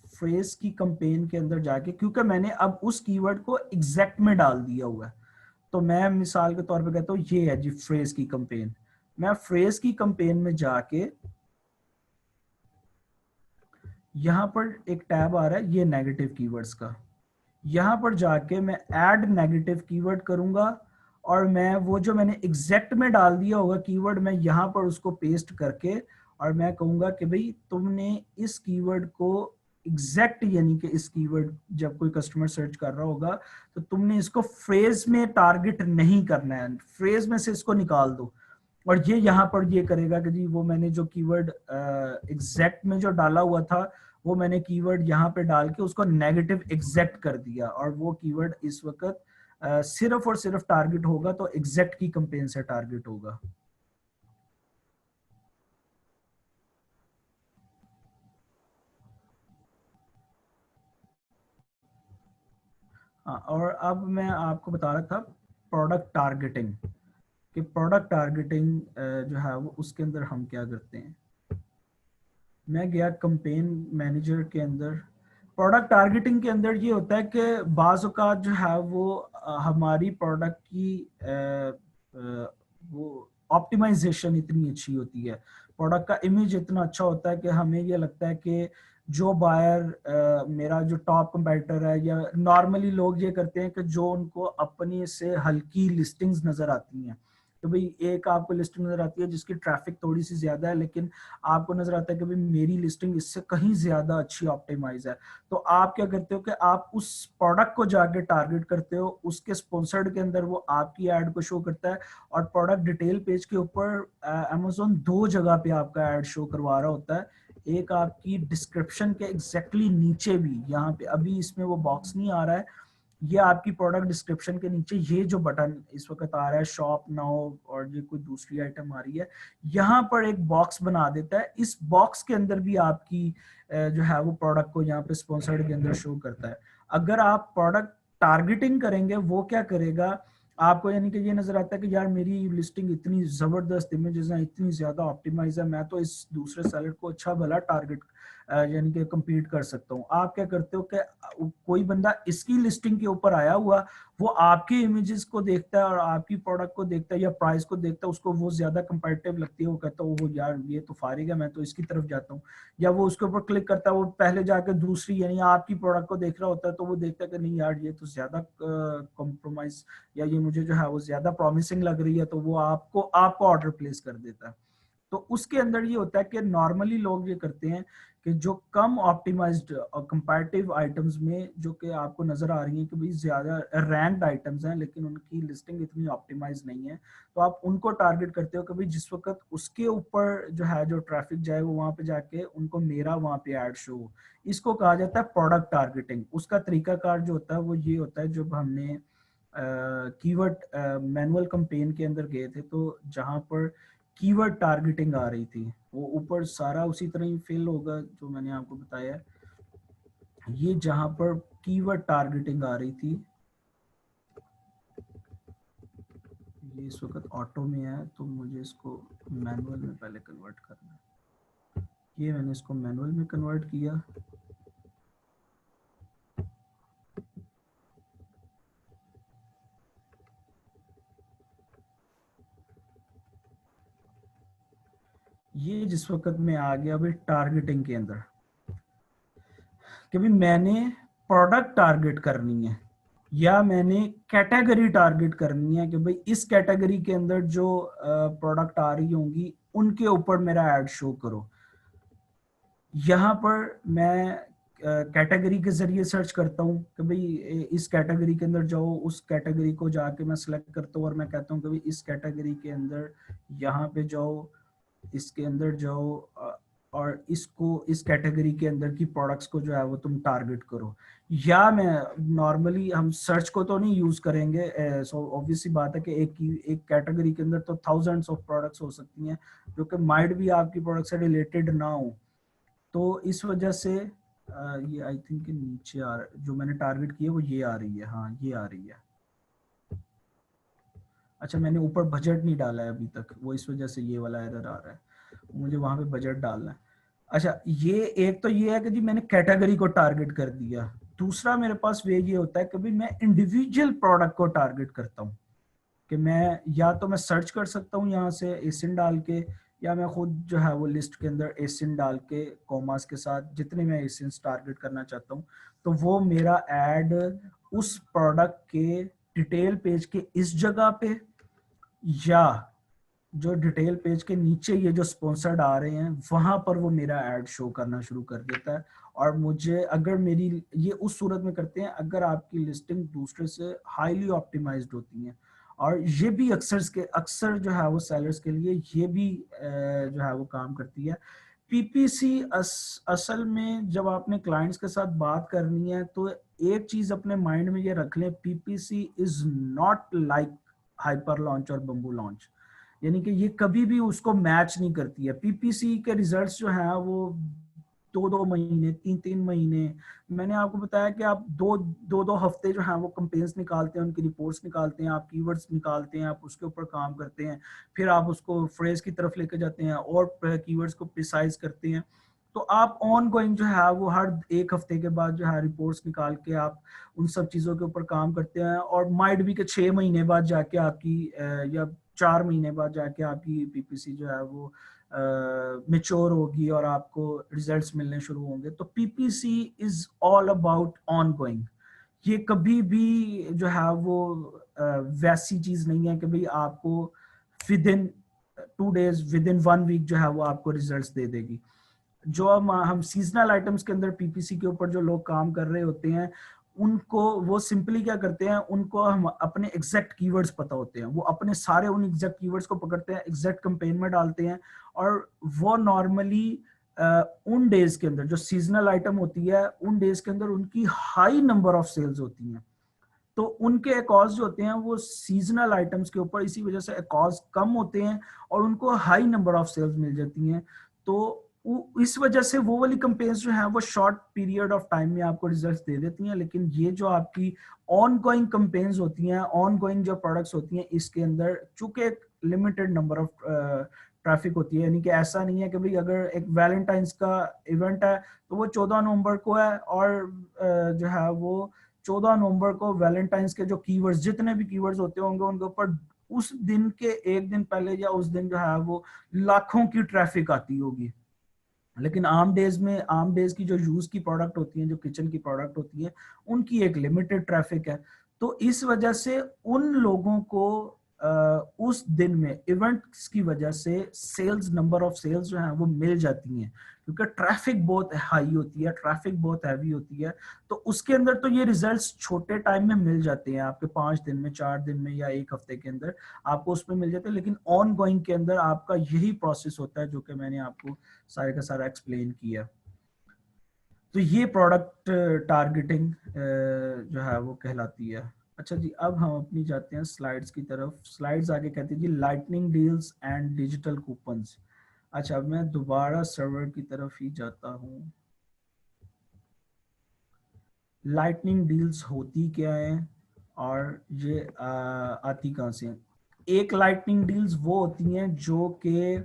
फ्रेज की कंपेन के अंदर जाके, क्योंकि मैंने अब उस कीवर्ड को एग्जैक्ट में डाल दिया हुआ है, तो मैं मिसाल के तौर पे कहता हूँ ये है जी फ्रेज की कंपेन। मैं फ्रेज की कंपेन में जाके यहाँ पर एक टैब आ रहा है ये नेगेटिव कीवर्ड्स का, यहाँ पर जाके मैं ऐड नेगेटिव कीवर्ड करूंगा और मैं वो जो मैंने एग्जैक्ट में डाल दिया होगा कीवर्ड मैं यहाँ पर उसको पेस्ट करके और मैं कहूंगा कि भाई तुमने इस कीवर्ड को एग्जैक्ट, यानी कि इस कीवर्ड जब कोई कस्टमर सर्च कर रहा होगा तो तुमने इसको फ्रेज में टारगेट नहीं करना है, फ्रेज में से इसको निकाल दो। और ये यहाँ पर ये करेगा कि जी वो मैंने जो कीवर्ड एग्जैक्ट में जो डाला हुआ था वो मैंने कीवर्ड यहाँ पे डाल के उसको नेगेटिव एग्जैक्ट कर दिया और वो कीवर्ड इस वक्त सिर्फ और सिर्फ टारगेट होगा तो एग्जैक्ट की कंपेन से टारगेट होगा। और अब मैं आपको बता रहा था प्रोडक्ट टारगेटिंग, कि प्रोडक्ट टारगेटिंग जो है वो उसके अंदर हम क्या करते हैं। मैं गया कंपेन मैनेजर के अंदर। प्रोडक्ट टारगेटिंग के अंदर ये होता है कि बाज़ औक़ात जो है वो हमारी प्रोडक्ट की वो ऑप्टिमाइजेशन इतनी अच्छी होती है, प्रोडक्ट का इमेज इतना अच्छा होता है कि हमें ये लगता है कि जो बायर मेरा जो टॉप कंपेटिटर है, या नॉर्मली लोग ये करते हैं कि जो उनको अपनी से हल्की लिस्टिंग्स नजर आती हैं कि भाई एक आपको लिस्टिंग नजर आती है जिसकी ट्रैफिक थोड़ी सी ज्यादा है, लेकिन आपको नजर आता है कि भाई मेरी लिस्टिंग इससे कहीं ज्यादा अच्छी ऑप्टिमाइज है। तो आप क्या करते हो कि आप उस प्रोडक्ट को जाके टारगेट करते हो, उसके स्पॉन्सर्ड के अंदर वो आपकी एड को शो करता है, और प्रोडक्ट डिटेल पेज के ऊपर अमेज़न दो जगह पे आपका एड शो करवा रहा होता है। एक आपकी डिस्क्रिप्शन के एग्जैक्टली नीचे भी, यहाँ पे अभी इसमें वो बॉक्स नहीं आ रहा है, ये आपकी प्रोडक्ट डिस्क्रिप्शन के नीचे ये जो बटन इस वक्त आ रहा है शॉप नाउ, और ये कोई दूसरी आइटम आ रही है, यहाँ पर एक बॉक्स बना देता है। इस बॉक्स के अंदर भी आपकी जो है वो प्रोडक्ट को यहाँ पे स्पॉन्सर्ड के अंदर शो करता है। अगर आप प्रोडक्ट टारगेटिंग करेंगे, वो क्या करेगा आपको, यानी कि ये नजर आता है कि यार मेरी लिस्टिंग इतनी जबरदस्त, इमेजेस हैं इतनी ज्यादा ऑप्टिमाइज है, मैं तो इस दूसरे सेलर को अच्छा भला टारगेट यानी कि compete कर सकता हूँ। आप क्या करते हो कि कोई बंदा इसकी लिस्टिंग के ऊपर आया हुआ, वो आपके इमेजेस को देखता है और आपकी प्रोडक्ट को देखता है या प्राइस को देखता है, उसको वो ज्यादा कंपैरेटिव लगती है, वो कहता है वो यार ये तो फारिग है, मैं तो इसकी तरफ जाता हूँ। या वो उसके ऊपर क्लिक करता है, वो पहले जाकर दूसरी यानी आपकी प्रोडक्ट को देख रहा होता है, तो वो देखता है कि नहीं यार ये तो ज्यादा कॉम्प्रोमाइज, या ये मुझे जो है वो ज्यादा प्रॉमिसिंग लग रही है, तो वो आपको ऑर्डर प्लेस कर देता है। तो उसके अंदर ये होता है कि नॉर्मली लोग ये करते हैं कि जो कम ऑप्टिमाइज्ड और कंपैरेटिव आइटम्स में जो कि आपको नजर आ रही हैं कि भाई ज्यादा रैंक्ड आइटम्स हैं लेकिन उनकी लिस्टिंग इतनी ऑप्टिमाइज नहीं है, तो आप उनको टारगेट करते हो कि भाई जिस वक्त उसके ऊपर जो है जो ट्रैफिक जाए वो वहां पे जाके उनको मेरा वहां पे ऐड शो हो। इसको कहा जाता है प्रोडक्ट टारगेटिंग। उसका तरीकाकार जो होता है वो ये होता है, जब हमने कीवर्ड मैनुअल कैंपेन के अंदर गए थे, तो जहां पर कीवर्ड टारगेटिंग आ रही थी, वो ऊपर सारा उसी तरह ही फिल होगा जो मैंने आपको बताया। ये जहां पर कीवर्ड टारगेटिंग आ रही थी, ये इस वक्त ऑटो में है, तो मुझे इसको मैनुअल में पहले कन्वर्ट करना है। ये मैंने इसको मैनुअल में कन्वर्ट किया। ये जिस वक्त में आ गया भाई टारगेटिंग के अंदर कि भाई मैंने प्रोडक्ट टारगेट करनी है या मैंने कैटेगरी टारगेट करनी है कि भाई इस कैटेगरी के अंदर जो प्रोडक्ट आ रही होंगी उनके ऊपर मेरा ऐड शो करो। यहाँ पर मैं कैटेगरी के जरिए सर्च करता हूँ कि भाई इस कैटेगरी के अंदर जाओ, उस कैटेगरी को जाके मैं सिलेक्ट करता हूँ और मैं कहता हूँ कि भाई इस कैटेगरी के अंदर यहाँ पे जाओ, इसके अंदर जाओ और इसको इस कैटेगरी के अंदर की प्रोडक्ट्स को जो है वो तुम टारगेट करो। या मैं नॉर्मली हम सर्च को तो नहीं यूज करेंगे, सो ऑब्वियसली बात है कि एक कैटेगरी के अंदर तो थाउजेंड्स ऑफ प्रोडक्ट्स हो सकती हैं जो कि माइट भी आपकी प्रोडक्ट से रिलेटेड ना हो। तो इस वजह से ये आई थिंक नीचे आ रहा, जो मैंने टारगेट किया वो ये आ रही है, हाँ ये आ रही है। अच्छा मैंने ऊपर बजट नहीं डाला है अभी तक, वो इस वजह से ये वाला एरर आ रहा है, मुझे वहां पे बजट डालना है। अच्छा ये एक तो ये है कि जी मैंने कैटेगरी को टारगेट कर दिया। दूसरा मेरे पास वे ये होता है कि भाई मैं इंडिविजुअल प्रोडक्ट को टारगेट करता हूँ कि मैं या तो मैं सर्च कर सकता हूँ यहाँ से एसिन डाल के, या मैं खुद जो है वो लिस्ट के अंदर एसिन डाल के कॉमास के साथ जितने मैं एसिन टारगेट करना चाहता हूँ, तो वो मेरा ऐड उस प्रोडक्ट के डिटेल पेज के इस जगह पे, या जो डिटेल पेज के नीचे ये जो स्पॉन्सर्ड आ रहे हैं वहां पर वो मेरा ऐड शो करना शुरू कर देता है। और मुझे अगर मेरी ये उस सूरत में करते हैं अगर आपकी लिस्टिंग दूसरे से हाईली ऑप्टिमाइज्ड होती है। और ये भी अक्सर जो है वो सेलर्स के लिए ये भी जो है वो काम करती है। पीपीसी असल में जब आपने क्लाइंट्स के साथ बात करनी है तो एक चीज अपने माइंड में ये रख लें, PPC is not like hyper launch और बम्बू लॉन्च, यानी कि ये कभी भी उसको मैच नहीं करती है। पीपीसी के रिजल्ट्स जो हैं वो 2-2 महीने 3-3 महीने, मैंने आपको बताया कि आप 2-2 हफ्ते जो हैं वो कंपेन्स निकालते हैं, उनकी रिपोर्ट्स निकालते हैं, आप कीवर्ड्स निकालते हैं, आप उसके ऊपर काम करते हैं, फिर आप उसको फ्रेज की तरफ लेके जाते हैं और कीवर्ड्स को प्रिसाइज करते हैं। तो आप ऑन गोइंग जो है वो हर एक हफ्ते के बाद जो है रिपोर्ट्स निकाल के आप उन सब चीज़ों के ऊपर काम करते हैं, और माइट भी के 6 महीने बाद जाके आपकी या 4 महीने बाद जाके आपकी पीपीसी जो है वो मेच्योर होगी और आपको रिजल्ट्स मिलने शुरू होंगे। तो PPC is all about on going. ये कभी भी जो है वो वैसी चीज नहीं है कि भाई आपको with in 2 days, with in 1 week जो है वो आपको रिजल्ट्स दे देगी। जो हम सीजनल आइटम्स के अंदर पीपीसी के ऊपर जो लोग काम कर रहे होते हैं, उनको वो सिंपली क्या करते हैं, उनको हम अपने एग्जैक्ट कीवर्ड्स पता होते हैं, वो अपने सारे उन एग्जैक्ट कीवर्ड्स को पकड़ते हैं, एग्जैक्ट कैंपेन में डालते हैं, और वो नॉर्मली उन डेज के अंदर जो सीजनल आइटम होती है, उन डेज के अंदर उनकी हाई नंबर ऑफ सेल्स होती हैं। तो उनके एकॉज जो होते हैं वो सीजनल आइटम्स के ऊपर इसी वजह से एकॉज कम होते हैं और उनको हाई नंबर ऑफ सेल्स मिल जाती हैं। तो इस वजह से वो वाली कंपेन्स जो है वो शॉर्ट पीरियड ऑफ टाइम में आपको रिजल्ट्स दे देती हैं, लेकिन ये जो आपकी ऑन गोइंग कंपेन्स होती हैं, ऑन गोइंग जो प्रोडक्ट्स होती हैं, इसके अंदर चूंकि एक लिमिटेड नंबर ऑफ ट्रैफिक होती है, यानी कि ऐसा नहीं है कि भाई अगर एक वैलेंटाइंस का इवेंट है तो वो 14 नवंबर को है, और जो है वो 14 नवंबर को वैलेंटाइंस के जो कीवर्ड्स, जितने भी कीवर्ड्स होते होंगे उनके ऊपर उस दिन के एक दिन पहले या उस दिन जो है वो लाखों की ट्रैफिक आती होगी। लेकिन आम डेज की जो यूज की प्रोडक्ट होती हैं, जो किचन की प्रोडक्ट होती है, उनकी एक लिमिटेड ट्रैफिक है। तो इस वजह से उन लोगों को उस दिन में इवेंट्स की वजह से सेल्स, नंबर ऑफ सेल्स जो है वो मिल जाती हैं, क्योंकि ट्रैफिक बहुत हाई होती है, ट्रैफिक बहुत हैवी होती है। तो उसके अंदर तो ये रिजल्ट्स छोटे टाइम में मिल जाते हैं, आपके 5 दिन में, 4 दिन में या 1 हफ्ते के अंदर आपको उसमें मिल जाते हैं। लेकिन ऑन गोइंग के अंदर आपका यही प्रोसेस होता है जो कि मैंने आपको सारे का सारा एक्सप्लेन किया। तो ये प्रोडक्ट टारगेटिंग जो है वो कहलाती है। अच्छा जी, अब हम अपनी जाते हैं स्लाइड्स की तरफ। स्लाइड्स आगे कहती है जी lightning deals and digital coupons. अच्छा, अब मैं दोबारा सर्वर की तरफ ही जाता हूँ। लाइटनिंग डील्स होती क्या है और ये आती कहाँ से? एक लाइटनिंग डील्स वो होती हैं जो कि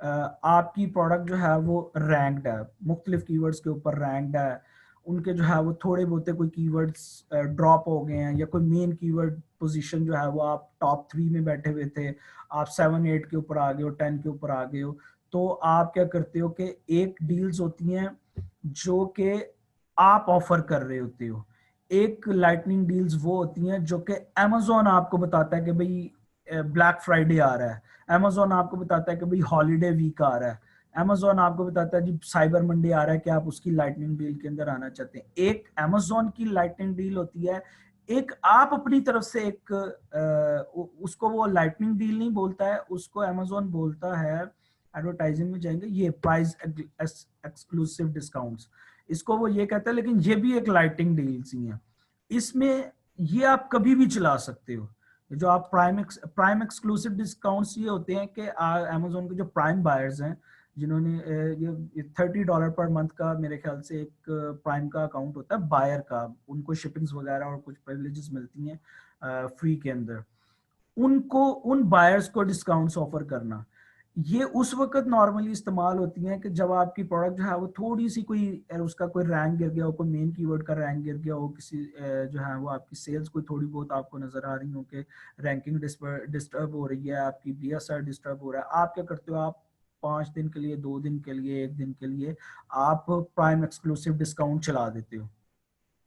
आपकी प्रोडक्ट जो है वो रैंक्ड है, मुख्तलिफ कीवर्ड्स के ऊपर रैंक्ड है, उनके जो है वो थोड़े बहुत कोई कीवर्ड्स ड्रॉप हो गए हैं, या कोई मेन कीवर्ड पोजीशन जो है वो आप टॉप 3 में बैठे हुए थे, आप 7-8 के ऊपर आ गए हो, 10 के ऊपर आ गए हो, तो आप क्या करते हो कि एक डील्स होती हैं जो कि आप ऑफर कर रहे होते हो। एक लाइटनिंग डील्स वो होती हैं जो कि Amazon आपको बताता है कि भाई ब्लैक फ्राइडे आ रहा है, Amazon आपको बताता है कि भाई हॉलीडे वीक आ रहा है, Amazon आपको बताता है जी साइबर मंडे आ रहा है कि आप उसकी लाइटनिंग डील के अंदर आना चाहते हैं। एक Amazon की लाइटनिंग डील होती है, एक आप अपनी तरफ से एक उसको वो लाइटनिंग डील नहीं बोलता है, उसको Amazon बोलता है, एडवर्टाइजिंग में जाएंगे, ये प्राइस एक्सक्लूसिव डिस्काउंट्स, इसको वो ये कहता है। लेकिन ये भी एक लाइटिंग डील्स ही है। इसमें ये आप कभी भी चला सकते हो। जो आप प्राइम एक्सक्लूसिव डिस्काउंट्स ये होते हैं कि Amazon के जो प्राइम बायर्स हैं, जिन्होंने ये $30 पर मंथ का मेरे ख्याल से एक प्राइम का अकाउंट होता है बायर का, उनको शिपिंग्स वगैरह और कुछ प्रिविलेजेस मिलती हैं फ्री के अंदर, उनको उन बायर्स को डिस्काउंट्स ऑफर करना, ये उस वक्त नॉर्मली इस्तेमाल होती हैं कि जब आपकी प्रोडक्ट जो है वो थोड़ी सी कोई उसका कोई रैंक गिर गया हो, कोई मेन कीवर्ड का रैंक गिर गया हो, किसी जो है वो आपकी सेल्स कोई थोड़ी बहुत आपको नजर आ रही हो कि रैंकिंग डिस्टर्ब हो रही है, आपकी बीएसआर डिस्टर्ब हो रहा है, आप क्या करते हो, आप 5 दिन के लिए, 2 दिन के लिए, 1 दिन के लिए आप प्राइम एक्सक्लूसिव डिस्काउंट चला देते हो।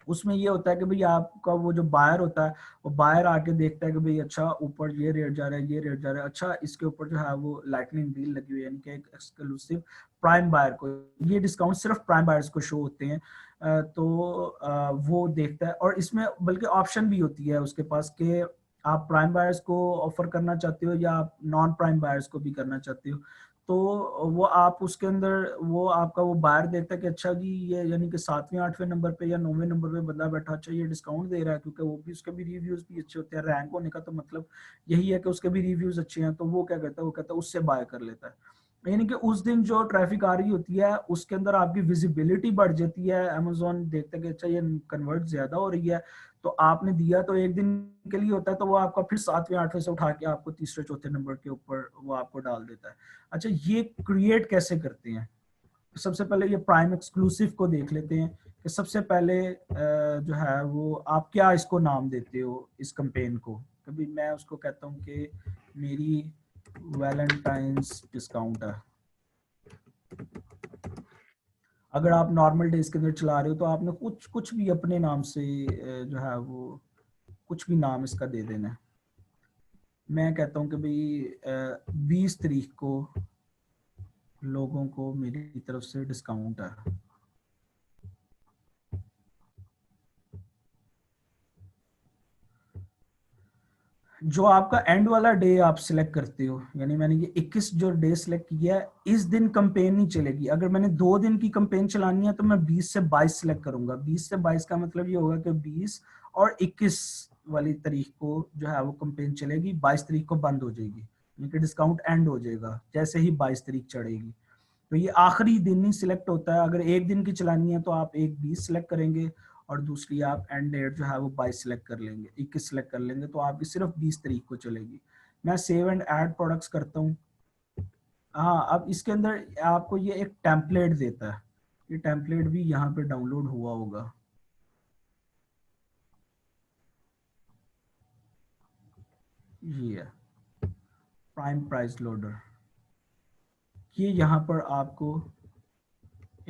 उसमें ये होता है कि भाई आपका वो जो बायर होता है, वो बायर आके देखता है कि भाई अच्छा ऊपर ये रेट जा रहा है, ये रेट जा रहा है, अच्छा इसके ऊपर जो है वो लाइटनिंग डील लगी हुई है, यानी कि एक एक्सक्लूसिव प्राइम बायर को ये डिस्काउंट सिर्फ प्राइम बायर्स को शो होते हैं। तो वो देखता है, और इसमें बल्कि ऑप्शन भी होती है उसके पास कि आप प्राइम बायर्स को ऑफर करना चाहते हो या आप नॉन प्राइम बायर्स को भी करना चाहते हो। तो वो आप उसके अंदर वो आपका वो बायर देखता है कि अच्छा जी ये यानी कि 7वें 8वें नंबर पे या 9वें नंबर पे बंदा बैठा, अच्छा ये डिस्काउंट दे रहा है, क्योंकि वो भी उसके भी रिव्यूज भी अच्छे होते हैं, रैंक होने का तो मतलब यही है कि उसके भी रिव्यूज अच्छे हैं, तो वो क्या करता है, वो कहता है उससे बाय कर लेता है। यानी कि उस दिन जो ट्रैफिक आ रही होती है उसके अंदर आपकी विजिबिलिटी बढ़ जाती है, अमेजोन देखता है कि अच्छा ये कन्वर्ट ज्यादा हो रही है, तो आपने दिया तो 1 दिन के लिए होता है, तो वो आपका फिर 7वें 8वें से उठा के आपको तीसरे चौथे नंबर के ऊपर वो आपको डाल देता है। अच्छा, ये क्रिएट कैसे करते हैं? सबसे पहले ये प्राइम एक्सक्लूसिव को देख लेते हैं कि सबसे पहले जो है वो आप क्या इसको नाम देते हो इस कैंपेन को। कभी मैं उसको कहता हूँ कि मेरी वैलेंटाइंस डिस्काउंट है। अगर आप नॉर्मल डेज के अंदर चला रहे हो तो आपने कुछ कुछ भी अपने नाम से जो है वो कुछ भी नाम इसका दे देना है। मैं कहता हूँ कि भाई 20 तारीख को लोगों को मेरी तरफ से डिस्काउंट है। जो आपका एंड वाला डे आप सिलेक्ट करते हो, यानी मैंने ये 21 जो डे सिलेक्ट किया है, इस दिन कंपेन नहीं चलेगी। अगर मैंने 2 दिन की कंपेन चलानी है तो मैं 20 से 22 सिलेक्ट करूंगा। 20 से 22 का मतलब ये होगा कि 20 और 21 वाली तारीख को जो है वो कंपेन चलेगी, 22 तारीख को बंद हो जाएगी, यानी कि डिस्काउंट एंड हो जाएगा जैसे ही 22 तारीख चढ़ेगी। तो ये आखिरी दिन ही सिलेक्ट होता है। अगर एक दिन की चलानी है तो आप एक 20 सिलेक्ट करेंगे और दूसरी आप एंड डेट जो है वो 22 सिलेक्ट कर लेंगे, 21 सिलेक्ट कर लेंगे, तो आपकी सिर्फ 20 तारीख को चलेगी। मैं सेव एंड ऐड प्रोडक्ट्स करता हूँ। हाँ, अब इसके अंदर आपको ये एक टेम्पलेट देता है, ये टेम्पलेट भी यहाँ पे डाउनलोड हुआ होगा। ये है प्राइम प्राइस लोडर। ये यहाँ पर आपको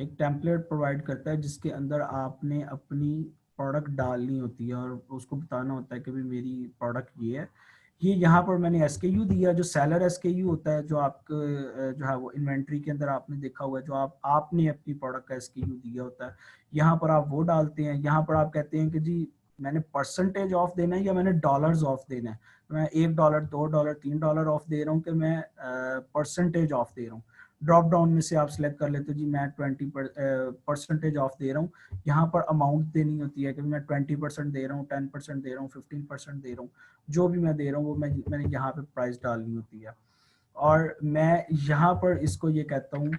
एक टेम्पलेट प्रोवाइड करता है जिसके अंदर आपने अपनी प्रोडक्ट डालनी होती है और उसको बताना होता है कि भाई मेरी प्रोडक्ट ये है। ये यहाँ पर मैंने एसकेयू दिया, जो सेलर एसकेयू होता है, जो आपके जो है वो इन्वेंट्री के अंदर आपने देखा हुआ है, जो आपने अपनी प्रोडक्ट का एसकेयू दिया होता है, यहाँ पर आप वो डालते हैं। यहाँ पर आप कहते हैं कि जी मैंने परसेंटेज ऑफ देना है या मैंने डॉलर्स ऑफ देना है। मैं $1, $2, $3 ऑफ दे रहा हूँ कि मैं परसेंटेज ऑफ दे रहा हूँ। ड्रॉप डाउन में से आप सिलेक्ट कर लेते हो जी मैं 20% ऑफ दे रहा हूँ। यहाँ पर अमाउंट देनी होती है कि मैं 20% दे रहा हूँ, 10% दे रहा हूँ, 15% दे रहा हूँ। जो भी मैं दे रहा हूँ वो मैंने यहाँ पे प्राइस डालनी होती है। और मैं यहाँ पर इसको ये कहता हूँ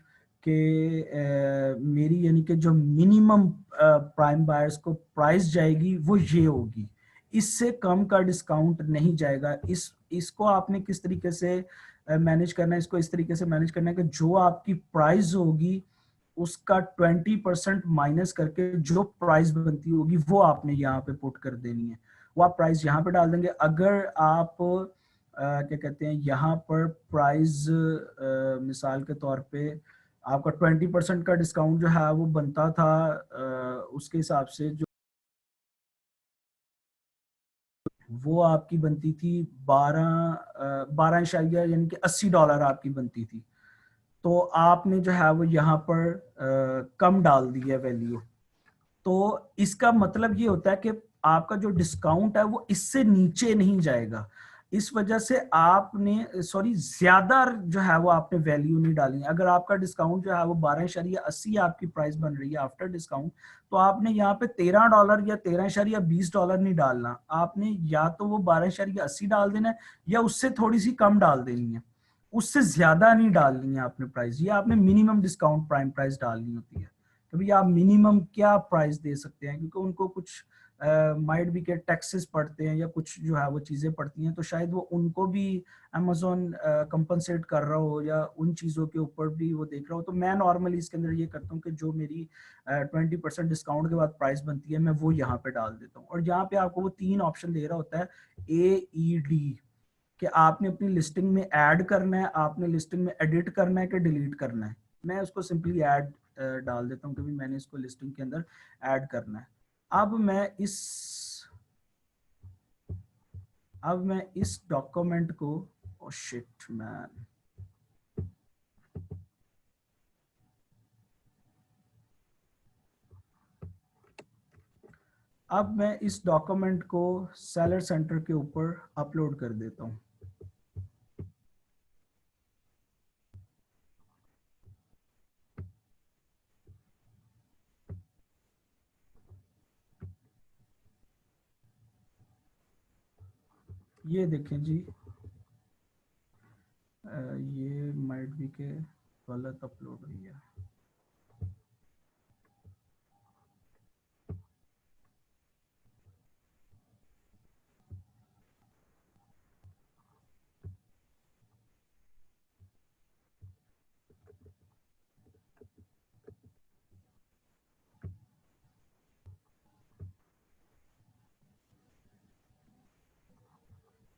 कि मेरी यानी कि जो मिनिमम प्राइम बायर्स को प्राइस जाएगी वो ये होगी, इससे कम का डिस्काउंट नहीं जाएगा। इसको आपने किस तरीके से मैनेज करना है, इसको इस तरीके से मैनेज करना है कि जो आपकी प्राइस होगी उसका 20% माइनस करके जो प्राइस बनती होगी वो आपने यहाँ पे पुट कर देनी है। वो आप प्राइस यहाँ पे डाल देंगे। अगर आप क्या कहते हैं यहाँ पर प्राइस मिसाल के तौर पे आपका 20% का डिस्काउंट जो है वो बनता था उसके हिसाब से जो वो आपकी बनती थी 12 यानी कि $80 आपकी बनती थी। तो आपने जो है वो यहाँ पर कम डाल दी है वैल्यू। तो इसका मतलब ये होता है कि आपका जो डिस्काउंट है वो इससे नीचे नहीं जाएगा। इस वजह से आपने ज्यादा जो है वो आपने वैल्यू नहीं डाली। अगर आपका डिस्काउंट जो है वो 12.80 आपकी प्राइस बन रही है आफ्टर डिस्काउंट, तो आपने यहाँ पे $13 या $13.20 नहीं डालना। आपने या तो वो 12.80 डाल देना है या उससे थोड़ी सी कम डाल देनी है, उससे ज्यादा नहीं डालनी है आपने प्राइस। ये आपने मिनिमम डिस्काउंट प्राइम प्राइस डालनी होती है। तो भैया आप मिनिमम क्या प्राइस दे सकते हैं, क्योंकि उनको कुछ माइट भी के टैक्सेस पड़ते हैं या कुछ जो है वो चीजें पड़ती हैं, तो शायद वो उनको भी अमेजोन कंपनसेट कर रहा हो या उन चीजों के ऊपर भी वो देख रहा हो। तो मैं नॉर्मली इसके अंदर ये करता हूँ कि जो मेरी 20% डिस्काउंट के बाद प्राइस बनती है मैं वो यहाँ पे डाल देता हूँ। और यहाँ पे आपको वो 3 ऑप्शन दे रहा होता है AED, कि आपने अपनी लिस्टिंग में ऐड करना है, आपने लिस्टिंग में एडिट करना है कि डिलीट करना है। मैं उसको सिंपली ऐड डाल देता हूँ, क्योंकि मैंने इसको लिस्टिंग के अंदर ऐड करना है। अब मैं इस डॉक्यूमेंट को ओ शिट मैन, अब मैं इस डॉक्यूमेंट को सेलर सेंटर के ऊपर अपलोड कर देता हूँ। ये देखें जी, ये माइट भी के गलत अपलोड हुई है।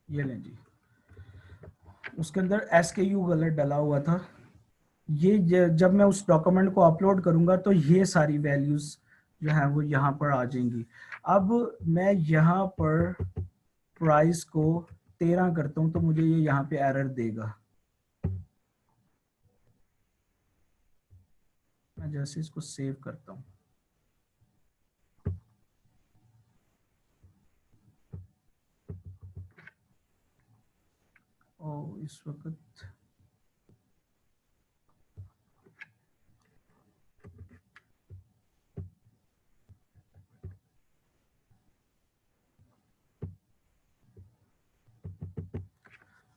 ये लें जी, उसके अंदर SKU गलत डला हुआ था। ये जब मैं उस डॉक्यूमेंट को अपलोड करूंगा तो ये सारी वैल्यूज जो है वो यहाँ पर आ जाएंगी। अब मैं यहाँ पर प्राइस को 13 करता हूँ तो मुझे ये यहाँ पे एरर देगा। मैं जैसे इसको सेव करता हूँ, और इस वक्त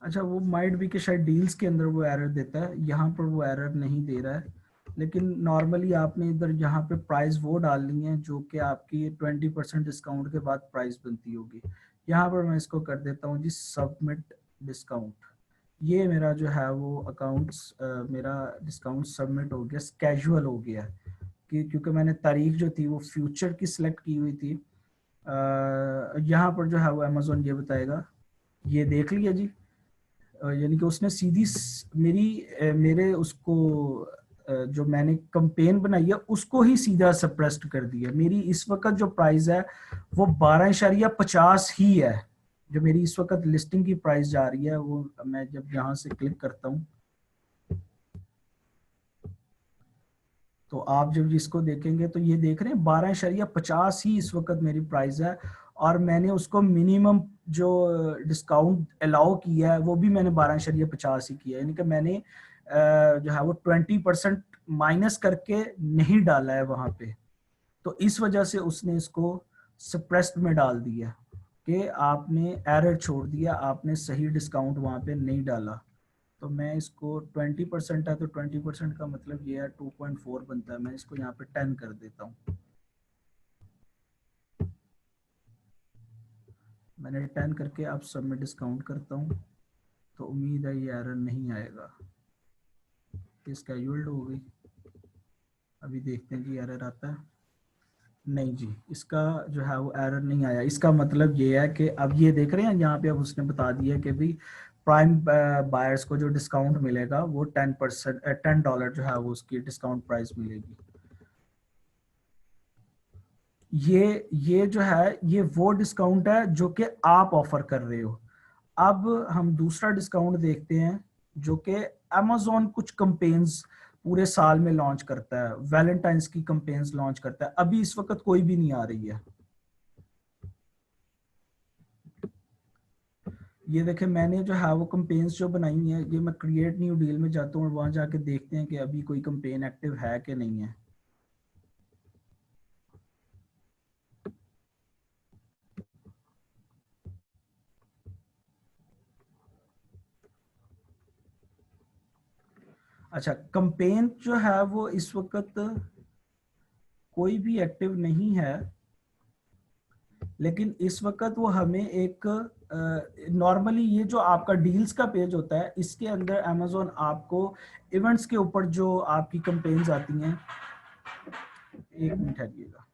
अच्छा, वो माइट भी कि शायद डील्स के अंदर वो एरर देता है, यहाँ पर वो एरर नहीं दे रहा है। लेकिन नॉर्मली आपने इधर यहाँ पे प्राइस वो डालनी है जो कि आपकी 20% डिस्काउंट के बाद प्राइस बनती होगी। यहाँ पर मैं इसको कर देता हूँ जी सबमिट डिस्काउंट। ये मेरा जो है वो अकाउंट्स मेरा डिस्काउंट सबमिट हो गया, कैजुअल हो गया, कि क्योंकि मैंने तारीख जो थी वो फ्यूचर की सिलेक्ट की हुई थी। यहाँ पर जो है वो अमेजोन ये बताएगा, ये देख लिया जी। यानी कि उसने सीधी मेरे उसको जो मैंने कंपेन बनाई है उसको ही सीधा सप्रेस्ड कर दिया। मेरी इस वक्त जो प्राइस है वो 12.50 ही है, जो मेरी इस वक्त लिस्टिंग की प्राइस जा रही है। वो मैं जब यहाँ से क्लिक करता हूँ तो आप जब इसको देखेंगे तो ये देख रहे हैं 12.50 ही इस वक्त मेरी प्राइस है, और मैंने उसको मिनिमम जो डिस्काउंट अलाउ किया है वो भी मैंने 12.50 ही किया है। यानी कि मैंने जो है वो 20% माइनस करके नहीं डाला है वहां पे। तो इस वजह से उसने इसको सप्रेस्ड में डाल दिया कि आपने एरर छोड़ दिया, आपने सही डिस्काउंट वहां पे नहीं डाला। तो मैं इसको 20% है तो 20% का मतलब ये है 2.4 बनता है। मैं इसको यहाँ पे 10 कर देता हूँ। मैंने 10 करके अब सबमिट डिस्काउंट करता हूँ, तो उम्मीद है ये एरर नहीं आएगा। ये स्केड्यूल्ड हो गई, अभी देखते हैं जी एरर आता है। नहीं जी, इसका जो है वो एरर नहीं आया। इसका मतलब ये है कि अब ये देख रहे हैं यहाँ पे, अब उसने बता दिया कि भाई प्राइम बायर्स को जो डिस्काउंट मिलेगा वो 10%, $10 जो है वो उसकी डिस्काउंट प्राइस मिलेगी। ये जो है ये वो डिस्काउंट है जो कि आप ऑफर कर रहे हो। अब हम दूसरा डिस्काउंट देखते हैं जो कि अमेजोन कुछ कंपेन्स पूरे साल में लॉन्च करता है, वैलेंटाइंस की कंपेन्स लॉन्च करता है। अभी इस वक्त कोई भी नहीं आ रही है। ये देखें, मैंने जो है वो कंपेन्स जो बनाई है, ये मैं क्रिएट न्यू डील में जाता हूँ और वहां जाके देखते हैं कि अभी कोई कंपेन एक्टिव है कि नहीं है। अच्छा, कंपेन जो है वो इस वक्त कोई भी एक्टिव नहीं है, लेकिन इस वक्त वो हमें एक नॉर्मली ये जो आपका डील्स का पेज होता है इसके अंदर अमेजोन आपको इवेंट्स के ऊपर जो आपकी कंपेन्स आती हैं, एक मिनट ठहरिएगा।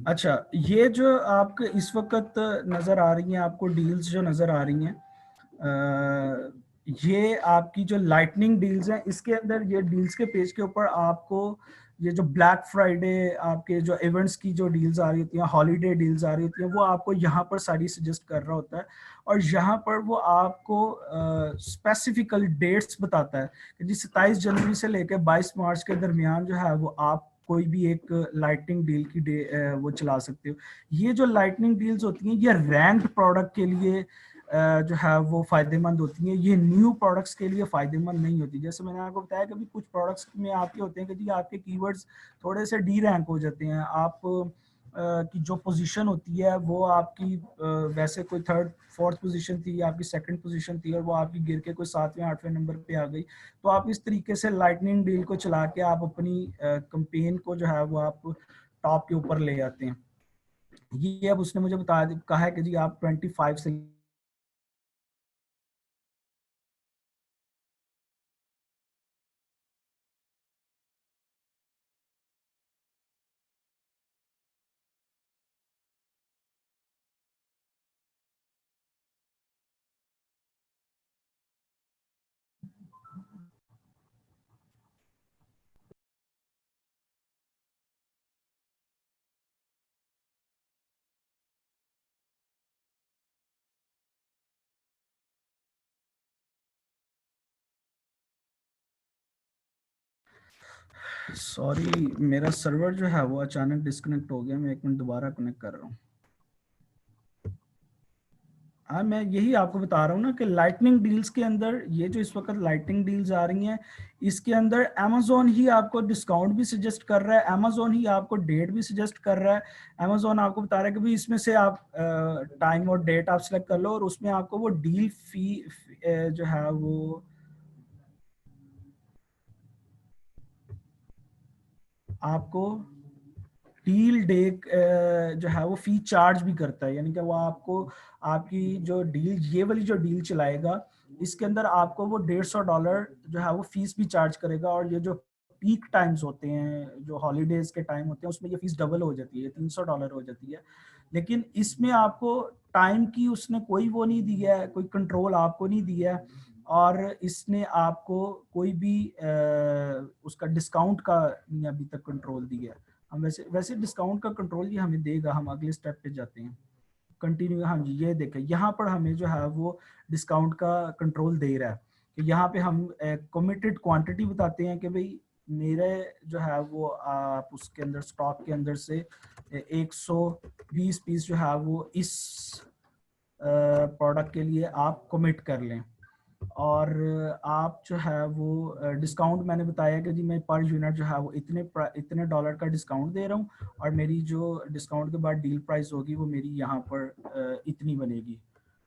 अच्छा, ये जो आपके इस वक्त नजर आ रही हैं, आपको डील्स जो नजर आ रही हैं, ये आपकी जो लाइटनिंग डील्स हैं, इसके अंदर ये डील्स के पेज के ऊपर आपको ये जो ब्लैक फ्राइडे आपके जो इवेंट्स की जो डील्स आ रही होती हैं, हॉलीडे डील्स आ रही होती हैं, वो आपको यहाँ पर सारी सजेस्ट कर रहा होता है। और यहाँ पर वो आपको स्पेसिफिकल डेट्स बताता है कि जी 27 जनवरी से लेकर 22 मार्च के दरमियान जो है वो आप कोई भी एक लाइटनिंग डील की वो चला सकते हो। ये जो लाइटनिंग डील्स होती हैं ये रैंक्ड प्रोडक्ट के लिए जो है वो फायदेमंद होती हैं, ये न्यू प्रोडक्ट्स के लिए फायदेमंद नहीं होती। जैसे मैंने आपको बताया कि कुछ प्रोडक्ट्स में आपके होते हैं कि जी आपके कीवर्ड्स थोड़े से डी रैंक हो जाते हैं, आप की जो पोजीशन होती है वो आपकी वैसे कोई थर्ड फोर्थ पोजीशन थी, आपकी सेकंड पोजीशन थी, और वो आपकी गिर के कोई 7वें 8वें नंबर पे आ गई। तो आप इस तरीके से लाइटनिंग डील को चला के आप अपनी कंपेन को जो है वो आप टॉप के ऊपर ले आते हैं। ये अब उसने मुझे कहा है कि जी आप 25 से सॉरी, मेरा सर्वर जो है वो अचानक डिस्कनेक्ट हो गया, मैं 1 मिनट दोबारा कनेक्ट कर रहा हूँ। हाँ, मैं यही आपको बता रहा हूँ ना कि लाइटनिंग डील्स के अंदर, ये जो इस वक्त लाइटनिंग डील्स आ रही हैं, इसके अंदर अमेजोन ही आपको डिस्काउंट भी सजेस्ट कर रहा है, अमेजोन ही आपको डेट भी सजेस्ट कर रहा है। अमेजोन आपको बता रहा है कि भाई इसमें से आप टाइम और डेट आप सिलेक्ट कर लो और उसमें आपको वो डील फी जो है वो आपको डील डे जो है वो फी चार्ज भी करता है, यानी कि वो आपको आपकी जो डील, ये वाली जो डील चलाएगा, इसके अंदर आपको वो $150 जो है वो फीस भी चार्ज करेगा। और ये जो पीक टाइम्स होते हैं, जो हॉलीडेज के टाइम होते हैं, उसमें ये फीस डबल हो जाती है, $300 हो जाती है। लेकिन इसमें आपको टाइम की उसने कोई वो नहीं दिया है, कोई कंट्रोल आपको नहीं दिया है, और इसने आपको कोई भी उसका डिस्काउंट का नहीं अभी तक कंट्रोल दिया है। हम वैसे वैसे डिस्काउंट का कंट्रोल ये हमें देगा। हम अगले स्टेप पे जाते हैं, कंटिन्यू। हाँ जी, ये देखें, यहाँ पर हमें जो है वो डिस्काउंट का कंट्रोल दे रहा है कि यहाँ पे हम कमिटेड क्वांटिटी बताते हैं कि भाई मेरे जो है वो आप उसके अंदर स्टॉक के अंदर से 120 पीस जो है वो इस प्रोडक्ट के लिए आप कमिट कर लें। और आप जो है वो डिस्काउंट मैंने बताया कि जी मैं पर यूनिट जो है वो इतने डॉलर का डिस्काउंट दे रहा हूँ, और मेरी जो डिस्काउंट के बाद डील प्राइस होगी वो मेरी यहाँ पर इतनी बनेगी।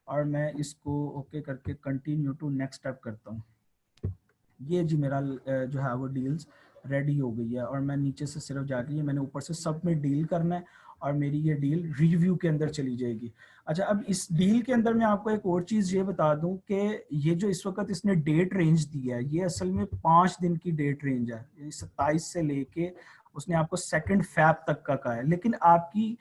और मैं इसको ओके करके कंटिन्यू टू नेक्स्ट स्टेप करता हूँ। ये जी मेरा जो है वो डील्स रेडी हो गई है, और मैं नीचे से सिर्फ जाके ये मैंने ऊपर से सब में डील करना है, और मेरी ये डील रिव्यू के अंदर चली जाएगी। अच्छा, अब इस डील के अंदर मैं आपको एक और चीज़ ये बता दूं कि ये जो इस वक्त इसने डेट रेंज दिया है, ये असल में 5 दिन की डेट रेंज है। 27 से लेके उसने आपको 2 फ़रवरी तक का कहा है, लेकिन आपकी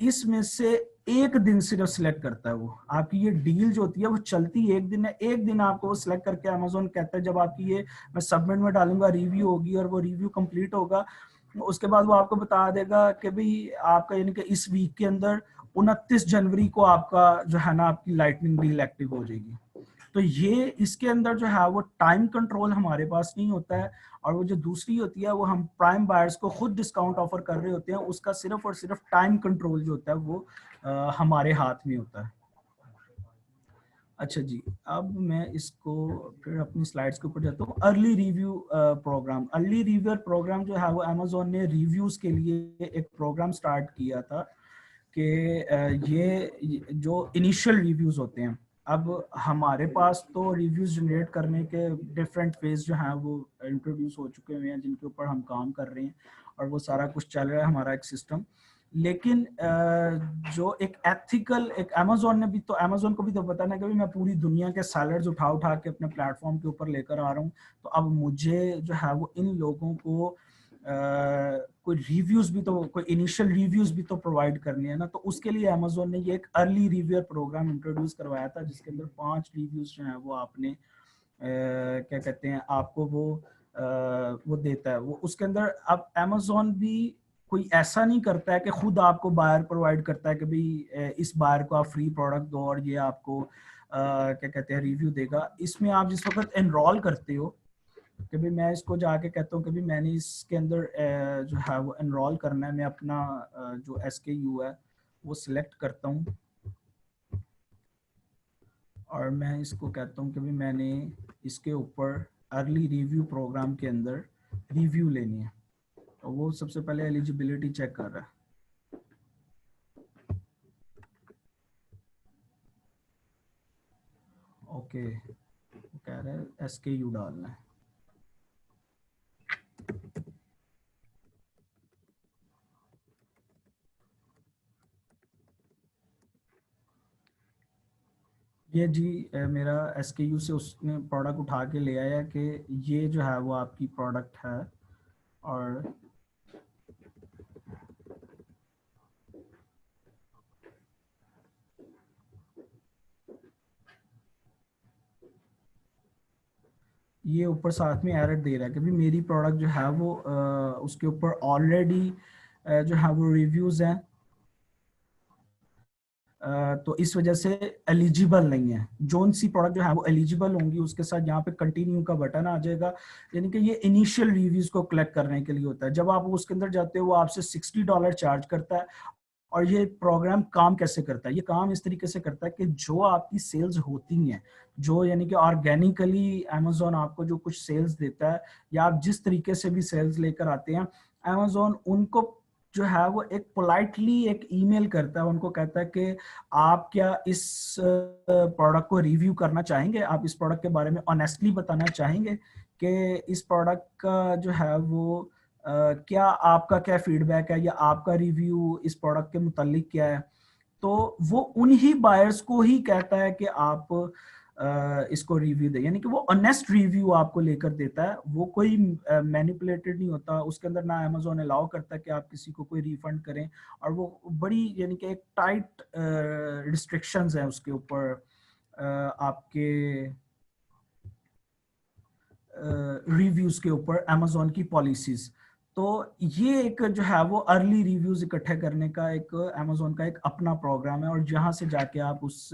इसमें से एक दिन सिर्फ सिलेक्ट करता है वो। आपकी ये डील जो होती है वो चलती एक दिन है, एक दिन आपको वो सिलेक्ट करके अमेजोन कहता है जब आपकी ये मैं सबमिट में डालूंगा, रिव्यू होगी और वो रिव्यू कंप्लीट होगा, उसके बाद वो आपको बता देगा कि भाई आपका यानी कि इस वीक के अंदर 29 जनवरी को आपका जो है ना आपकी लाइटनिंग डील एक्टिव हो जाएगी। तो ये इसके अंदर जो है वो टाइम कंट्रोल हमारे पास नहीं होता है, और वो जो दूसरी होती है वो हम प्राइम बायर्स को खुद डिस्काउंट ऑफर कर रहे होते हैं, उसका सिर्फ और सिर्फ टाइम कंट्रोल जो होता है वो हमारे हाथ में होता है। अच्छा जी, अब मैं इसको फिर अपनी स्लाइड्स के ऊपर जाता हूँ। Early review programme, early reviewer programme जो है वो अमेजोन ने रिव्यूज के लिए एक प्रोग्राम स्टार्ट किया था कि ये जो इनिशियल रिव्यूज होते हैं, अब हमारे पास तो रिव्यूज जनरेट करने के डिफरेंट फेज जो हैं वो इंट्रोड्यूस हो चुके हुए हैं, जिनके ऊपर हम काम कर रहे हैं, और वो सारा कुछ चल रहा है हमारा एक सिस्टम। लेकिन जो एक एथिकल, एक अमेजोन ने भी तो, अमेजोन को भी तो पता ना कि मैं पूरी दुनिया के सैलड्स उठा उठा के अपने प्लेटफॉर्म के ऊपर लेकर आ रहा हूँ, तो अब मुझे जो है वो इन लोगों को कोई रिव्यूज भी तो, कोई इनिशियल रिव्यूज भी तो प्रोवाइड करनी है ना। तो उसके लिए अमेजोन ने ये एक अर्ली रिव्यूअर प्रोग्राम इंट्रोड्यूस करवाया था, जिसके अंदर 5 रिव्यूज जो है वो आपने क्या कहते हैं आपको वो देता है। वो उसके अंदर अब अमेजोन भी कोई ऐसा नहीं करता है कि खुद आपको बायर प्रोवाइड करता है कि भाई इस बायर को आप फ्री प्रोडक्ट दो और ये आपको क्या कहते हैं रिव्यू देगा। इसमें आप जिस वक्त एनरोल करते हो कि भाई मैं इसको जाके कहता हूँ कि भाई मैंने इसके अंदर जो है वो एनरोल करना है, मैं अपना जो SKU है वो सिलेक्ट करता हूँ, और मैं इसको कहता हूँ कि भाई मैंने इसके ऊपर अर्ली रिव्यू प्रोग्राम के अंदर रिव्यू लेनी है। तो वो सबसे पहले एलिजिबिलिटी चेक कर रहा है। ओके, वो कह रहा है SKU डालना है। ये जी मेरा SKU से उसने प्रोडक्ट उठा के ले आया कि ये जो है वो आपकी प्रोडक्ट है, और ये ऊपर साथ में एरर दे रहा है कि भी मेरी प्रोडक्ट जो है वो उसके ऊपर ऑलरेडी जो है वो रिव्यूज हैं तो इस वजह से एलिजिबल नहीं है। जोन सी प्रोडक्ट जो है वो एलिजिबल होंगी उसके साथ यहाँ पे कंटिन्यू का बटन आ जाएगा, यानी कि ये इनिशियल रिव्यूज को कलेक्ट करने के लिए होता है। जब आप उसके अंदर जाते हो वो आपसे $60 चार्ज करता है। और ये प्रोग्राम काम कैसे करता है? ये काम इस तरीके से करता है कि जो आपकी सेल्स होती हैं, जो यानी कि ऑर्गेनिकली अमेज़न आपको जो कुछ सेल्स देता है या आप जिस तरीके से भी सेल्स लेकर आते हैं, अमेज़न उनको जो है वो एक पोलाइटली एक ईमेल करता है, उनको कहता है कि आप क्या इस प्रोडक्ट को रिव्यू करना चाहेंगे, आप इस प्रोडक्ट के बारे में ऑनेस्टली बताना चाहेंगे कि इस प्रोडक्ट का जो है वो क्या आपका क्या फीडबैक है या आपका रिव्यू इस प्रोडक्ट के मुतालिक क्या है। तो वो उन्हीं बायर्स को ही कहता है कि आप इसको रिव्यू दे, यानी कि वो ऑनेस्ट रिव्यू आपको लेकर देता है, वो कोई मैनिपुलेटेड नहीं होता। उसके अंदर ना अमेज़न अलाउ करता है कि आप किसी को कोई रिफंड करें, और वो बड़ी यानी कि एक टाइट रिस्ट्रिक्शंस हैं उसके ऊपर आपके रिव्यूज के ऊपर अमेज़न की पॉलिसीज। तो ये एक जो है वो अर्ली रिव्यूज इकट्ठे करने का एक अमेज़न का एक अपना प्रोग्राम है, और जहां से जाके आप उस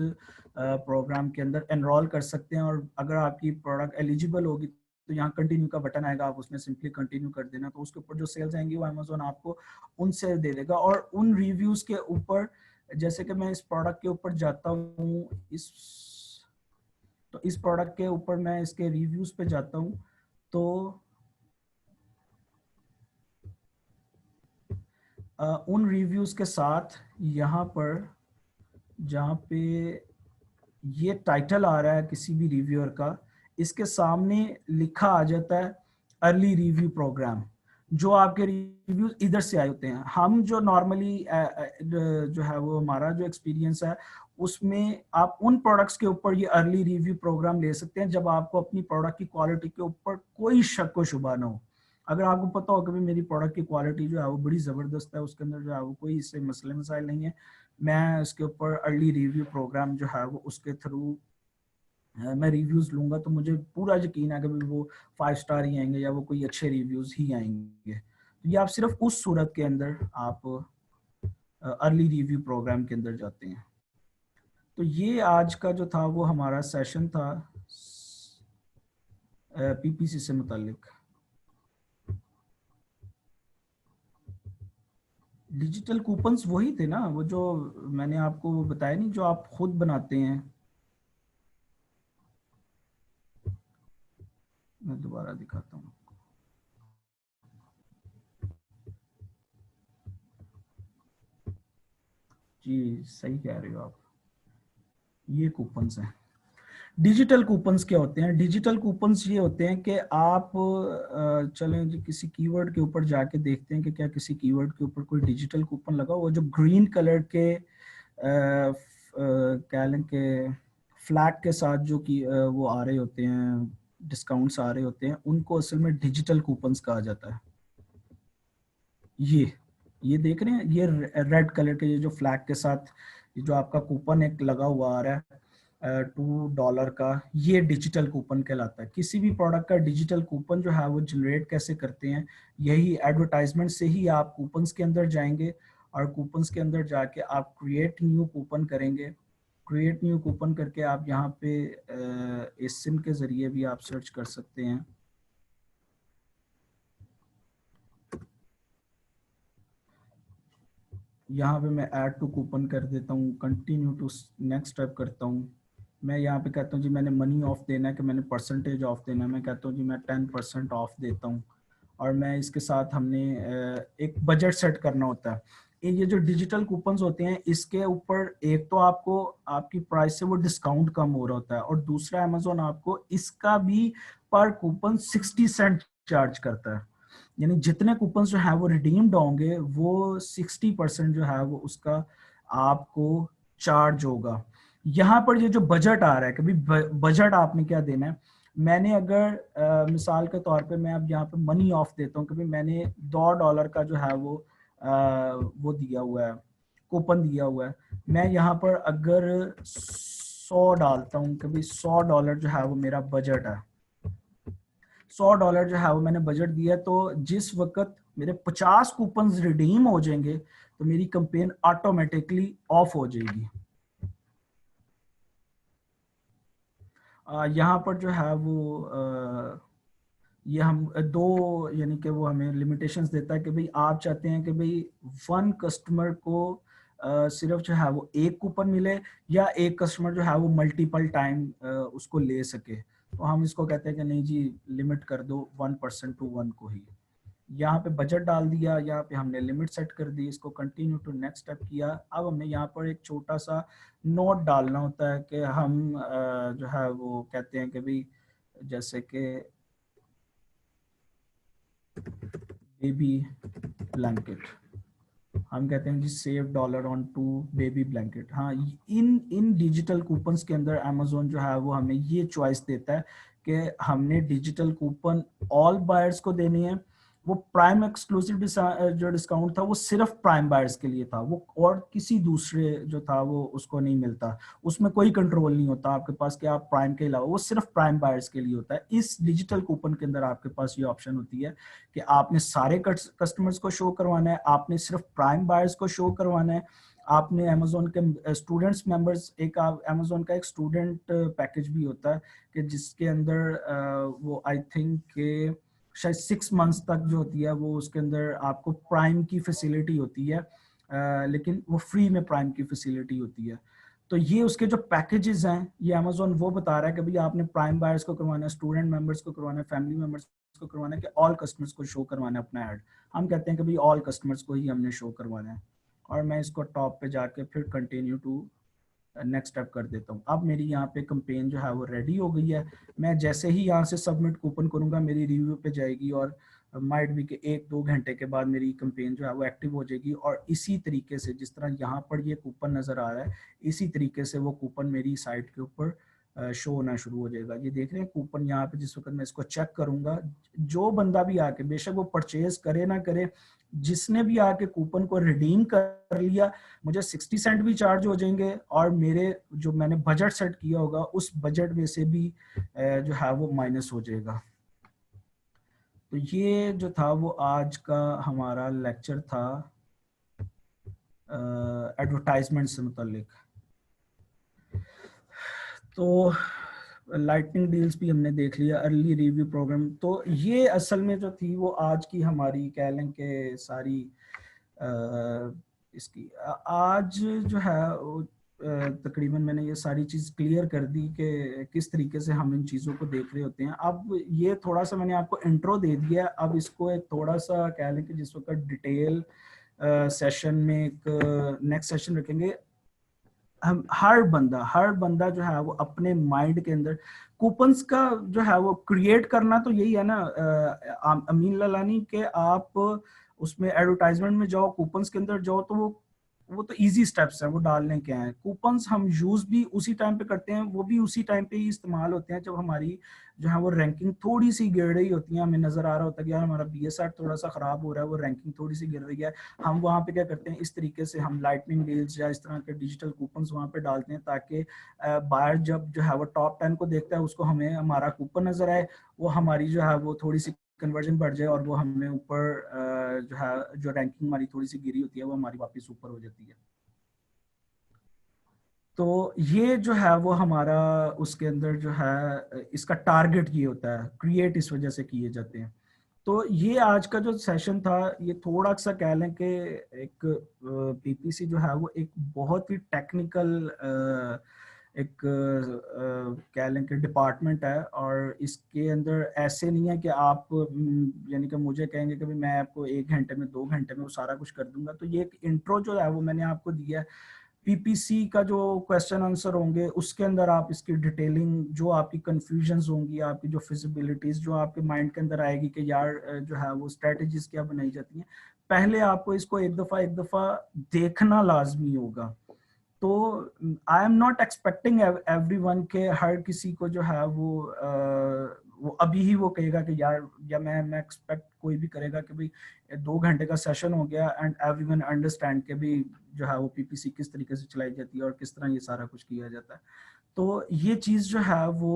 प्रोग्राम के अंदर एनरोल कर सकते हैं। और अगर आपकी प्रोडक्ट एलिजिबल होगी तो यहाँ कंटिन्यू का बटन आएगा, आप उसमें सिंपली कंटिन्यू कर देना, तो उसके ऊपर जो सेल्स आएंगी वो अमेज़न आपको उनसे दे देगा। और उन रिव्यूज के ऊपर, जैसे कि मैं इस प्रोडक्ट के ऊपर जाता हूँ, तो इस प्रोडक्ट के ऊपर मैं इसके रिव्यूज पे जाता हूँ, तो उन रिव्यूज के साथ यहाँ पर जहाँ पे ये टाइटल आ रहा है किसी भी रिव्यूअर का, इसके सामने लिखा आ जाता है अर्ली रिव्यू प्रोग्राम। जो आपके रिव्यूज इधर से आए होते हैं, हम जो नॉर्मली जो है वो हमारा जो एक्सपीरियंस है उसमें आप उन प्रोडक्ट्स के ऊपर ये अर्ली रिव्यू प्रोग्राम ले सकते हैं जब आपको अपनी प्रोडक्ट की क्वालिटी के ऊपर कोई शक व शुबा ना हो। अगर आपको पता हो कि मेरी प्रोडक्ट की क्वालिटी जो है वो बड़ी ज़बरदस्त है, उसके अंदर जो है वो कोई इससे मसले मसाइल नहीं है, मैं इसके ऊपर अर्ली रिव्यू प्रोग्राम जो है वो उसके थ्रू मैं रिव्यूज लूंगा, तो मुझे पूरा यकीन है कि वो 5 स्टार ही आएंगे या वो कोई अच्छे रिव्यूज ही आएंगे। तो ये आप सिर्फ उस सूरत के अंदर आप अर्ली रिव्यू प्रोग्राम के अंदर जाते हैं। तो ये आज का जो था वो हमारा सेशन था पीपीसी से मुतालिक। डिजिटल कूपन्स वही थे ना, वो जो मैंने आपको बताया नहीं, जो आप खुद बनाते हैं। मैं दोबारा दिखाता हूँ। जी सही कह रहे हो आप, ये कूपन्स हैं। डिजिटल कूपन्स क्या होते हैं? डिजिटल कूपन्स ये होते हैं कि आप चलें जी किसी कीवर्ड के ऊपर जाके देखते हैं कि क्या किसी कीवर्ड के ऊपर कोई डिजिटल कूपन लगा हुआ, जो ग्रीन कलर के क्या लें कि फ्लैग के साथ जो कि वो आ रहे होते हैं, डिस्काउंट्स आ रहे होते हैं, उनको असल में डिजिटल कूपन्स कहा जाता है। ये देख रहे हैं, ये रेड कलर के ये जो फ्लैग के साथ ये जो आपका कूपन एक लगा हुआ आ रहा है $2 का, ये डिजिटल कूपन कहलाता है। किसी भी प्रोडक्ट का डिजिटल कूपन जो है वो जनरेट कैसे करते हैं, यही एडवर्टाइजमेंट से ही आप कूपन्स के अंदर जाएंगे, और कूपन्स के अंदर जाके आप क्रिएट न्यू कूपन करेंगे। क्रिएट न्यू कूपन करके आप यहाँ पे इस सिम के ज़रिए भी आप सर्च कर सकते हैं। यहाँ पे मैं ऐड टू कूपन कर देता हूँ, कंटिन्यू टू नेक्स्ट स्टेप करता हूँ। मैं यहाँ पे कहता हूँ जी मैंने मनी ऑफ देना है कि मैंने परसेंटेज ऑफ देना है, मैं कहता हूँ जी मैं 10% ऑफ देता हूँ। और मैं इसके साथ हमने एक बजट सेट करना होता है। ये जो डिजिटल कूपन्स होते हैं इसके ऊपर एक तो आपको आपकी प्राइस से वो डिस्काउंट कम हो रहा होता है, और दूसरा अमेज़न आपको इसका भी पर कूपन 60 सेंट चार्ज करता है। यानी जितने कूपन्स जो है वो रिडीम्ड होंगे वो 60% जो है वो उसका आपको चार्ज होगा। यहाँ पर ये जो बजट आ रहा है, कभी बजट आपने क्या देना है, मैंने अगर मिसाल के तौर पे मैं अब यहाँ पे मनी ऑफ देता हूँ, कभी मैंने $2 का जो है वो दिया हुआ है, कूपन दिया हुआ है, मैं यहाँ पर अगर 100 डालता हूँ, कभी $100 जो है वो मेरा बजट है, $100 जो है वो मैंने बजट दिया, तो जिस वक्त मेरे 50 कूपन रिडीम हो जाएंगे तो मेरी कैंपेन ऑटोमेटिकली ऑफ हो जाएगी। यहाँ पर जो है वो ये हम दो, यानी कि वो हमें लिमिटेशंस देता है कि भाई आप चाहते हैं कि भाई वन कस्टमर को सिर्फ जो है वो एक कूपन मिले, या एक कस्टमर जो है वो मल्टीपल टाइम उसको ले सके। तो हम इसको कहते हैं कि नहीं जी, लिमिट कर दो 1% को ही। यहाँ पे बजट डाल दिया, यहाँ पे हमने लिमिट सेट कर दी, इसको कंटिन्यू टू नेक्स्ट स्टेप किया। अब हमें यहाँ पर एक छोटा सा नोट डालना होता है कि हम जो है वो कहते हैं कि भाई जैसे कि बेबी ब्लैंकेट, हम कहते हैं जी save dollar on 2 baby blanket. हाँ, इन इन डिजिटल कूपन्स के अंदर अमेजोन जो है वो हमें ये चॉइस देता है कि हमने डिजिटल कूपन ऑल बायर्स को देनी है। वो प्राइम एक्सक्लूसिव जो डिस्काउंट था वो सिर्फ प्राइम बायर्स के लिए था, वो और किसी दूसरे जो था वो उसको नहीं मिलता। उसमें कोई कंट्रोल नहीं होता आपके पास कि आप प्राइम के अलावा, वो सिर्फ प्राइम बायर्स के लिए होता है। इस डिजिटल कूपन के अंदर आपके पास ये ऑप्शन होती है कि आपने सारे कस्टमर्स को शो करवाना है, आपने सिर्फ प्राइम बायर्स को शो करवाना है, आपने अमेजोन के स्टूडेंट्स मेंबर्स, एक अमेजोन का एक स्टूडेंट पैकेज भी होता है कि जिसके अंदर वो आई थिंक शायद 6 मंथ्स तक जो होती है वो उसके अंदर आपको प्राइम की फैसिलिटी होती है, लेकिन वो फ्री में प्राइम की फैसिलिटी होती है। तो ये उसके जो पैकेजेस हैं, ये अमेजोन वो बता रहा है कि भाई आपने प्राइम बायर्स को करवाना है, स्टूडेंट मेंबर्स को करवाना है, फैमिली मेंबर्स को करवाना है, कि ऑल कस्टमर्स को शो करवाना है अपना ऐड। हम कहते हैं कि भाई ऑल कस्टमर्स को ही हमने शो करवाना है। और मैं इसको टॉप पे जाके फिर कंटिन्यू टू नेक्स्ट स्टेप कर देता हूँ। अब मेरी यहाँ पे कंपेन जो है वो रेडी हो गई है। मैं जैसे ही यहाँ से सबमिट कूपन करूँगा, मेरी रिव्यू पे जाएगी और माइट भी कि 1-2 घंटे के बाद मेरी कंपेन जो है वो एक्टिव हो जाएगी। और इसी तरीके से जिस तरह यहाँ पर ये कूपन नज़र आ रहा है, इसी तरीके से वो कूपन मेरी साइट के ऊपर शो होना शुरू हो जाएगा। ये देख रहे हैं कूपन यहाँ पे, जिस वक्त मैं इसको चेक करूंगा, जो बंदा भी आके, बेशक वो परचेज करे ना करे, जिसने भी आके कूपन को रिडीम कर लिया, मुझे 60 सेंट भी चार्ज हो जाएंगे और मेरे जो मैंने बजट सेट किया होगा उस बजट में से भी जो है वो माइनस हो जाएगा। तो ये जो था वो आज का हमारा लेक्चर था एडवर्टाइजमेंट से मुतालिक। तो लाइटनिंग डील्स भी हमने देख लिया, अर्ली रिव्यू प्रोग्राम। तो ये असल में जो थी वो आज की हमारी कह लें कि सारी इसकी आज जो है तकरीबन मैंने ये सारी चीज़ क्लियर कर दी कि किस तरीके से हम इन चीज़ों को देख रहे होते हैं। अब ये थोड़ा सा मैंने आपको इंट्रो दे दिया, अब इसको एक थोड़ा सा कह लें कि जिस वक्त डिटेल सेशन में एक नेक्स्ट सेशन रखेंगे, हम हर बंदा जो है वो अपने माइंड के अंदर कूपन्स का जो है वो क्रिएट करना, तो यही है ना अमीन ललानी के आप उसमें एडवर्टाइजमेंट में जाओ, कूपन्स के अंदर जाओ, तो वो तो इजी स्टेप्स हैं वो डालने के हैं। कूपन्स हम यूज भी उसी टाइम पे करते हैं, वो भी उसी टाइम पे ही इस्तेमाल होते हैं जब हमारी जो है वो रैंकिंग थोड़ी सी गिर रही होती है, हमें नजर आ रहा होता है कि यार हमारा BSR थोड़ा सा खराब हो रहा है, वो रैंकिंग थोड़ी सी गिर रही है। हम वहाँ पे क्या करते हैं, इस तरीके से हम लाइटनिंग डील्स या इस तरह के डिजिटल कूपन्स वहाँ पे डालते हैं ताकि बायर जब जो है वो टॉप 10 को देखता है, उसको हमें हमारा कूपन नजर आए, वो हमारी जो है वो थोड़ी सी कन्वर्जन बढ़ जाए और वो हमें ऊपर जो है जो रैंकिंग हमारी थोड़ी सी गिरी होती है वो हमारी वापस ऊपर हो जाती है। तो ये जो है वो हमारा उसके अंदर जो है इसका टारगेट ये होता है, क्रिएट इस वजह से किए जाते हैं। तो ये आज का जो सेशन था ये थोड़ा सा कह लें कि एक PPC जो है वो एक बहुत ही टेक्निकल एक कह लें कि डिपार्टमेंट है, और इसके अंदर ऐसे नहीं है कि आप यानी कि मुझे कहेंगे कि भाई मैं आपको 1 घंटे में 2 घंटे में वो सारा कुछ कर दूंगा। तो ये एक इंट्रो जो है वो मैंने आपको दिया है। PPC का जो क्वेश्चन आंसर होंगे उसके अंदर आप इसकी डिटेलिंग, जो आपकी कंफ्यूजन्स होंगी, आपकी जो फिजिबिलिटीज जो आपके माइंड के अंदर आएगी कि यार जो है वो स्ट्रेटजीज क्या बनाई जाती हैं, पहले आपको इसको एक दफा देखना लाजमी होगा। तो I am not expecting everyone के हर किसी को जो है वो अभी ही वो कहेगा कि यार, या मैं एक्सपेक्ट कोई भी करेगा कि भाई 2 घंटे का सेशन हो गया एंड एवरीवन अंडरस्टैंड के भी जो है वो PPC किस तरीके से चलाई जाती है और किस तरह ये सारा कुछ किया जाता है। तो ये चीज़ जो है वो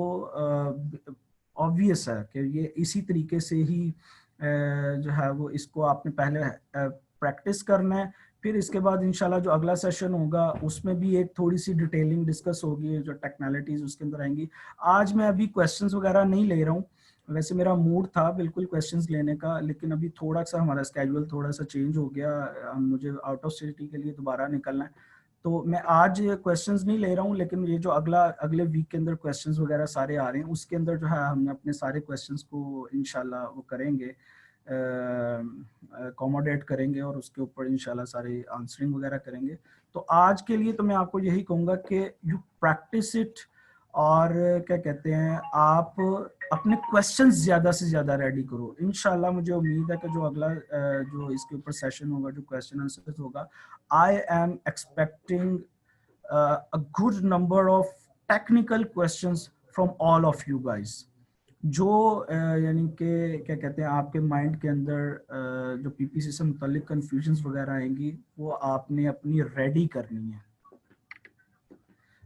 ऑब्वियस है कि ये इसी तरीके से ही जो है वो इसको आपने पहले प्रैक्टिस करना है फिर इसके बाद इंशाल्लाह जो अगला सेशन होगा उसमें भी एक थोड़ी सी डिटेलिंग डिस्कस होगी, जो टेक्नोलॉजीज उसके अंदर आएंगी। आज मैं अभी क्वेश्चंस वगैरह नहीं ले रहा हूँ, वैसे मेरा मूड था बिल्कुल क्वेश्चंस लेने का, लेकिन अभी थोड़ा सा हमारा स्केड्यूल थोड़ा सा चेंज हो गया, मुझे आउट ऑफ सिटी के लिए दोबारा निकलना है, तो मैं आज क्वेश्चंस नहीं ले रहा हूँ। लेकिन ये जो अगले वीक के अंदर क्वेश्चंस वगैरह सारे आ रहे हैं, उसके अंदर जो है हम अपने सारे क्वेश्चंस को इंशाल्लाह वो करेंगे, अकोमोडेट करेंगे और उसके ऊपर इंशाल्लाह सारे आंसरिंग वगैरह करेंगे। तो आज के लिए तो मैं आपको यही कहूँगा कि यू प्रैक्टिस इट, और क्या कहते हैं, आप अपने क्वेश्चंस ज़्यादा से ज़्यादा रेडी करो। इंशाल्लाह मुझे उम्मीद है कि जो अगला जो इसके ऊपर सेशन होगा, जो क्वेश्चन आंसर होगा, I am expecting a good number of technical questions from all of you guys, जो यानी कि क्या कहते हैं, आपके माइंड के अंदर जो पीपीसी से मुतालिक कंफ्यूजन्स वगैरह आएंगी वो आपने अपनी रेडी करनी है।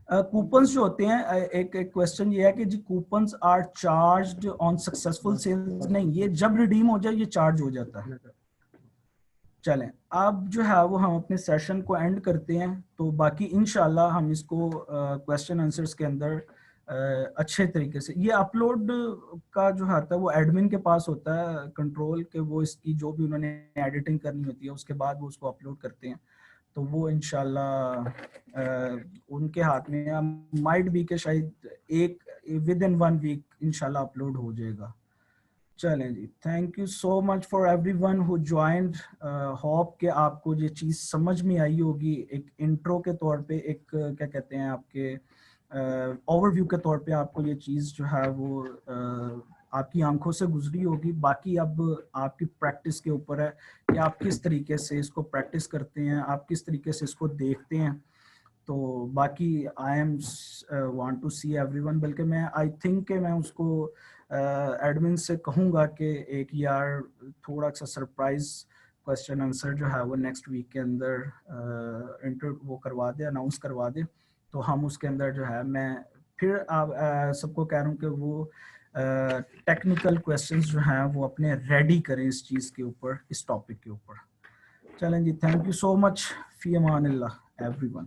कूपन्स जो होते हैं, एक क्वेश्चन ये है कि जी coupons are charged on successful sales, नहीं, ये जब रिडीम हो जाए ये चार्ज हो जाता है। चलें, अब जो है वो हम अपने सेशन को एंड करते हैं, तो बाकी इंशाल्लाह हम इसको क्वेश्चन आंसर्स के अंदर अच्छे तरीके से, ये अपलोड का जो आता है वो एडमिन के पास होता है कंट्रोल, के वो इसकी जो भी उन्होंने एडिटिंग करनी होती है उसके बाद वो उसको अपलोड करते हैं, तो वो इंशाल्लाह उनके हाथ में, माइट बी के शायद विद इन 1 वीक इंशाल्लाह अपलोड हो जाएगा। चलें जी, thank you so much for everyone who joined. Hope कि आपको ये चीज़ समझ में आई होगी, एक इंट्रो के तौर पे, एक क्या कहते हैं आपके ओवरव्यू के तौर पे आपको ये चीज़ जो है वो आपकी आंखों से गुजरी होगी। बाकी अब आपकी प्रैक्टिस के ऊपर है कि आप किस तरीके से इसको प्रैक्टिस करते हैं, आप किस तरीके से इसको देखते हैं। तो बाकी I am want to see everyone, बल्कि मैं आई थिंक कि मैं उसको एडमिन से कहूँगा कि एक यार थोड़ा सा सरप्राइज क्वेश्चन आंसर जो है वो नेक्स्ट वीक के अंदर इंटर वो करवा दे, अनाउंस करवा दे, तो हम उसके अंदर जो है, मैं फिर आप सबको कह रहा हूँ कि वो टेक्निकल क्वेश्चंस जो हैं वो अपने रेडी करें इस चीज़ के ऊपर, इस टॉपिक के ऊपर। चलें जी, थैंक यू सो मच, फी अमान अल्लाह एवरीवन।